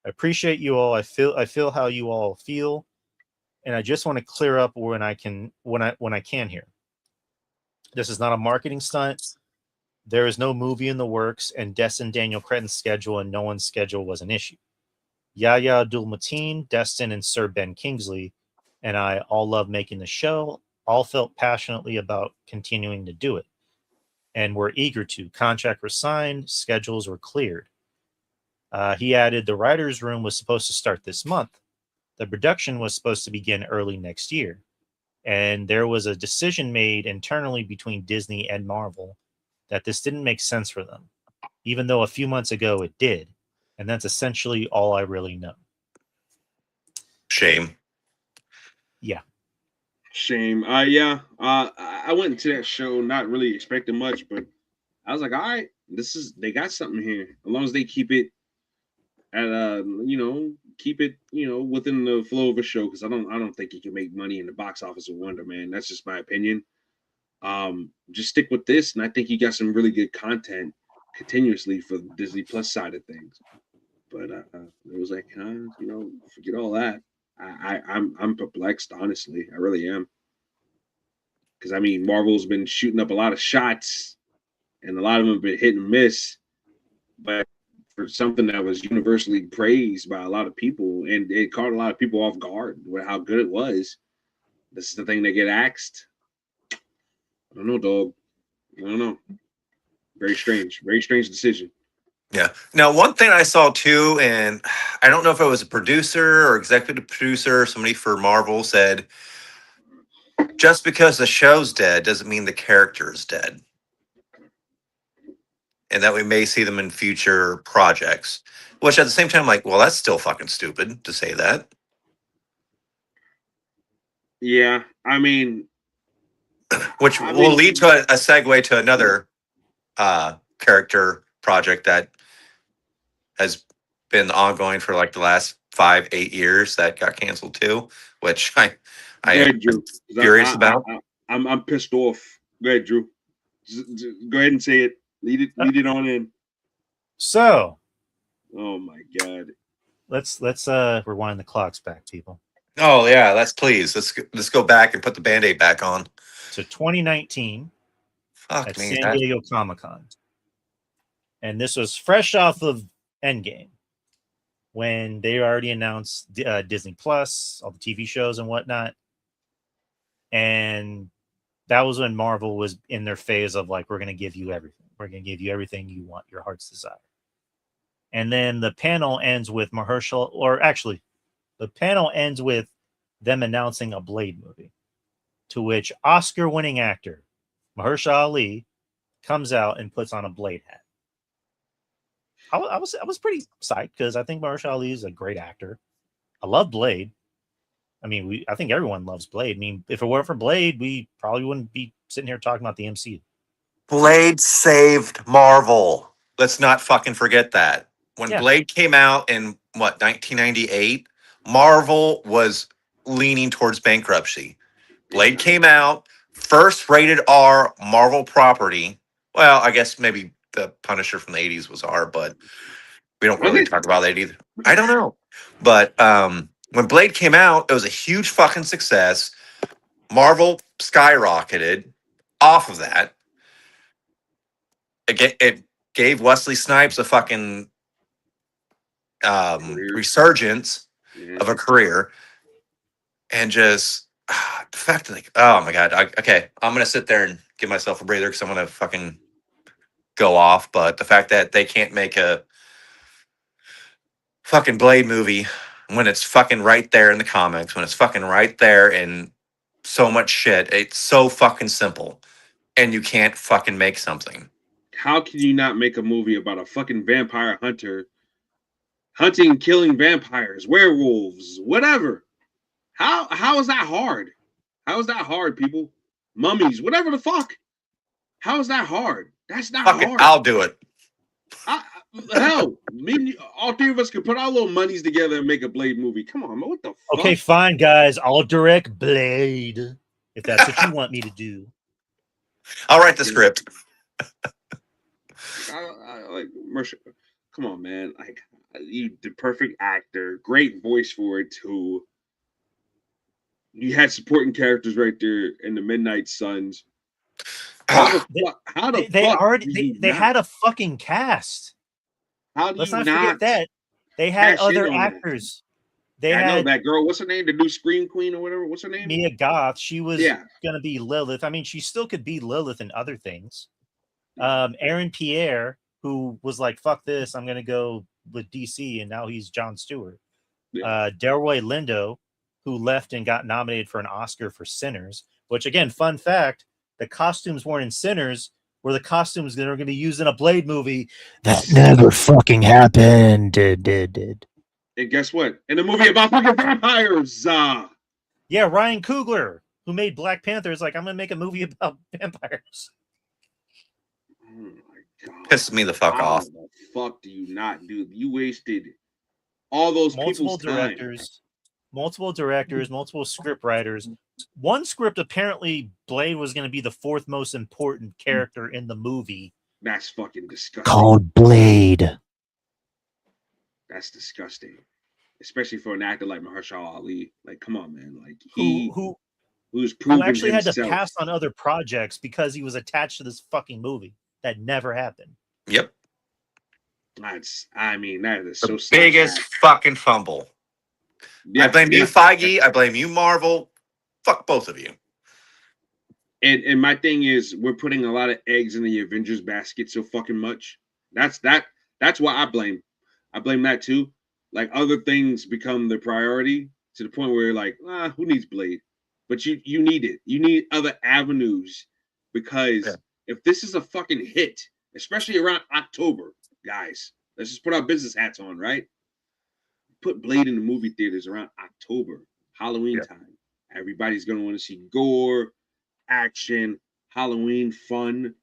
I appreciate you all. I feel how you all feel, and I just want to clear up when I can here. This is not a marketing stunt. There is no movie in the works, and Destin Daniel Cretton's schedule and no one's schedule was an issue. Yahya Abdul-Mateen, Destin, and Sir Ben Kingsley and I all love making the show, all felt passionately about continuing to do it, and we're eager to. Contract were signed, schedules were cleared." He added, "The writer's room was supposed to start this month. The production was supposed to begin early next year. And there was a decision made internally between Disney and Marvel that this didn't make sense for them, even though a few months ago it did. And that's essentially all I really know." Shame. Yeah. Shame. Yeah. I went into that show not really expecting much, but I was like, all right, they got something here. As long as they keep it at within the flow of a show, because I don't think you can make money in the box office with Wonder Man. That's just my opinion. Just stick with this, and I think you got some really good content continuously for the Disney Plus side of things. But it was like, forget all that. I'm perplexed, honestly. I really am. Because I mean, Marvel's been shooting up a lot of shots, and a lot of them have been hit and miss. But for something that was universally praised by a lot of people, and it caught a lot of people off guard with how good it was. This is the thing they get axed. I don't know, dog. I don't know. Very strange decision. Yeah. Now, one thing I saw too, and I don't know if it was a producer or executive producer, somebody for Marvel said, just because the show's dead doesn't mean the character is dead. And that we may see them in future projects. Which at the same time, I'm like, well, that's still fucking stupid to say that. Yeah, I mean, which will lead to a segue to another character project that has been ongoing for like the last 5-8 years that got canceled too, which I am curious about. I'm pissed off. Go ahead, Drew. Go ahead and say it. Lead it on in. So, oh my god, let's rewind the clocks back, people. Oh yeah, let's go back and put the Band-Aid back on to 2019 at San Diego Comic-Con, and this was fresh off of Endgame when they already announced Disney Plus, all the TV shows and whatnot, and that was when Marvel was in their phase of like, we're going to give you everything. We're going to give you everything you want, your heart's desire. And then the panel ends with Mahershala, or actually, the panel ends with them announcing a Blade movie, to which Oscar-winning actor Mahershala Ali comes out and puts on a Blade hat. I was pretty psyched because I think Mahershala Ali is a great actor. I love Blade. I mean, I think everyone loves Blade. I mean, if it weren't for Blade, we probably wouldn't be sitting here talking about the MCU. Blade saved Marvel. Let's not fucking forget that. When Blade came out in 1998, Marvel was leaning towards bankruptcy. Blade came out, first rated R Marvel property. Well, I guess maybe the Punisher from the 80s was R, but we don't really talk about that either. I don't know. But when Blade came out, it was a huge fucking success. Marvel skyrocketed off of that. It gave Wesley Snipes a fucking resurgence of a career. And just the fact that, like, oh my God. Okay, I'm going to sit there and give myself a breather because I'm going to fucking go off. But the fact that they can't make a fucking Blade movie when it's fucking right there in the comics, when it's fucking right there in so much shit, it's so fucking simple. And you can't fucking make something. How can you not make a movie about a fucking vampire hunter hunting, killing vampires, werewolves, whatever? How is that hard? How is that hard, people? mummies, whatever the fuck. How is that hard? That's not Fuck it, hard. I'll do it. Hell, all three of us could put our little monies together and make a Blade movie. Come on, man. What the fuck? Okay, fine, guys. I'll direct Blade if that's what you want me to do. I'll write the script. I like Mercer. Come on, man. Like, you, the perfect actor, great voice for it too. You had supporting characters right there in the Midnight Suns. How the fuck? They had a fucking cast. How do Let's you not forget that they had other actors. I know that girl. What's her name? The new Scream Queen or whatever. What's her name? Mia Goth. She was gonna be Lilith. I mean, she still could be Lilith in other things. Aaron Pierre, who was like, "Fuck this, I'm gonna go with DC," and now he's Jon Stewart. Delroy Lindo, who left and got nominated for an Oscar for Sinners. Which, again, fun fact: the costumes worn in Sinners were the costumes that are going to be used in a Blade movie. That never fucking happened. Did. And guess what? In a movie about fucking vampires. Yeah, Ryan Coogler, who made Black Panther, is like, I'm going to make a movie about vampires. Oh my god! Pisses me the fuck off. What the fuck do you not do? You wasted all those multiple directors, multiple script writers. One script, apparently Blade was going to be the fourth most important character in the movie. That's fucking disgusting. Called Blade. That's disgusting, especially for an actor like Mahershala Ali. Like, come on, man. Like, who's proven actually himself. Had to pass on other projects because he was attached to this fucking movie that never happened. Yep. That is the so biggest fucking fumble. Yeah, I blame you, Feige. I blame you, Marvel. Fuck both of you. And my thing is, we're putting a lot of eggs in the Avengers basket so fucking much. That's why I blame. I blame that too. Like, other things become the priority to the point where you're like, who needs Blade? But you need it. You need other avenues, because if this is a fucking hit, especially around October, guys, let's just put our business hats on, right? Put Blade in the movie theaters around October, Halloween time. Everybody's going to want to see gore, action, Halloween fun.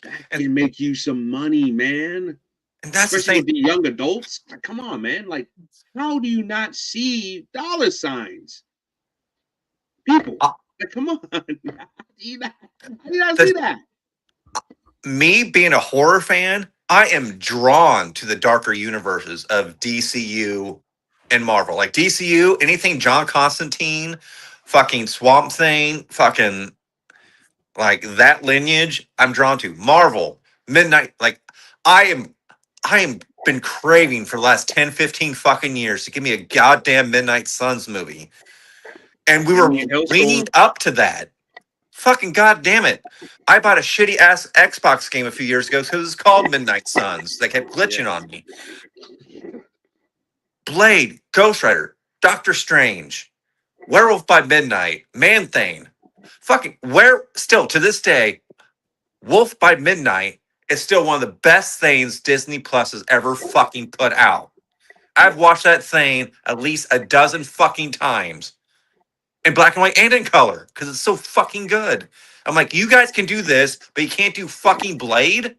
That can make you some money, man. And that's especially with the young adults. Like, come on, man. Like, how do you not see dollar signs? People, like, come on. How do you not see that? Me being a horror fan, I am drawn to the darker universes of DCU and Marvel. Like, DCU, anything John Constantine, fucking Swamp Thing, fucking like that lineage, I'm drawn to. Marvel, Midnight, like I am been craving for the last 10, 15 fucking years to give me a goddamn Midnight Suns movie. And we were leading up to that. Fucking goddamn it. I bought a shitty ass Xbox game a few years ago because it was called Midnight Suns. They kept glitching on me. Blade, Ghost Rider, Doctor Strange, Werewolf by Midnight, Man-Thing. Fucking still to this day, Wolf by Midnight is still one of the best things Disney Plus has ever fucking put out. I've watched that thing at least a dozen fucking times. In black and white and in color, because it's so fucking good. I'm like, you guys can do this, but you can't do fucking Blade?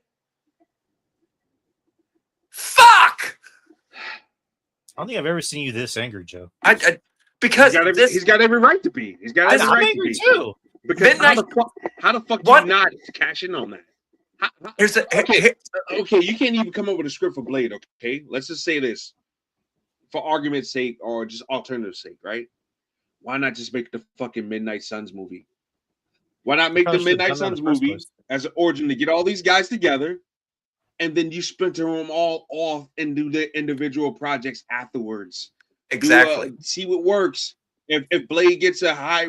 Fuck! I don't think I've ever seen you this angry, Joe. Because he's got every right to be. He's got every right to be. Too. Because Midnight, how the fuck do you not cash in on that? Okay, you can't even come up with a script for Blade, okay? Let's just say this. For argument's sake, or just alternative sake, right? Why not just make the fucking Midnight Suns movie? Why not make the Midnight Suns movie as an origin to get all these guys together, and then you splinter them all off and do their individual projects afterwards? Exactly. See what works. If Blade gets a high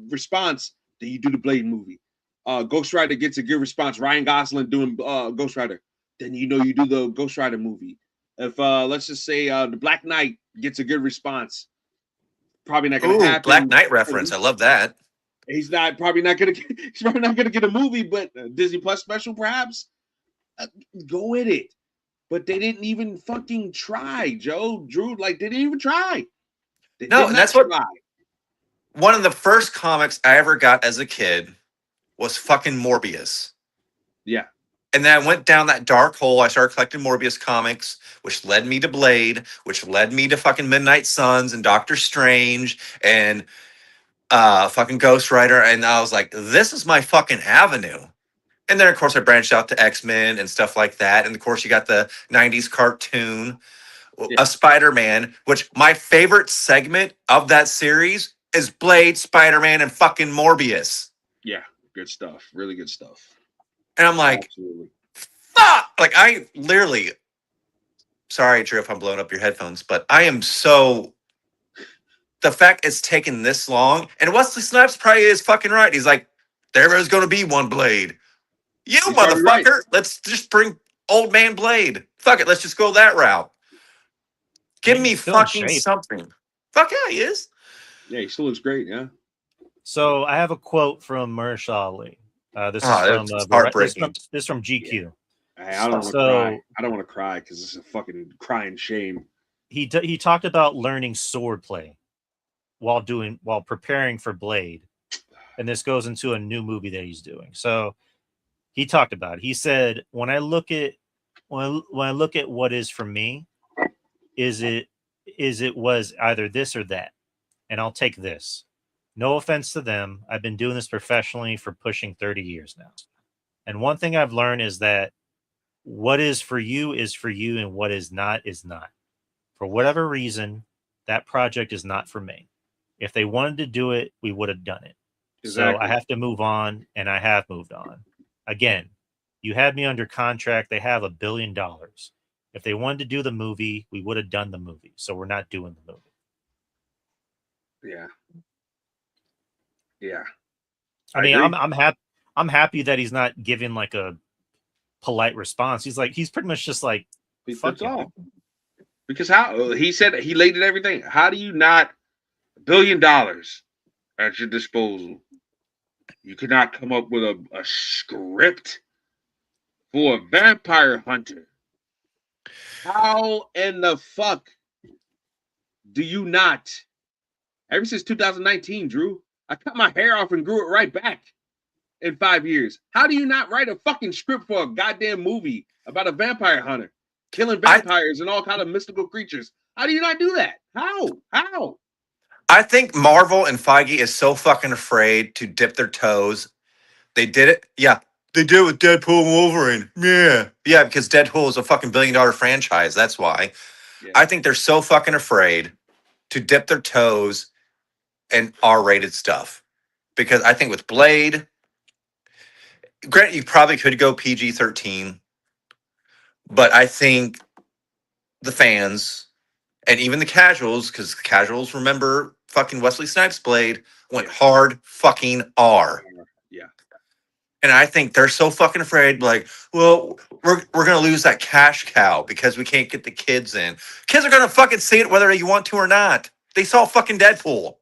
response, then you do the Blade movie. Ghost Rider gets a good response. Ryan Gosling doing Ghost Rider, then you do the Ghost Rider movie. If let's just say the Black Knight gets a good response, probably not going to happen. Black Knight reference. I love that. He's probably not going to get a movie, but Disney Plus special perhaps. Go with it. But they didn't even fucking try, Joe. Drew, like, they didn't even try. And that's what one of the first comics I ever got as a kid was fucking Morbius. Yeah. And then I went down that dark hole. I started collecting Morbius comics, which led me to Blade, which led me to fucking Midnight Suns and Doctor Strange and fucking Ghost Rider. And I was like, this is my fucking avenue. And then, of course, I branched out to X-Men and stuff like that. And, of course, you got the 90s cartoon, a Spider-Man, which my favorite segment of that series is Blade, Spider-Man, and fucking Morbius. Yeah, good stuff. Really good stuff. And I'm like, absolutely. Fuck! Like, I literally, sorry, Drew, if I'm blowing up your headphones, but I am so, the fact it's taken this long, and Wesley Snipes probably is fucking right. He's like, there is going to be one Blade. You He's motherfucker! right. Let's just bring old man Blade. Fuck it, let's just go that route. Give me fucking something. Fuck yeah, he is. Yeah, he still looks great, yeah. So I have a quote from Mahershala Ali. This is from GQ. Yeah. I don't want to cry. I don't want to cry because this is a fucking crying shame. He talked about learning swordplay while preparing for Blade, and this goes into a new movie that he's doing. So he talked about it. He said, when I look at what is for me, it was either this or that, and I'll take this. No offense to them. I've been doing this professionally for pushing 30 years now. And one thing I've learned is that what is for you, and what is not, is not. For whatever reason, that project is not for me. If they wanted to do it, we would have done it. Exactly. So I have to move on, and I have moved on. Again, you had me under contract. They have $1 billion. If they wanted to do the movie, we would have done the movie. So we're not doing the movie. Yeah. Yeah. I mean, I'm happy that he's not giving like a polite response. He's pretty much just like, fuck you. Because how he said he laid it everything. How do you not $1 billion at your disposal? You could not come up with a script for a vampire hunter. How in the fuck do you not? Ever since 2019, Drew, I cut my hair off and grew it right back in 5 years. How do you not write a fucking script for a goddamn movie about a vampire hunter killing vampires and all kind of mystical creatures? How do you not do that? How? I think Marvel and Feige is so fucking afraid to dip their toes. They did it. Yeah. They did it with Deadpool and Wolverine. Yeah. Yeah, because Deadpool is a fucking $1 billion franchise. That's why. Yeah. I think they're so fucking afraid to dip their toes in R-rated stuff. Because I think with Blade, granted, you probably could go PG-13. But I think the fans and even the casuals, because casuals remember fucking Wesley Snipes' Blade, went hard fucking R. Yeah. And I think they're so fucking afraid, like, well, we're going to lose that cash cow because we can't get the kids in. Kids are going to fucking see it whether you want to or not. They saw fucking Deadpool.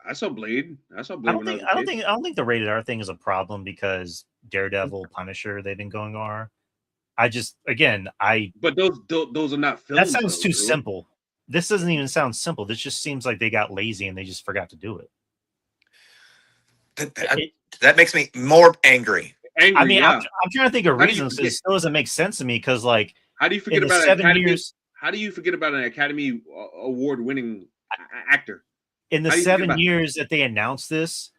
I saw Blade. I don't think the rated R thing is a problem because Daredevil, Punisher, they've been going R. But those are not films. That sounds too simple. This doesn't even sound simple. This just seems like they got lazy and they just forgot to do it. That makes me more angry. I mean, yeah. I'm trying to think of reasons. It still doesn't make sense to me because, like, how do you forget about 7 years? How do you forget about an Academy Award-winning actor? In the 7 years that they announced this,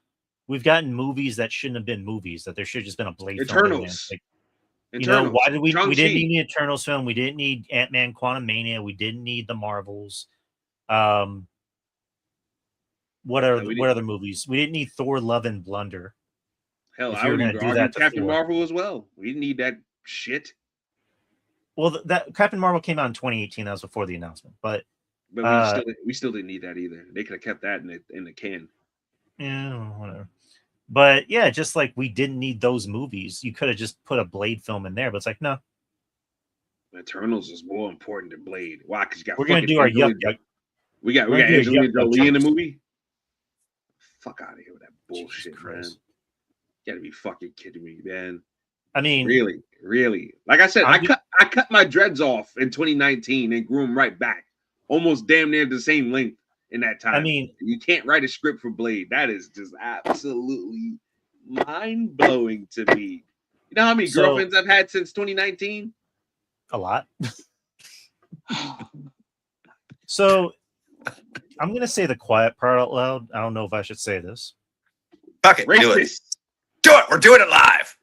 we've gotten movies that shouldn't have been movies. That there should have just been a Blade Eternals. Film. You know, why did we didn't need the Eternals film? We didn't need Ant-Man Quantumania. We didn't need the Marvels. What other movies? We didn't need Thor: Love and Blunder. Hell, I would even argue Captain Marvel as well. We didn't need that shit. Well, that Captain Marvel came out in 2018. That was before the announcement, but we still didn't need that either. They could have kept that in the can. Yeah, whatever. But yeah, just like we didn't need those movies. You could have just put a Blade film in there, but it's like, no. Eternals is more important than Blade. Why? Because we're gonna do our yuck. We got Angelina Jolie in the movie. Fuck out of here with that bullshit, man. You gotta be fucking kidding me, man. I mean, really. Like I said, I cut my dreads off in 2019 and grew them right back, almost damn near the same length. in that time. I mean, you can't write a script for Blade. That is just absolutely mind blowing to me. You know how many girlfriends I've had since 2019? A lot. So I'm gonna say the quiet part out loud. I don't know if I should say this. Fuck it, do it. Do it. We're doing it live.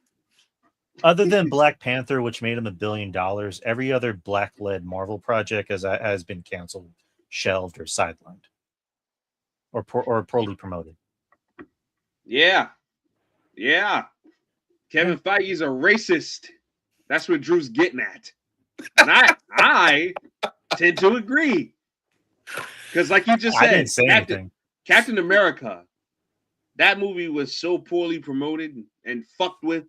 Other than Black Panther, which made him $1 billion, every other Black-led Marvel project has been canceled, shelved, or sidelined, or poorly promoted. Yeah. Kevin Feige's a racist. That's what Drew's getting at. And I tend to agree. Because like you just said, I didn't say anything. Captain America, that movie was so poorly promoted and fucked with.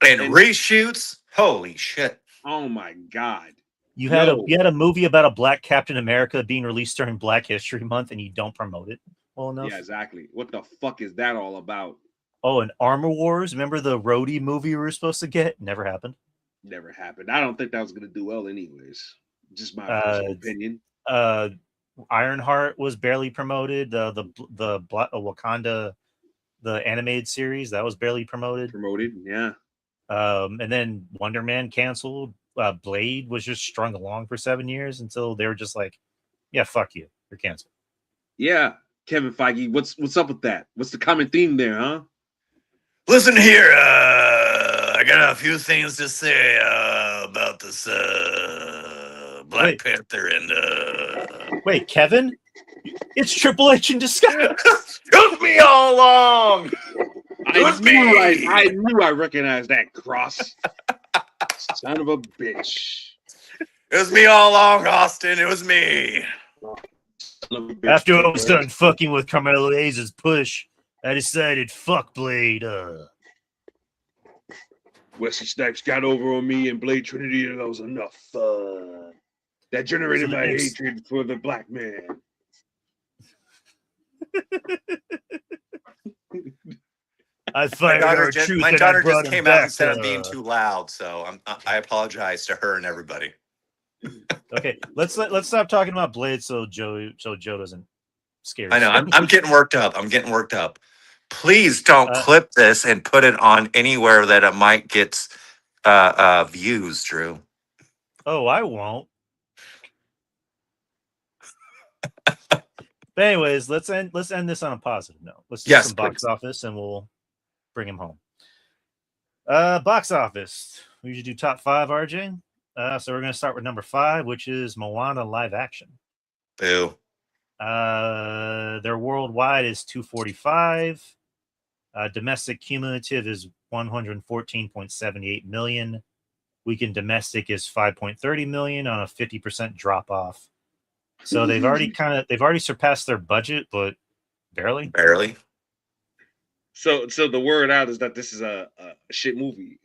And reshoots? Holy shit. Oh my God. You had a movie about a Black Captain America being released during Black History Month and you don't promote it well enough? Yeah, exactly. What the fuck is that all about? Oh, and Armor Wars. Remember the Rhodey movie we were supposed to get? Never happened. Never happened. I don't think that was going to do well anyways. Just my personal opinion. Ironheart was barely promoted. The Wakanda, the animated series, that was barely promoted. Yeah. And then Wonder Man canceled. Blade was just strung along for 7 years until they were just like, yeah, fuck you. You're canceled. Yeah. Kevin Feige, what's up with that? What's the common theme there, huh? Listen here, I got a few things to say about this Black Panther and Wait, Kevin? It's Triple H in disguise. Took me all along. I knew I recognized that cross. Son of a bitch. It was me all along, Austin. It was me. After I was done fucking with Carmelo Hayes' push, I decided fuck Blade. Wesley Snipes got over on me and Blade Trinity, and that was enough. That generated my hatred for the black man. I fired our truth. My daughter just came out instead of being too loud, so I apologize to her and everybody. Okay, let's stop talking about Blade so Joe doesn't scare. I know I'm getting worked up. Please don't clip this and put it on anywhere that it might get views, Drew. Oh, I won't. But anyways, let's end this on a positive note. Let's do some box office and we'll bring him home. Box office. We usually do top 5, RJ. So we're going to start with number 5, which is Moana live action. Boo. Their worldwide is 245. Domestic cumulative is 114.78 million. Weekend domestic is 5.30 million on a 50% drop off. So they've already surpassed their budget, but barely. So the word out is that this is a shit movie.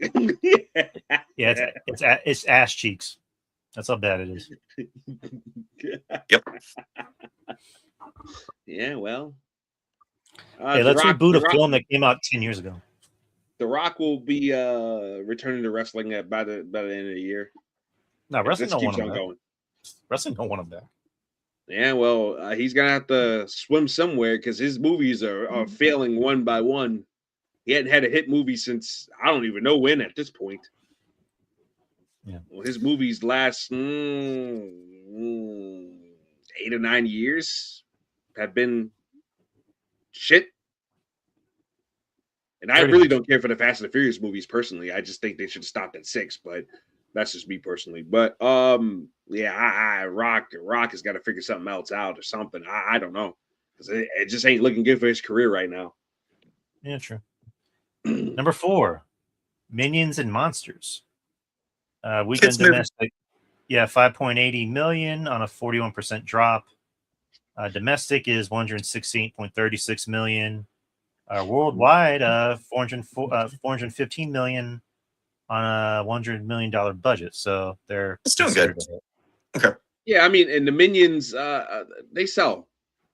Yeah, it's ass cheeks. That's how bad it is. Yep. Yeah, well. Hey, let's reboot a film that came out 10 years ago. The Rock will be returning to wrestling by the end of the year. No, wrestling don't want him back. Wrestling don't want him back. Yeah, well, he's gonna have to swim somewhere because his movies are failing one by one. He hadn't had a hit movie since I don't even know when at this point. Yeah, well, his movies last 8 or 9 years have been shit. And I really don't care for the Fast and the Furious movies personally. I just think they should stop at 6, but that's just me personally. But yeah, Rock has got to figure something else out or something. I don't know, because it just ain't looking good for his career right now. Yeah, true. Number 4, Minions and Monsters. Weekend domestic, 5.80 million on a 41% drop. Domestic is 168.36 million. Worldwide, 415 million on a $100 million budget. So they're still good. Okay. Yeah, I mean, and the Minions, they sell.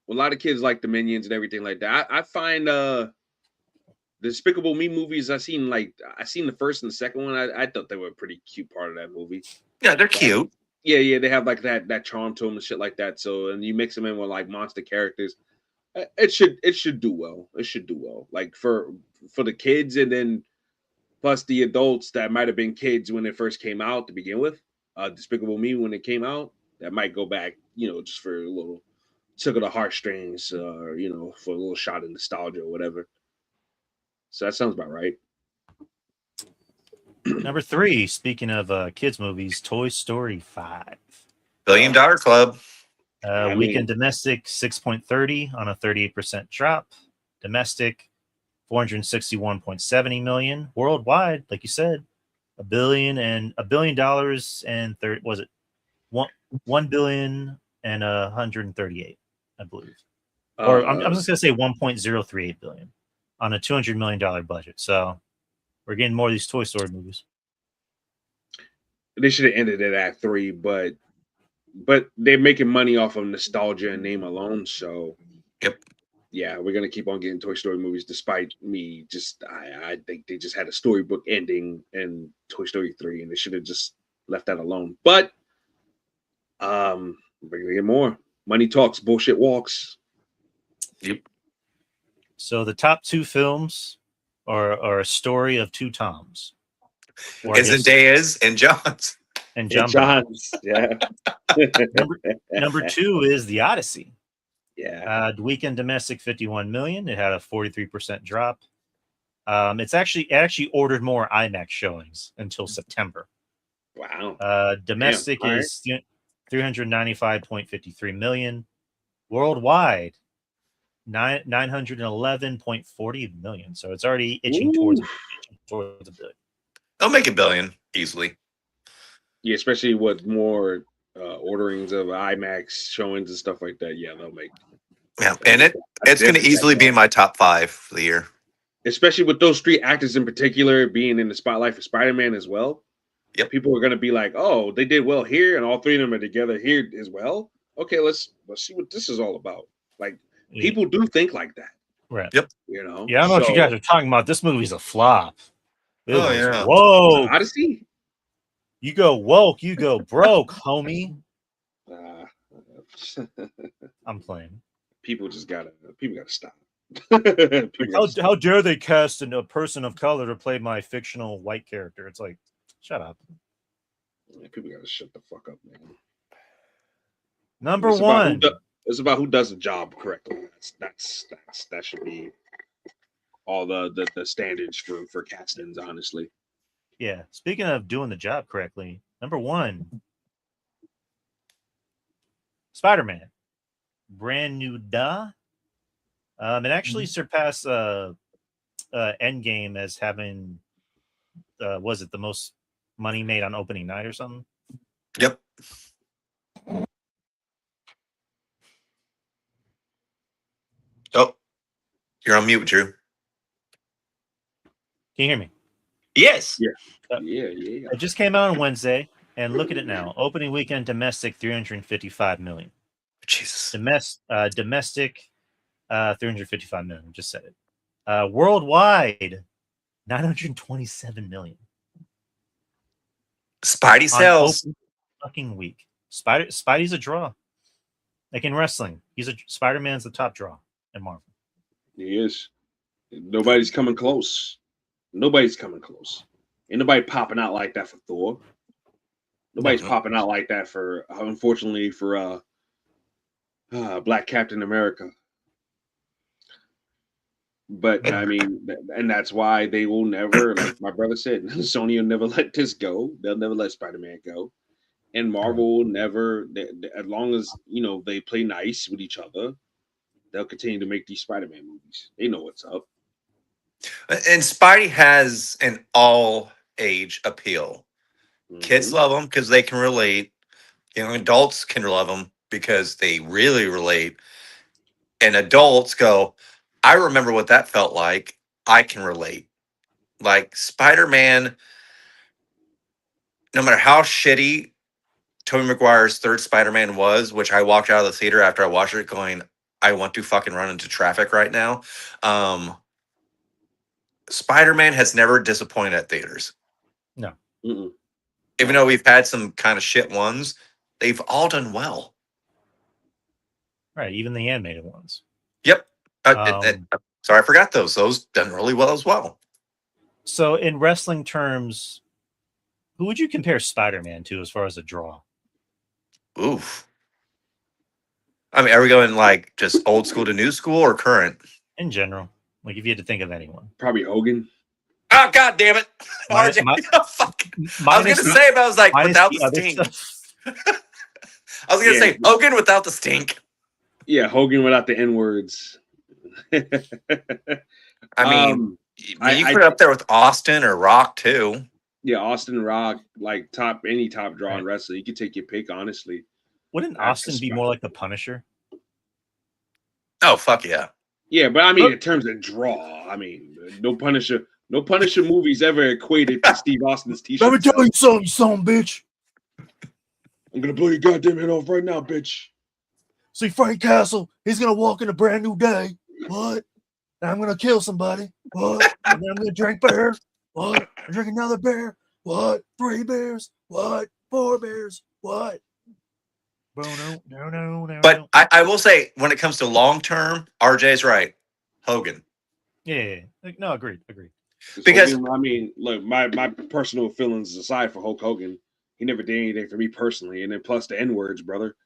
A lot of kids like the Minions and everything like that. I find the Despicable Me movies, I seen the first and the second one. I thought they were a pretty cute part of that movie. Yeah, they're cute. Yeah, they have like that charm to them and shit like that. So, and you mix them in with like monster characters, it should do well. It should do well. Like for the kids, and then plus the adults that might have been kids when it first came out to begin with. Despicable Me when it came out, that might go back, just for a little tickle the heartstrings, for a little shot of nostalgia or whatever. So that sounds about right. Number 3, speaking of kids movies, Toy Story 5. $1 Billion Club. Weekend domestic 6.30 on a 38% drop. Domestic 461.70 million. Worldwide, like you said, $1 billion and was it 1 billion and 138, I believe. Or I'm just gonna say 1.038 billion on a $200 million budget. So we're getting more of these Toy Story movies. They should have ended it at 3, but they're making money off of nostalgia and name alone. So, yep, yeah, we're gonna keep on getting Toy Story movies, despite me. I think they just had a storybook ending in Toy Story 3, and they should have just left that alone. But we're gonna get more. Money talks, bullshit walks. Yep. So the top 2 films are a story of 2 Toms. It's Zendaya's and John's. And John John's, yeah. number 2 is The Odyssey. Yeah. Weekend domestic 51 million. It had a 43% drop. It actually ordered more IMAX showings until September. Wow. Domestic is 395.53 million. Worldwide, 911.40 million. So it's already itching towards $1 billion. They'll make $1 billion easily. Yeah, especially with more orderings of IMAX showings and stuff like that. Yeah, they'll make. Yeah, and it's going to easily be in my top 5 for the year. Especially with those 3 actors in particular being in the spotlight for Spider-Man as well. Yep. People are going to be like, "Oh, they did well here, and all 3 of them are together here as well." Okay, let's see what this is all about. Like, people do think like that, right? Yep. Yeah, I don't know what you guys are talking about. This movie's a flop. Yeah. Whoa, Odyssey. You go woke, you go broke, homie. I'm playing. People gotta stop. How dare they cast a person of color to play my fictional white character? It's like, shut up. Yeah, people gotta shut the fuck up, man. Number 1. It's about who does the job correctly. That should be all the standards for castings, honestly. Yeah. Speaking of doing the job correctly, number 1, Spider-Man, Brand New Day. It actually surpassed Endgame as having was it the most money made on opening night or something? Yep. Oh, you're on mute, Drew. Can you hear me? Yes. Yeah. It just came out on Wednesday, and look at it now. Opening weekend domestic 355 million. Jesus. Domestic 355 million. Just said it. Worldwide 927 million. Spidey sells. Fucking week. Spidey's a draw. Like in wrestling, Spider-Man's the top draw in Marvel. He is. Nobody's coming close. Ain't nobody popping out like that for Thor. Nobody's popping out like that for, unfortunately, for Black Captain America. But I mean, and that's why they will never, like my brother said, Sony will never let this go. They'll never let Spider-Man go. And Marvel will never, as long as, they play nice with each other, they'll continue to make these Spider-Man movies. They know what's up. And Spidey has an all-age appeal. Mm-hmm. Kids love him because they can relate. Adults can love him because they really relate. And adults go, I remember what that felt like. I can relate. Like Spider-Man, no matter how shitty Tobey Maguire's third Spider-Man was, which I walked out of the theater after I watched it going, I want to fucking run into traffic right now. Spider-Man has never disappointed at theaters. No. Mm-mm. Even though we've had some kind of shit ones, they've all done well. Right, even the animated ones. Yep. Sorry, I forgot those. Those done really well as well. So in wrestling terms, who would you compare Spider-Man to as far as a draw? Oof. I mean, are we going like just old school to new school or current? In general, like if you had to think of anyone. Probably Hogan. Oh, God damn it. RJ. Fuck. I was going to say, but I was like, without the stink. I was going to say Hogan without the stink. Yeah, Hogan without the N-words. I mean, you put it up there with Austin or Rock, too. Yeah, Austin, Rock, like any top draw in wrestling. You can take your pick, honestly. Wouldn't Austin be more like the Punisher? Oh, fuck yeah. Yeah, but I mean, in terms of draw, I mean, no Punisher movies ever equated to Steve Austin's t-shirt. Let me tell you something, you son of a bitch. I'm going to blow your goddamn head off right now, bitch. See, Frank Castle, he's going to walk in a brand new day. What? And I'm going to kill somebody. What? And then I'm going to drink beer. What? I drink another beer. What? 3 beers. What? 4 beers. What? Bro, no. But I will say, when it comes to long term, RJ's right. Hogan. Yeah. No, agreed. Because Hogan, I mean, look, my personal feelings aside for Hulk Hogan, he never did anything for me personally, and then plus the N-words, brother.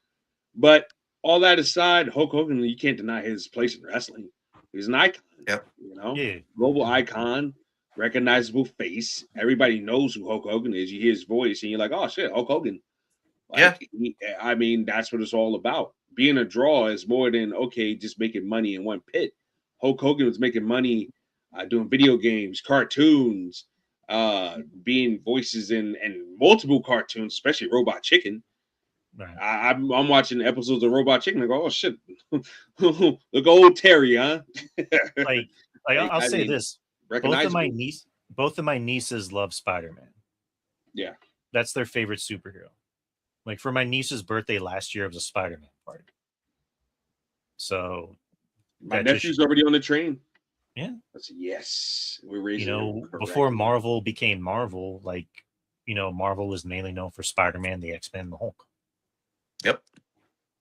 But all that aside, Hulk Hogan, you can't deny his place in wrestling. He's an icon. Yep. You know, global icon, recognizable face. Everybody knows who Hulk Hogan is. You hear his voice, and you're like, "Oh shit, Hulk Hogan." Like, I mean, that's what it's all about. Being a draw is more than just making money in one pit. Hulk Hogan was making money doing video games, cartoons, being voices in multiple cartoons, especially Robot Chicken. Right. I'm watching episodes of Robot Chicken. I go, oh shit, look old Terry, huh? like I'll say this: both of my nieces love Spider-Man. Yeah, that's their favorite superhero. Like for my niece's birthday last year, it was a Spider-Man party. So my nephew's already on the train. Yeah, yes, we're raising. Before Marvel became Marvel, like Marvel was mainly known for Spider-Man, the X-Men, and the Hulk. Yep.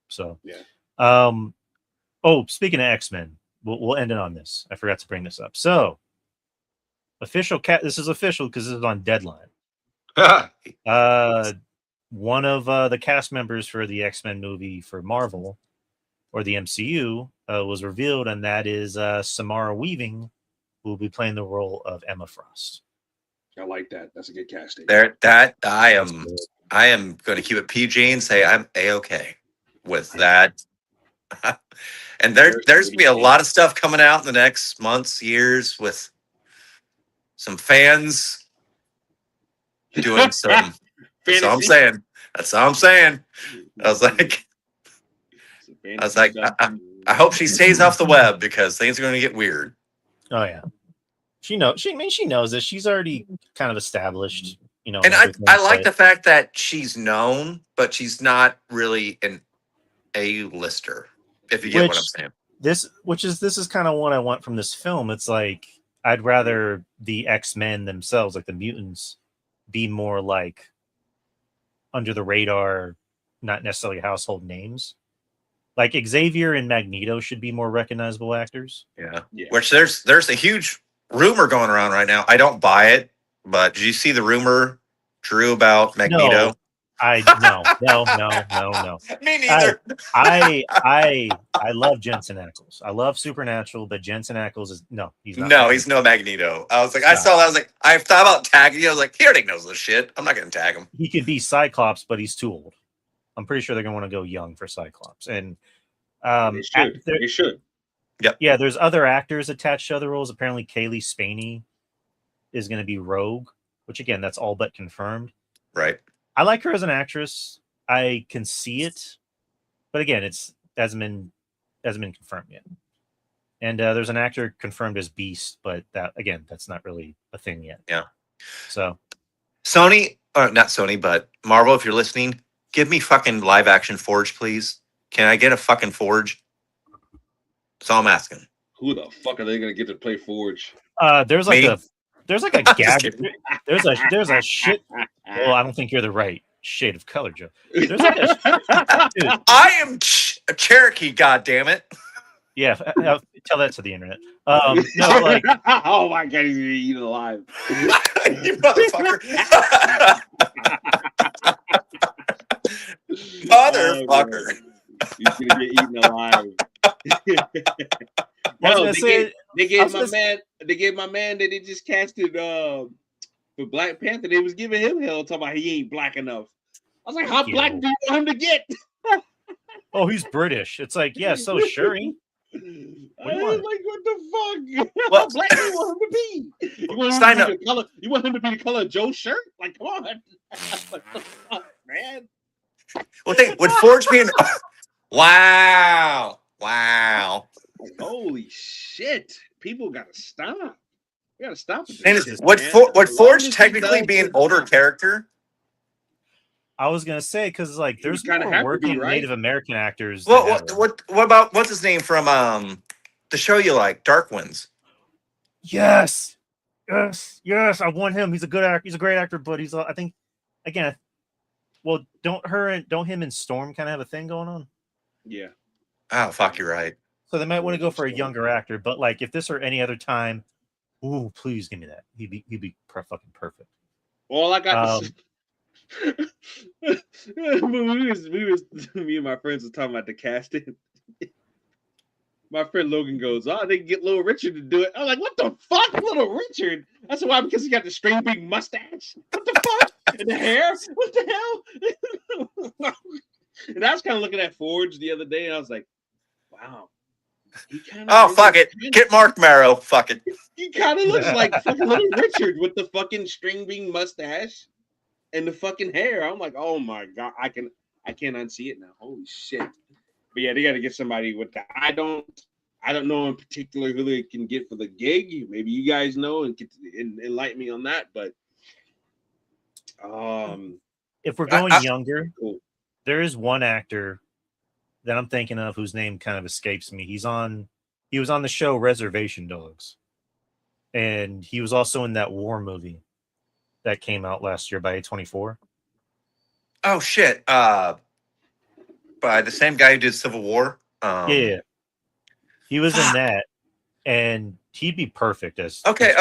So oh, speaking of X-Men, we'll end it on this. I forgot to bring this up. So official this is official because this is on Deadline. One of the cast members for the X-Men movie for Marvel or the MCU was revealed, and that is Samara Weaving, who will be playing the role of Emma Frost. I like that. That's a good casting. I am going to keep it PG and say I'm A-okay with that. And there's going to be a lot of stuff coming out in the next months, years with some fans doing some. That's all I'm saying. That's all I'm saying. I was like, I hope she stays off the web because things are going to get weird. Oh yeah, she knows. She knows that she's already kind of established. And I like the fact that she's known, but she's not really an A-lister. If you get what I'm saying. This is kind of what I want from this film. It's like I'd rather the X-Men themselves, like the mutants, be more like under the radar, not necessarily household names. Like Xavier and Magneto should be more recognizable actors. Yeah. Which there's a huge rumor going around right now. I don't buy it, but did you see the rumor, Drew, about Magneto? No. Me neither. I love Jensen Ackles. I love Supernatural, but Jensen Ackles is he's not. No, he's no Magneto. I was like, I saw that. I was like, I thought about tagging you. I was like, he already knows this shit. I'm not gonna tag him. He could be Cyclops, but he's too old. I'm pretty sure they're gonna want to go young for Cyclops. And they should. Yep. Yeah, there's other actors attached to other roles. Apparently Kaylee Spaney is gonna be Rogue, which again, that's all but confirmed. Right. I like her as an actress. I can see it, but again, it hasn't been confirmed yet. And there's an actor confirmed as Beast, but that's not really a thing yet. Yeah. So, Sony, not Sony, but Marvel, if you're listening, give me fucking live action Forge, please. Can I get a fucking Forge? That's all I'm asking. Who the fuck are they gonna get to play Forge? There's like a gag. There's a shit. Well, I don't think you're the right. shade of color, Joe. There's like a dude, I am a Cherokee. God damn it! yeah. Tell that to the internet. No, like oh my god, he's gonna be eaten alive. You motherfucker! Motherfucker! He's gonna get eaten alive. Hell, they gave my man that they just casted for Black Panther. They was giving him hell, talking about he ain't black enough. I was like, how black do you want him to get? Oh, he's British. It's like, yeah, so Shuri. What the fuck? Well, how black do you want him to be? You want him to be the color of Joe's shirt? Like, come on. What the fuck, man? Well, would Forge be an... Wow. Like, holy shit. People gotta stop. We gotta stop. Would Forge technically be an older character? I was gonna say because like there's more working Native American actors. What about what's his name from the show you like, Dark Winds? Yes. I want him. He's a good actor. He's a great actor, but he's I think again. Well, don't him and Storm kind of have a thing going on? Yeah. Oh fuck, you're right. So they might want to go for a younger actor, but like if this were any other time, ooh, please give me that. He'd be fucking perfect. All I got. Me and my friends were talking about the casting. My friend Logan goes, "Oh, they can get Little Richard to do it." I'm like, "What the fuck, Little Richard?" That's why, because he got the string big mustache. What the fuck? And the hair? What the hell? And I was kind of looking at Forge the other day, and I was like, "Wow." Fuck it. Get Mark Marrow. Fuck it. He kind of looks like fucking Little Richard with the fucking string bean mustache and the fucking hair. I'm like, oh my god, I can't unsee it now. Holy shit. But yeah, they got to get somebody with that. I don't know in particular who they can get for the gig. Maybe you guys know and enlighten me on that. But if we're going younger, cool. There is one actor that I'm thinking of whose name kind of escapes me. He was on the show Reservation Dogs, and he was also in that war movie that came out last year by A24. Oh shit! By the same guy who did Civil War. Yeah, he was in that, and he'd be perfect as okay.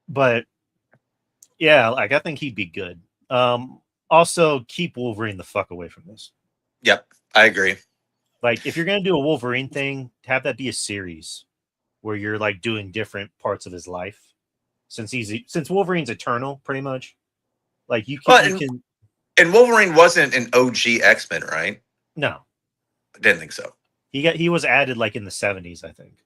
But yeah, like I think he'd be good. Also, keep Wolverine the fuck away from this. Yep, I agree. Like, if you're gonna do a Wolverine thing, have that be a series where you're like doing different parts of his life. Since Wolverine's eternal, pretty much. Like you can. And Wolverine wasn't an OG X-Men, right? No, I didn't think so. He was added like in the 70s, I think.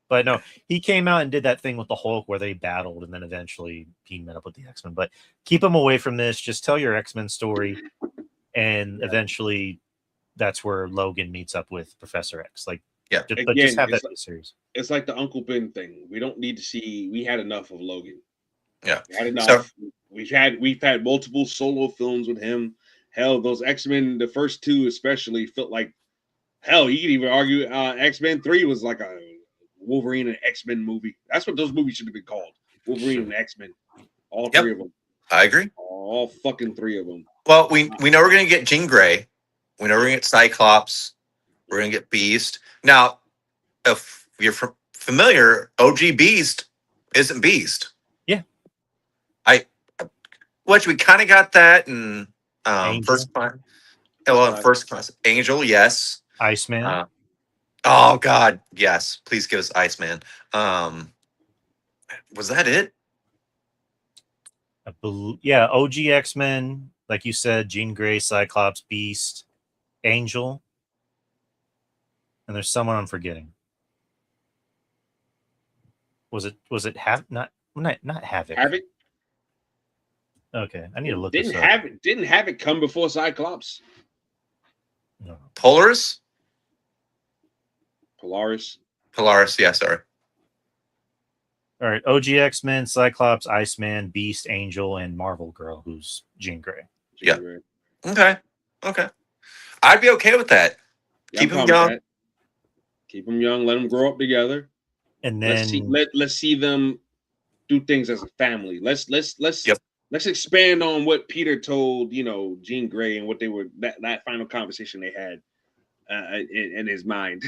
But no, he came out and did that thing with the Hulk where they battled, and then eventually he met up with the X-Men. But keep him away from this. Just tell your X-Men story, and eventually that's where Logan meets up with Professor X. Like, yeah, but just have that series. It's like the Uncle Ben thing. We don't need to see. We had enough of Logan. Yeah, we had enough. We've had multiple solo films with him. Hell, those X-Men, the first two especially, felt like hell. You could even argue X-Men 3 was like a Wolverine and X-Men movie. That's what those movies should have been called. Wolverine and X-Men. All three of them. I agree. All fucking three of them. Well, we know we're going to get Jean Grey. We know we're going to get Cyclops. We're going to get Beast. Now, if you're familiar, OG Beast isn't Beast. Yeah. We kind of got that in First Class. Angel, yes. Iceman. Oh God, yes! Please give us Iceman. Was that it? Yeah, OG X-Men, like you said, Jean Grey, Cyclops, Beast, Angel, and there's someone I'm forgetting. Was it not Havoc? Havoc. Okay, I need to look. Didn't Havoc come before Cyclops? No. Polaris. Yeah, sorry. All right, OG X-Men, Cyclops, Iceman, Beast, Angel, and Marvel Girl, who's Jean Grey. Yeah. Okay. I'd be okay with that. Yeah, Keep them young. Keep them young. Let them grow up together. And then let's see them do things as a family. Let's let's expand on what Peter told, Jean Grey and what they were that final conversation they had in his mind.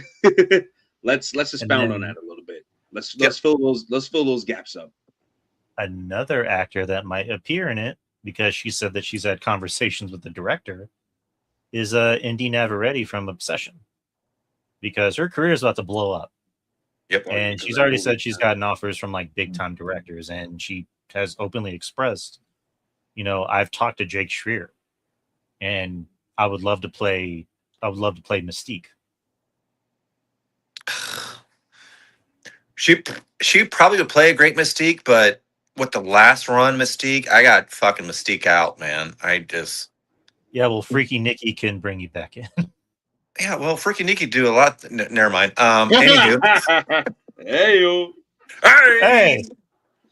let's expound on that a little bit. Let's fill those gaps up. Another actor that might appear in it, because she said that she's had conversations with the director, is Indy Navarrete from Obsession, because her career is about to blow up. Yep. And she's already said she's gotten offers from like big time directors, and she has openly expressed, I've talked to Jake Schreier, and I would love to play Mystique. She probably would play a great Mystique, but with the last run Mystique, I got fucking Mystique out, man. Yeah, well, Freaky Nikki can bring you back in. Yeah, well, Freaky Nikki do a lot. Never mind. Anywho.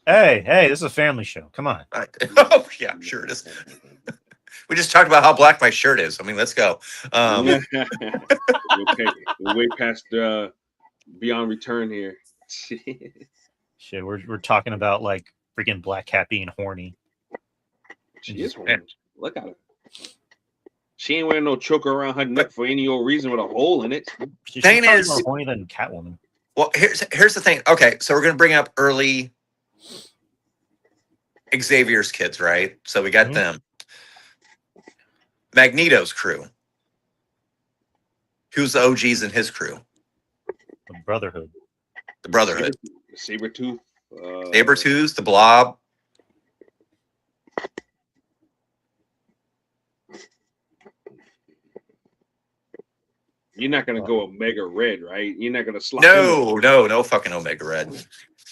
Hey, this is a family show. Come on. Oh yeah, sure it is. We just talked about how black my shirt is. I mean, let's go. We're way past Beyond Return here. Shit, we're talking about like freaking Black Cat being horny. She is horny. Look at her. She ain't wearing no choker around her neck for any old reason with a hole in it. She's probably more horny than Catwoman. Well, here's the thing. Okay, so we're gonna bring up early Xavier's kids, right? So we got them. Magneto's crew. Who's the OGs in his crew? The Brotherhood. The Brotherhood. Sabretooth. Sabretooth, the Blob. You're not gonna go Omega Red, right? You're not gonna slide. No fucking Omega Red.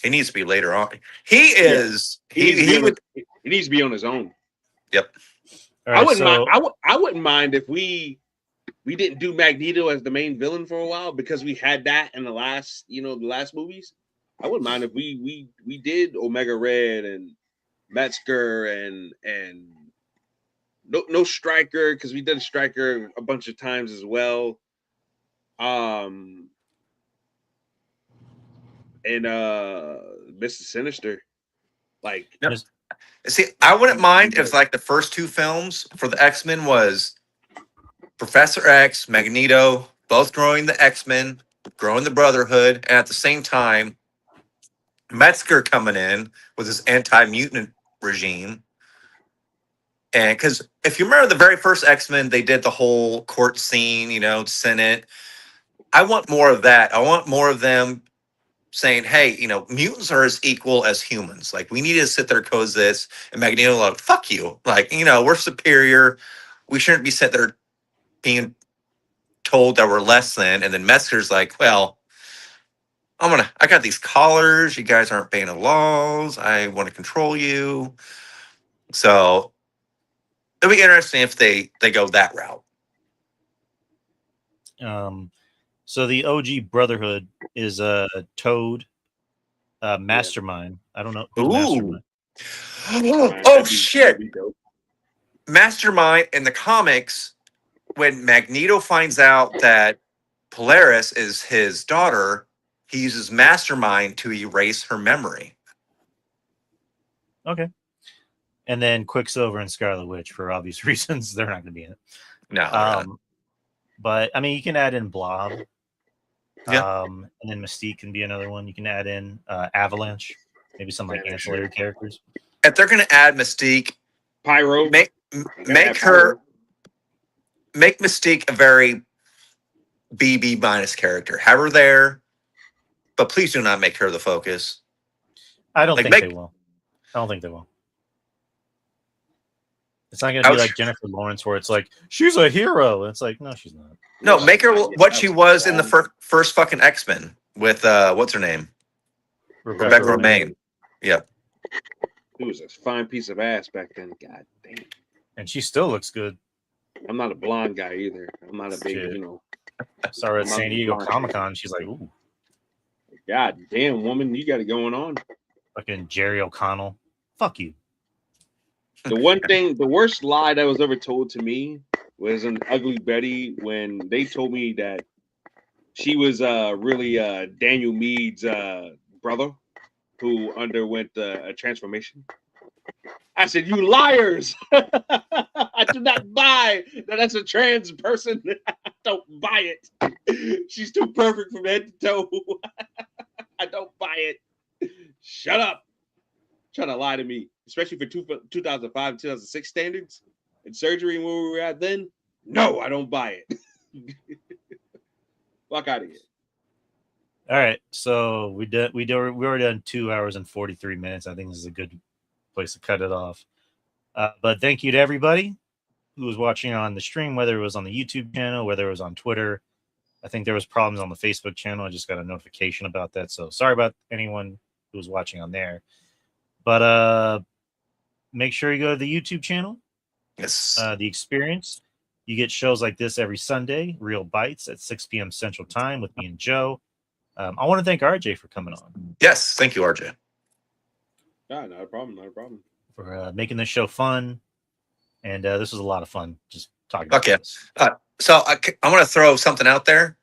He needs to be later on. He needs to be on his own. Yep. Right, I wouldn't mind if we didn't do Magneto as the main villain for a while, because we had that in the last movies. I wouldn't mind if we did Omega Red and Metzger and no Stryker, because we did Stryker a bunch of times as well. And Mr. Sinister, like. Yep. See, I wouldn't mind if like the first two films for the X-Men was Professor X, Magneto, both growing the X-Men, growing the Brotherhood, and at the same time, Metzger coming in with his anti-mutant regime. And because if you remember the very first X-Men, they did the whole court scene, Senate. I want more of that. I want more of them saying, hey, mutants are as equal as humans. Like, we need to sit there coexist. And Magneto, like, fuck you. Like, we're superior. We shouldn't be sitting there being told that we're less than. And then Metzger's like, well, I got these collars. You guys aren't obeying the laws. I want to control you. So it'll be interesting if they go that route. So the OG Brotherhood is Toad, Mastermind. I don't know who's Mastermind. Oh shit! Mastermind in the comics, when Magneto finds out that Polaris is his daughter, he uses Mastermind to erase her memory. Okay. And then Quicksilver and Scarlet Witch, for obvious reasons, they're not going to be in it. No. But I mean, you can add in Blob. Yeah. And then Mystique can be another one. You can add in Avalanche, maybe some like ancillary characters. If they're going to add Mystique, Pyro, make Mystique a very BB minus character. Have her there, but please do not make her the focus. I don't think they will. I don't think they will. It's not going to be like Jennifer Lawrence, where it's like she's a hero. It's like, no, she's not. No, make her what she was in the first fucking X-Men with what's her name? Rebecca Romijn. Yeah. She was a fine piece of ass back then. God damn. And she still looks good. I'm not a blonde guy either. I'm not a big, Saw her at San Diego Comic-Con. She's like, ooh. God damn, woman, you got it going on. Fucking Jerry O'Connell. Fuck you. The worst lie that was ever told to me was an Ugly Betty, when they told me that she was really Daniel Meade's brother who underwent a transformation. I said, you liars. I do not buy that that's a trans person. I don't buy it. She's too perfect from head to toe. I don't buy it. Shut up. Trying to lie to me, especially for 2005, 2006 standards and surgery and where we were at then. No, I don't buy it. Fuck out of here. All right, so we already done 2 hours and 43 minutes. I think this is a good place to cut it off. But thank you to everybody who was watching on the stream, whether it was on the YouTube channel, whether it was on Twitter. I think there was problems on the Facebook channel. I just got a notification about that, so sorry about anyone who was watching on there. But make sure you go to the YouTube channel. Yes. The Experience. You get shows like this every Sunday, Real Bites at 6 p.m. Central Time with me and Joe. I want to thank RJ for coming on. Yes, thank you, RJ. Not a problem. Not a problem. For making this show fun. And this was a lot of fun just talking about this. So I want to throw something out there.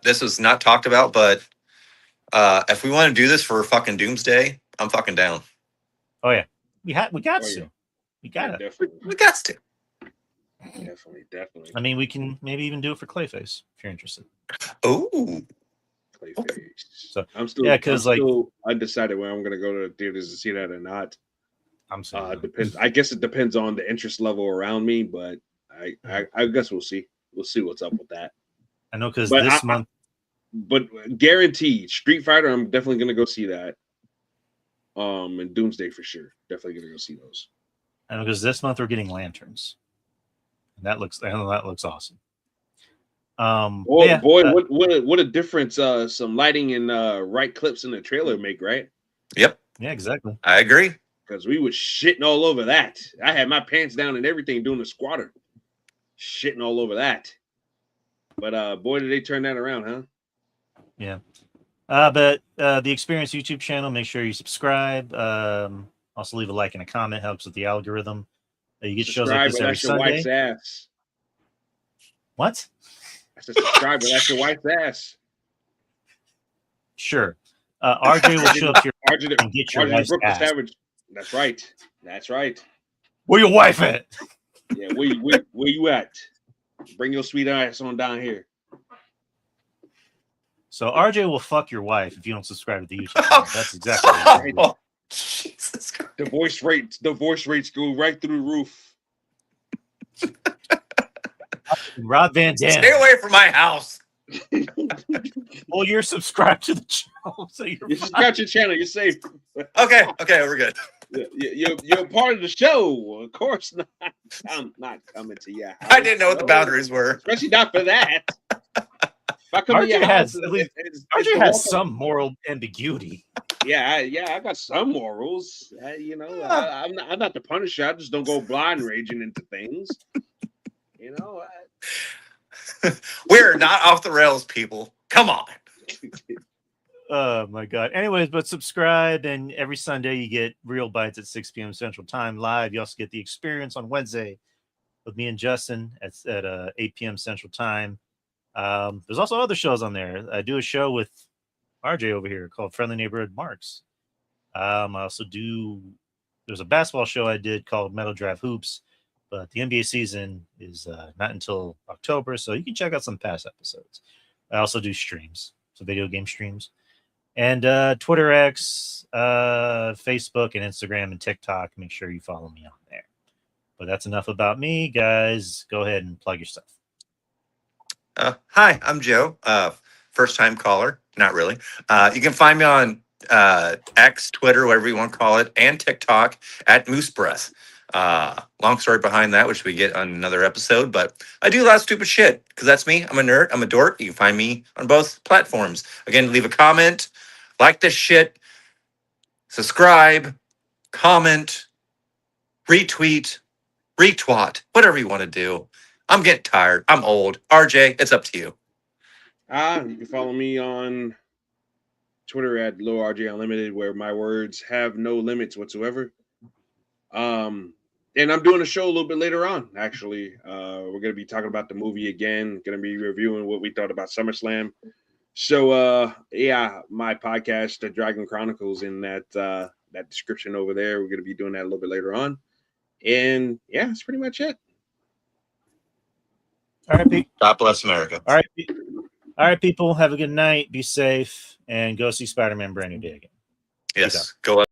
This was not talked about, but if we want to do this for fucking Doomsday, I'm fucking down. Oh yeah, we got to. We got it. Definitely. We got to. Definitely. I mean, we can maybe even do it for Clayface if you're interested. Oh, Clayface. So I'm still still undecided when I'm gonna go to the theaters to see that or not. I'm sorry. Depends. I guess it depends on the interest level around me, but I guess we'll see. We'll see what's up with that. I know because this month. But guaranteed, Street Fighter, I'm definitely gonna go see that. And Doomsday for sure. Definitely gonna go see those. I know because this month we're getting lanterns. And that looks awesome. What a difference some lighting and right clips in the trailer make, right? Yep. Yeah, exactly. I agree. Because we was shitting all over that. I had my pants down and everything doing the squatter. Shitting all over that. But boy, did they turn that around, huh? Yeah. But the Experience YouTube channel, make sure you subscribe. Also leave a like and a comment. Helps with the algorithm. You get shows like this every Sunday. Wife's ass. What? I said subscribe, but that's your wife's ass. Sure. RJ will show up to your RJ and get your wife's Brooklyn ass. Savage. That's right. That's right. Where your wife at? Yeah, where you at? Bring your sweet ass on down here. So RJ will fuck your wife if you don't subscribe to the YouTube channel. That's exactly what Oh, Jesus Christ. Divorce rates go right through the roof. Rob Van Dam. Stay away from my house. Well, you're subscribed to the channel, so you're subscribed to your channel. You're safe. Okay, we're good. You're part of the show. Of course not. I'm not coming to your house. I didn't know what the boundaries were. Especially not for that. If I come to your house, RJ has some moral ambiguity. Yeah, I got some morals. I'm not the Punisher. I just don't go blind raging into things. We're not off the rails, people. Come on. Oh my God. Anyways, but subscribe, and every Sunday you get Real Bites at 6 p.m. Central Time live. You also get the Experience on Wednesday with me and Justin at 8 p.m. Central Time. There's also other shows on there. I do a show with RJ over here called Friendly Neighborhood Marks. I also there's a basketball show I did called Metal Drive Hoops, but the NBA season is not until October, so you can check out some past episodes. I also do streams, so video game streams, and Twitter, X, Facebook, and Instagram and TikTok. Make sure you follow me on there. But that's enough about me, guys. Go ahead and plug your stuff. Hi, I'm Joe. First time caller. Not really. You can find me on X, Twitter, whatever you want to call it, and TikTok at Moose Breath. Long story behind that, which we get on another episode, but I do a lot of stupid shit because that's me. I'm a nerd. I'm a dork. You can find me on both platforms. Again, leave a comment, like this shit, subscribe, comment, retweet, retwat, whatever you want to do. I'm getting tired. I'm old. RJ, it's up to you. You can follow me on Twitter at Little R.J Unlimited, where my words have no limits whatsoever. And I'm doing a show a little bit later on, actually. We're going to be talking about the movie again, going to be reviewing what we thought about SummerSlam. So, my podcast, The Dragon Chronicles, in that that description over there. We're going to be doing that a little bit later on. And yeah, that's pretty much it. All right, Pete. God bless America. All right, people. Have a good night. Be safe, and go see Spider-Man Brand New Day again. Yes, go.